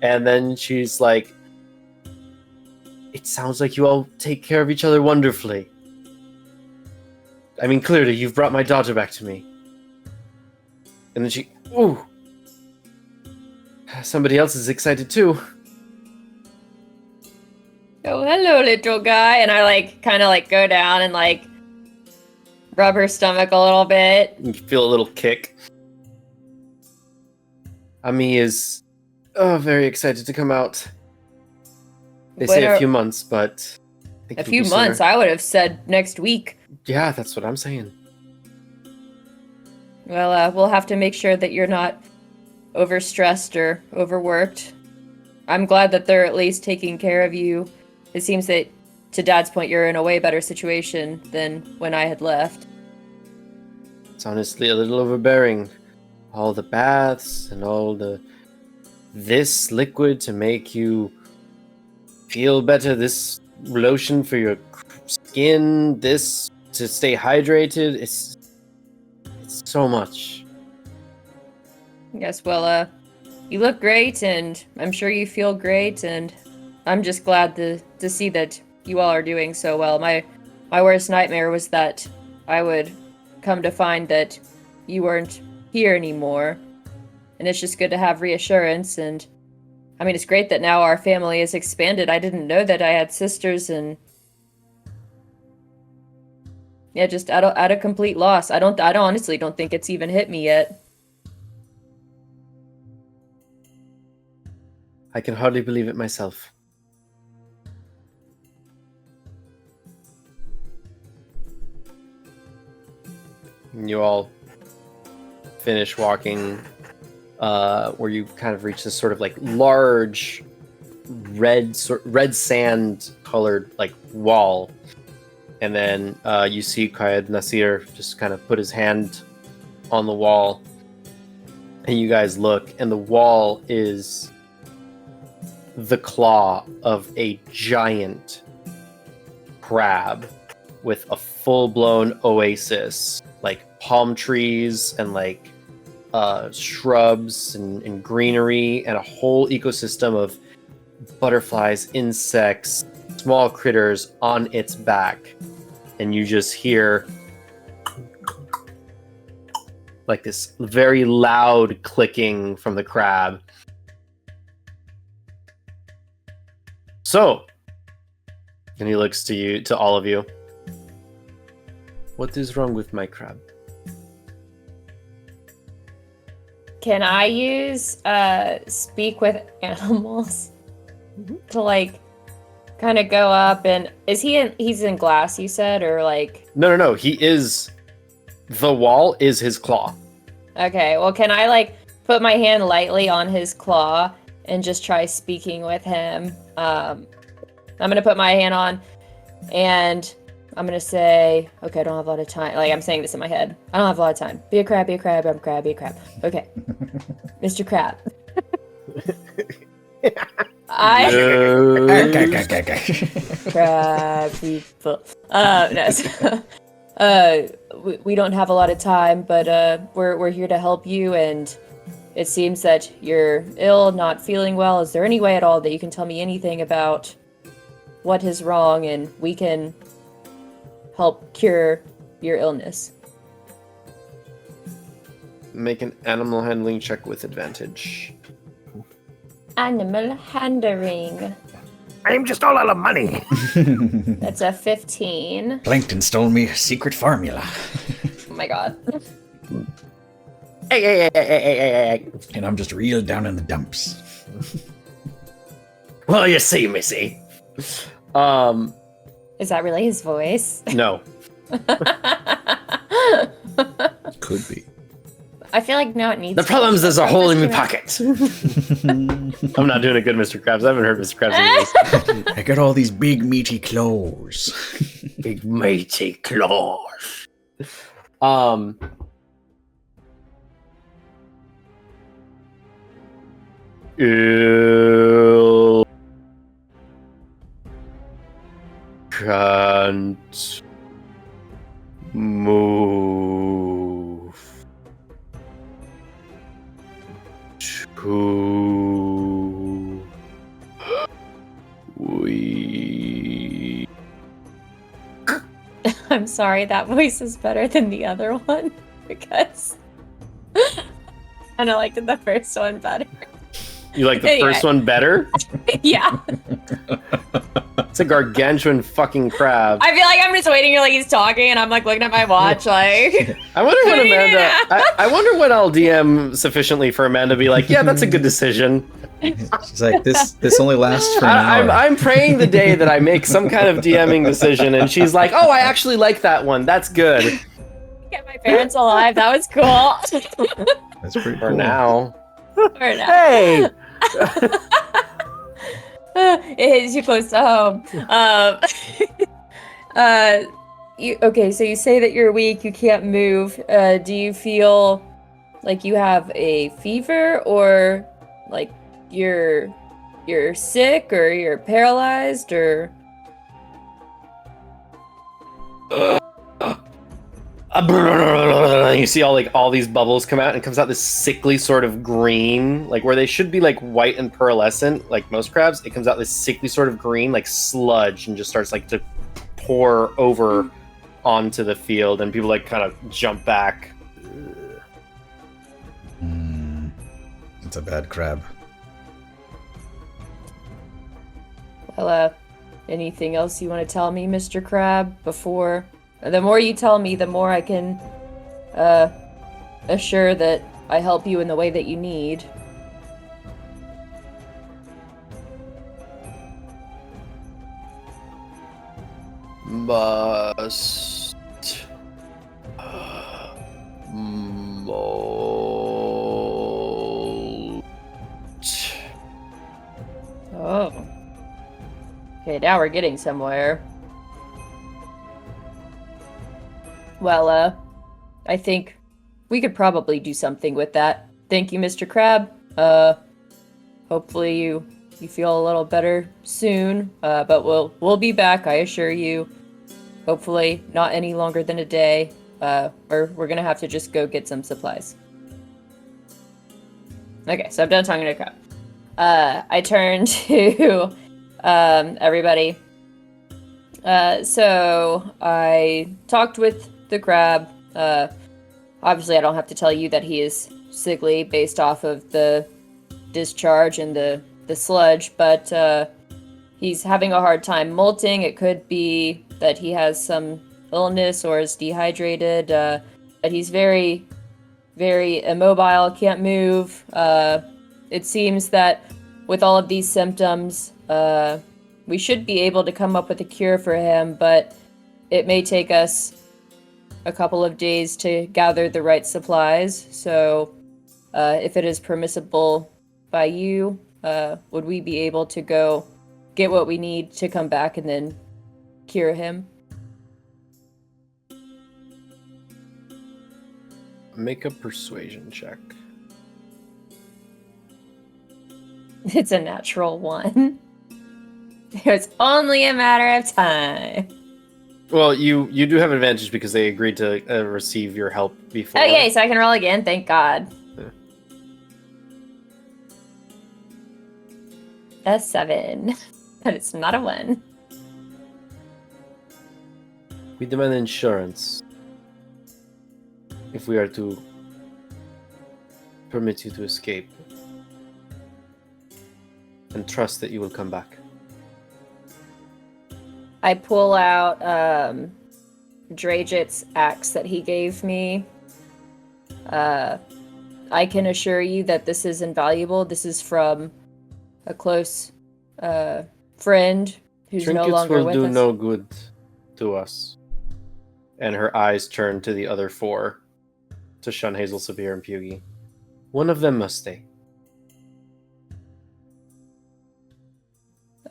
And then she's like, "It sounds like you all take care of each other wonderfully. I mean, clearly you've brought my daughter back to me." And then she, "Ooh, somebody else is excited too." Oh, hello, little guy. And I like kind of like go down and like rub her stomach a little bit. You feel a little kick. Ami is very excited to come out. They say a few months, but I think A it'll few be months, sooner. I would have said next week. Yeah, that's what I'm saying. Well, we'll have to make sure that you're not overstressed or overworked. I'm glad that they're at least taking care of you. It seems that, to Dad's point, you're in a way better situation than when I had left. It's honestly a little overbearing. All the baths and all this liquid to make you feel better, this lotion for your skin, this to stay hydrated. It's so much. Yes, well, you look great, and I'm sure you feel great, and I'm just glad to see that you all are doing so well. My worst nightmare was that I would come to find that you weren't here anymore, and it's just good to have reassurance. And I mean, it's great that now our family is expanded. I didn't know that I had sisters, and yeah, just at a complete loss. I honestly don't think it's even hit me yet. I can hardly believe it myself. And you all finish walking, where you kind of reach this sort of like large red sand colored like wall, and then you see Qaed Nasir just kind of put his hand on the wall, and you guys look, and the wall is the claw of a giant crab with a full-blown oasis, like palm trees and like shrubs and greenery, and a whole ecosystem of butterflies, insects, small critters on its back. and you just hear like this very loud clicking from the crab. So, and he looks to all of you. What is wrong with my crab? Can I use speak with animals to like kind of go up and he's in glass, you said, or like No. He is the wall is his claw. Okay, well can I like put my hand lightly on his claw and just try speaking with him? I'm gonna put my hand on and I'm gonna say, okay, I don't have a lot of time. Like, I'm saying this in my head. I don't have a lot of time. Be a crab, I'm crab, be a crab. Okay. Mr. Crab. Crab people. We don't have a lot of time, but we're here to help you, and it seems that you're ill, not feeling well. Is there any way at all that you can tell me anything about what is wrong, and we can help cure your illness? Make an animal handling check with advantage. Animal handling. I'm just all out of money. That's a 15. Plankton stole me a secret formula. Oh my god. Hey. And I'm just real down in the dumps. Well, you see, Missy. Is that really his voice? No. Could be. I feel like now it needs The problem is there's a hole in my pocket. I'm not doing a good Mr. Krabs. I haven't heard Mr. Krabs in years. I got all these big meaty claws. Big matey claws. You can't move to we. I'm sorry, that voice is better than the other one because I kind of liked the first one better. You like the first one better? Yeah. It's a gargantuan fucking crab. I feel like I'm just waiting here like he's talking and I'm like looking at my watch like I wonder what Amanda. I wonder what I'll DM sufficiently for Amanda to be like, yeah, that's a good decision. She's like, this only lasts for an hour. I'm praying the day that I make some kind of DMing decision, and she's like, oh, I actually like that one. That's good. get my parents alive. That was cool. That's pretty cool. For now. For now. Hey! It hits you close to home. Okay, so you say that you're weak, you can't move. Do you feel like you have a fever, or like you're sick, or you're paralyzed, or? You see all these bubbles come out, and it comes out this sickly sort of green, like where they should be like white and pearlescent, like most crabs. It comes out this sickly sort of green, like sludge, and just starts like to pour over onto the field, and people like kind of jump back. It's a bad crab. Well, anything else you want to tell me, Mr. Crab, before? The more you tell me, the more I can assure that I help you in the way that you need. Must molt. Oh. Okay, now we're getting somewhere. Well, I think we could probably do something with that. Thank you, Mr. Crab. Hopefully you feel a little better soon. But we'll be back, I assure you. Hopefully not any longer than a day. Or we're gonna have to just go get some supplies. Okay, so I'm done talking to Crab. I turn to everybody. So I talked with the crab. Obviously, I don't have to tell you that he is sickly based off of the discharge and the sludge, but he's having a hard time molting. It could be that he has some illness or is dehydrated, but he's very, very immobile, can't move. It seems that with all of these symptoms, we should be able to come up with a cure for him, but it may take us a couple of days to gather the right supplies. So if it is permissible by you, would we be able to go get what we need to come back and then cure him? Make a persuasion check. It's a natural one. It's only a matter of time. Well, you do have an advantage because they agreed to receive your help before. Okay, so I can roll again. Thank God. Yeah. A 7, but it's not a 1. We demand insurance if we are to permit you to escape and trust that you will come back. I pull out Dragit's axe that he gave me. I can assure you that this is invaluable. This is from a close friend who's no Trinkets longer will with do us. no good to us. And her eyes turn to the other four, to shun Hazel, Sabir, and Byyyeee. One of them must stay.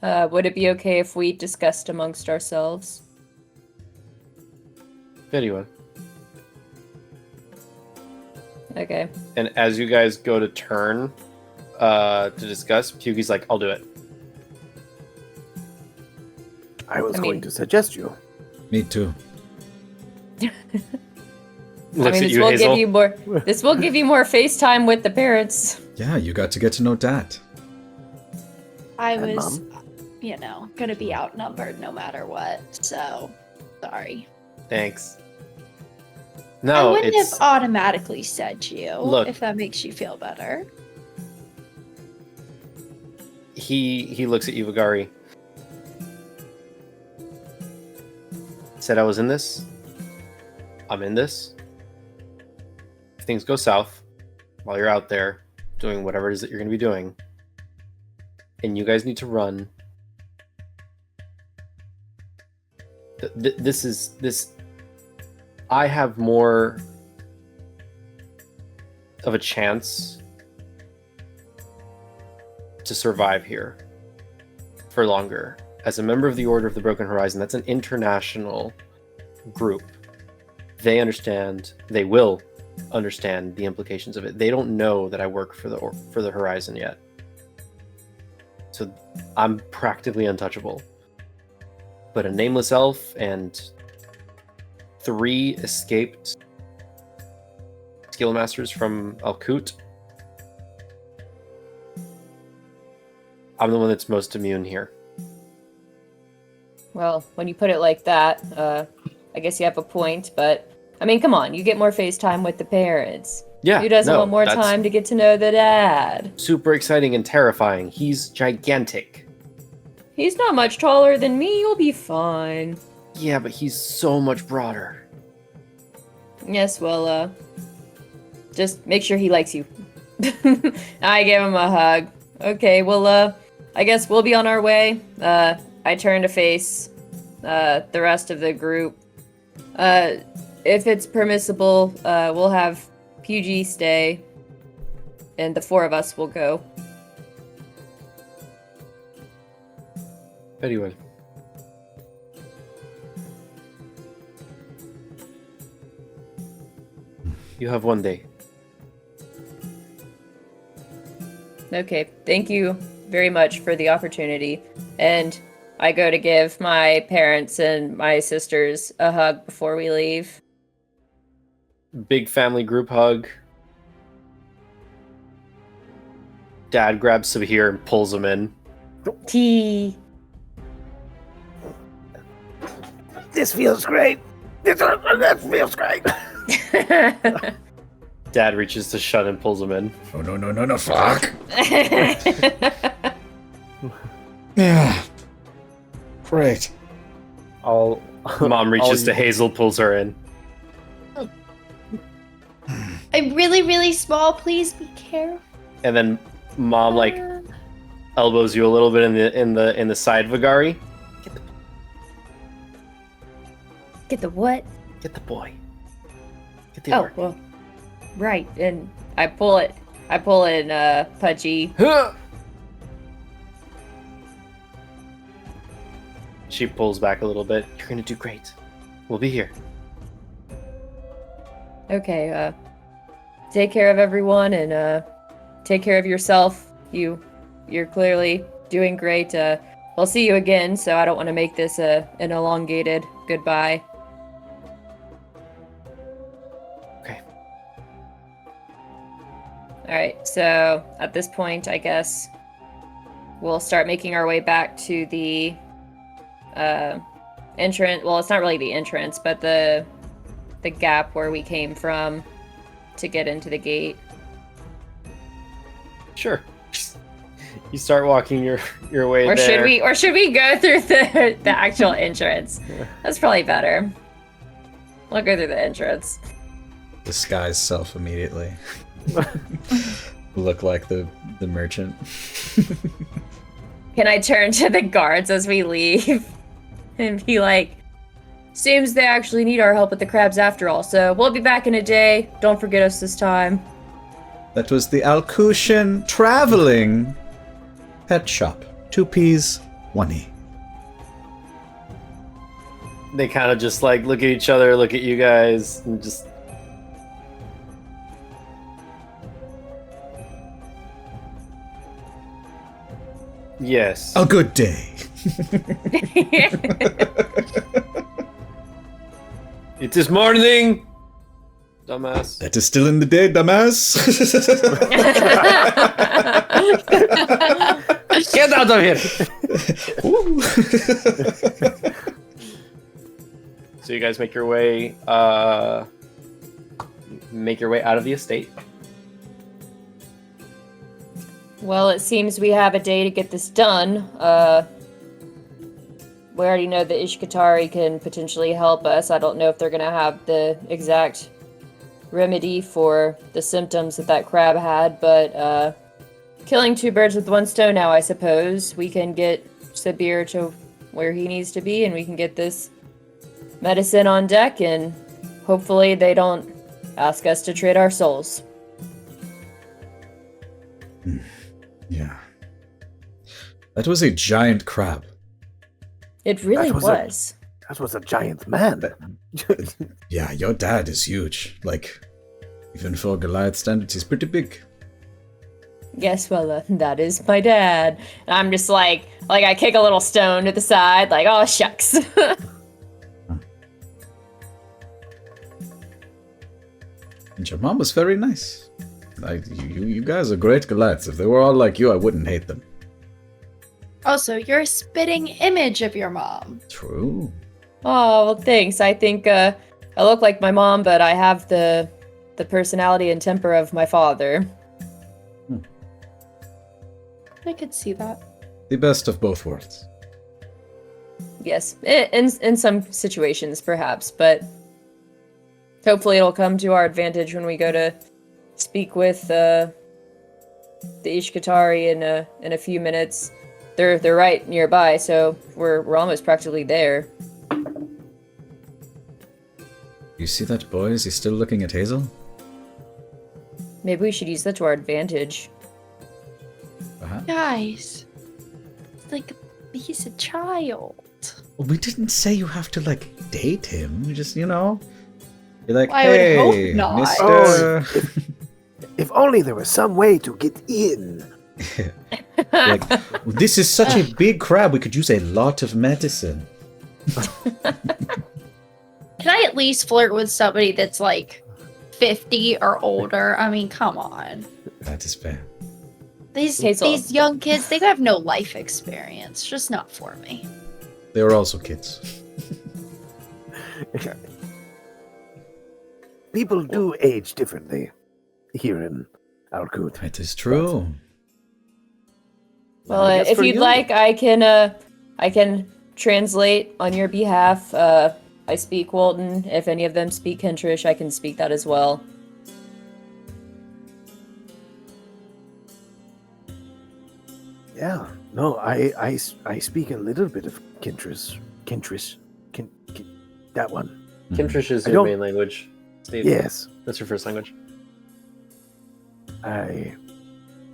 Would it be okay if we discussed amongst ourselves? Very well. Okay. And as you guys go to turn to discuss, Byyee's like, I'll do it. I was I going mean- to suggest you. Me too. Looks at this you, will Hazel. give you more. This will give you more FaceTime with the parents. Yeah, you got to get to know Dad. I And was, gonna be outnumbered no matter what. So, sorry. Thanks. I No, wouldn't it's have automatically said you Look. if that makes you feel better. he looks at you, Vagari. Said I was in this. I'm in this. If things go south while you're out there doing whatever it is that you're going to be doing, and you guys need to run, this. I have more of a chance to survive here for longer. As a member of the Order of the Broken Horizon, that's an international group. They understand, they will understand the implications of it. They don't know that I work for the Horizon yet. So I'm practically untouchable. But a nameless elf and 3 escaped skill masters from Alkut. I'm the one that's most immune here. Well, when you put it like that, I guess you have a point, but I mean, come on, you get more FaceTime with the parents. Yeah. Who doesn't no, want more that's time to get to know the dad? super exciting and terrifying. He's gigantic. He's not much taller than me, you'll be fine. Yeah, but he's so much broader. Yes, well, just make sure he likes you. I give him a hug. Okay, well, I guess we'll be on our way. I turn to face the rest of the group. If it's permissible, we'll have Byyyeee stay, and the 4 of us will go. Very well. You have 1 day. Okay, thank you very much for the opportunity. And I go to give my parents and my sisters a hug before we leave. Big family group hug. Dad grabs Sabir and pulls him in. Tea. This feels great. This feels great. Dad reaches to shut and pulls him in. Oh, no, fuck. Yeah. Great. I'll Mom reaches to use- Hazel, pulls her in. I'm really, really small. Please be careful. And then Mom like elbows you a little bit in the side, Vagari. Get the what? Get the boy. Get the Oh, orc. well, right. And I pull in Pudgy. Huh! She pulls back a little bit. You're gonna do great. We'll be here. Okay, take care of everyone and take care of yourself. You're clearly doing great. We'll see you again, so I don't want to make this an elongated goodbye. Okay. Alright, so at this point, I guess we'll start making our way back to the entrance. Well, it's not really the entrance, but the gap where we came from to get into the gate. Sure. You start walking your way Or there. should we go through the actual entrance? That's probably better. We'll go through the entrance. Disguise self immediately. Look like the merchant. Can I turn to the guards as we leave and be like, seems they actually need our help with the crabs after all, so we'll be back in a day. Don't forget us this time. That was the Alcutian traveling pet shop. 2 P's, 1 E. They kind of just like look at each other, look at you guys, and just. Yes. A good day. It is morning, dumbass. That is still in the day, dumbass. Get out of here! Ooh. So you guys make your way out of the estate. Well, it seems we have a day to get this done. We already know that Ishkatari can potentially help us. I don't know if they're going to have the exact remedy for the symptoms that crab had, but killing 2 birds with 1 stone now, I suppose. We can get Sabir to where he needs to be, and we can get this medicine on deck, and hopefully they don't ask us to trade our souls. Yeah. That was a giant crab. It really That was was. That was a giant man. Yeah, your dad is huge. Like, even for Goliath standards, he's pretty big. Yes, well, that is my dad. And I'm just like I kick a little stone to the side, like, oh, shucks. And your mom was very nice. Like, you guys are great Goliaths. If they were all like you, I wouldn't hate them. Also, you're a spitting image of your mom. True. Oh, well, thanks. I think I look like my mom, but I have the personality and temper of my father. I could see that. The best of both worlds. Yes, in some situations, perhaps, but hopefully it'll come to our advantage when we go to speak with the Ishkatari in a few minutes. They're right nearby, so we're almost practically there. You see that boy? Is he still looking at Hazel? Maybe we should use that to our advantage. Perhaps. Guys, it's like he's a child. Well, we didn't say you have to, like, date him. We just, you're like, I would hey, hope not. mister. If only there was some way to get in. Like, this is such a big crab, we could use a lot of medicine. Can I at least flirt with somebody that's like 50 or older? I mean, come on. That is fair. Hazel. These young kids, they have no life experience. Just not for me. They are also kids. People do age differently here in Alkut. It is true. Well, I guess if for you'd you- like, I can translate on your behalf. I speak Walton. If any of them speak Kentrish, I can speak that as well. Yeah. No, I speak a little bit of Kintrish. That one. Kimtrish is I your don't- main language, Steve. Yes. That's your first language. I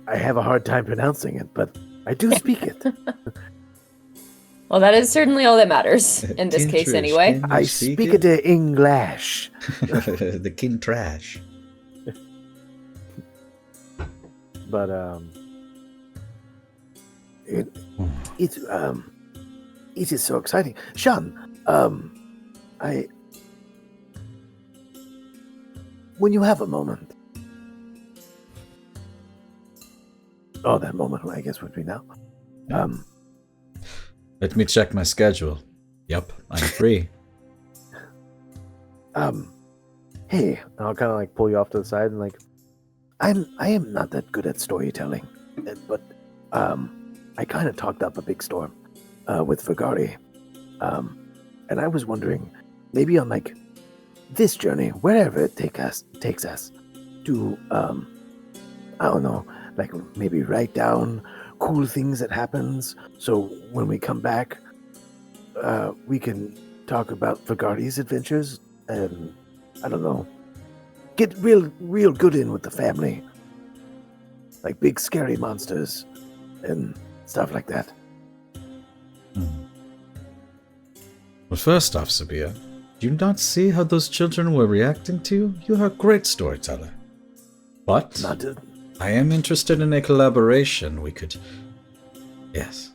have a hard time pronouncing it, but I do speak it. Well, that is certainly all that matters in this case, Kintrish, anyway. can you I speak it in English. The king trash. But It is so exciting. Sean, when you have a moment. Oh, that moment, I guess, would be now. Let me check my schedule. Yep, I'm free. hey, I'll kind of like pull you off to the side and like, I am not that good at storytelling, but I kind of talked up a big storm with Vagari, and I was wondering, maybe on like this journey, wherever it takes us, to I don't know, like maybe write down cool things that happens, so when we come back, we can talk about Vagari's adventures, and I don't know, get real good in with the family, like big scary monsters and stuff like that. Well, first off, Sabia, do you not see how those children were reacting to you? You are a great storyteller. But Not to, I am interested in a collaboration. We could... Yes.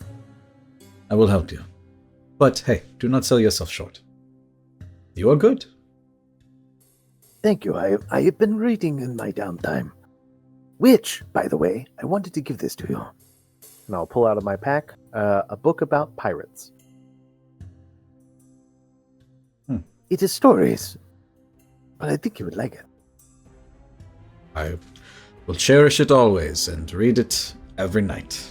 I will help you. But hey, do not sell yourself short. You are good. thank you. I have been reading in my downtime, which, by the way, I wanted to give this to you. and I'll pull out of my pack a book about pirates. It is stories, but I think you would like it. I will cherish it always and read it every night.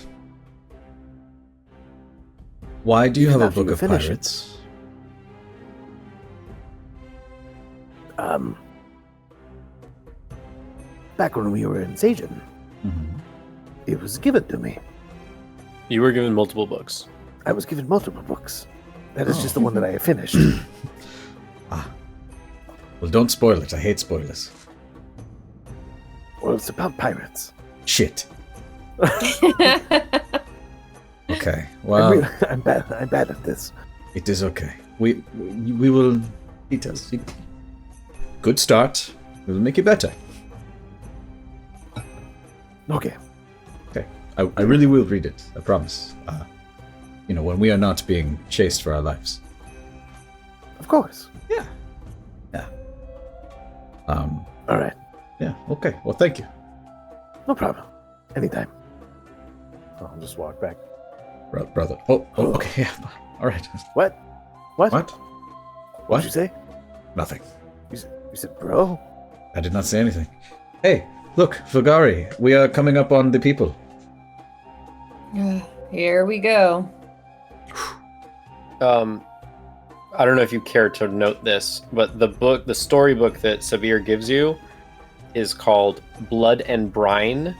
Why do you Even have a after book you of finish it. pirates? Back when we were in Sajin, it was given to me. You were given multiple books. I was given multiple books. That is just the Oh. one that I have finished. Well, don't spoil it. I hate spoilers. Well, it's about pirates. Shit. Okay. Well, I'm bad at this. it is okay. We will. Details. Good start. We will make you better. Okay. Okay. I really will read it. I promise. When we are not being chased for our lives. Of course. Yeah. Yeah. All right. Yeah. Okay. Well, thank you. No problem. Anytime. I'll just walk back. Brother. Oh, okay. Yeah. All right. What? What? What? What'd you say? Nothing. You said bro? I did not say anything. Hey, look, Vagari. We are coming up on the people. Here we go. I don't know if you care to note this, but the storybook that Sabir gives you is called Blood and Brine: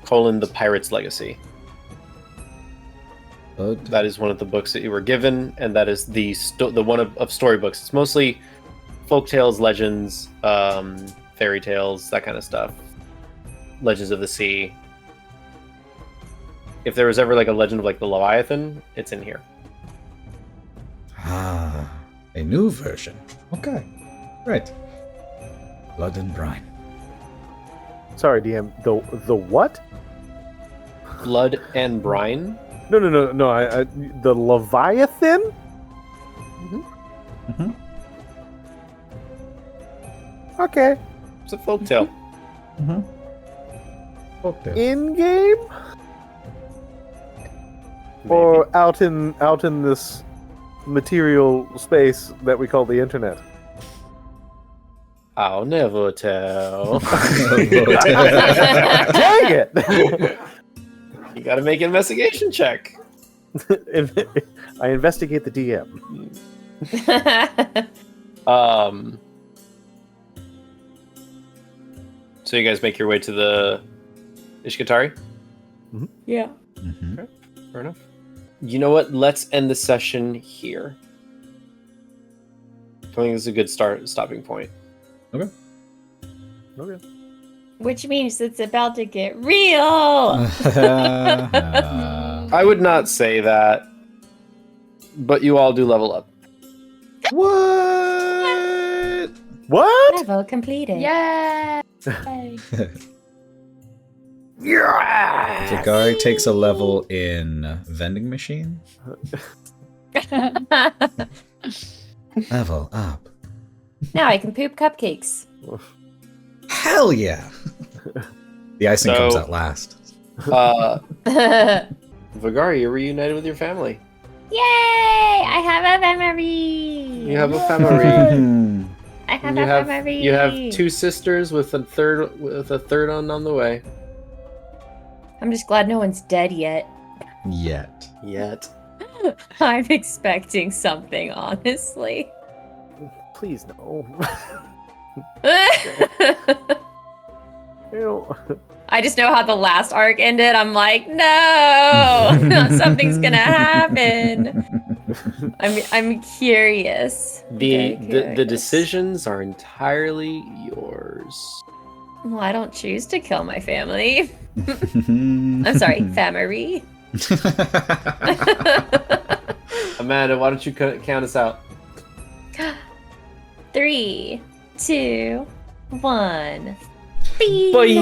The Pirate's Legacy. That is one of the books that you were given, and that is the one of storybooks. It's mostly folk tales, legends, fairy tales, that kind of stuff. Legends of the Sea. If there was ever like a legend of like the Leviathan, it's in here. Ah, a new version. Okay. Right. Blood and Brine. Sorry, DM. The what? Blood and Brine. No. I the Leviathan. Mm-hmm. Okay. It's a folk tale. Mm-hmm. Okay. In game or out in this material space that we call the internet. I'll never tell. Dang it! You gotta make an investigation check. I investigate the DM. So you guys make your way to the Ishkatari? Yeah. Mhm. Fair enough. You know what? Let's end the session here. I think this is a good stopping point. Okay. Which means it's about to get real. I would not say that, but you all do level up. What? What? Level completed. Yeah. Vagari takes a level in vending machine. Level up. Now I can poop cupcakes. Hell yeah! The icing comes out last. Vagari, you're reunited with your family. Yay! I have a memory. You have a family. I have you a have memory. you have 2 sisters with a third on the way. I'm just glad no one's dead yet. Yet. I'm expecting something, honestly. Please no. I just know how the last arc ended. I'm like, no, something's gonna happen. I'm curious. The Curious. decisions are entirely yours. Well, I don't choose to kill my family. I'm sorry, family. Amanda, why don't you count us out? 3, 2, 1. Bye.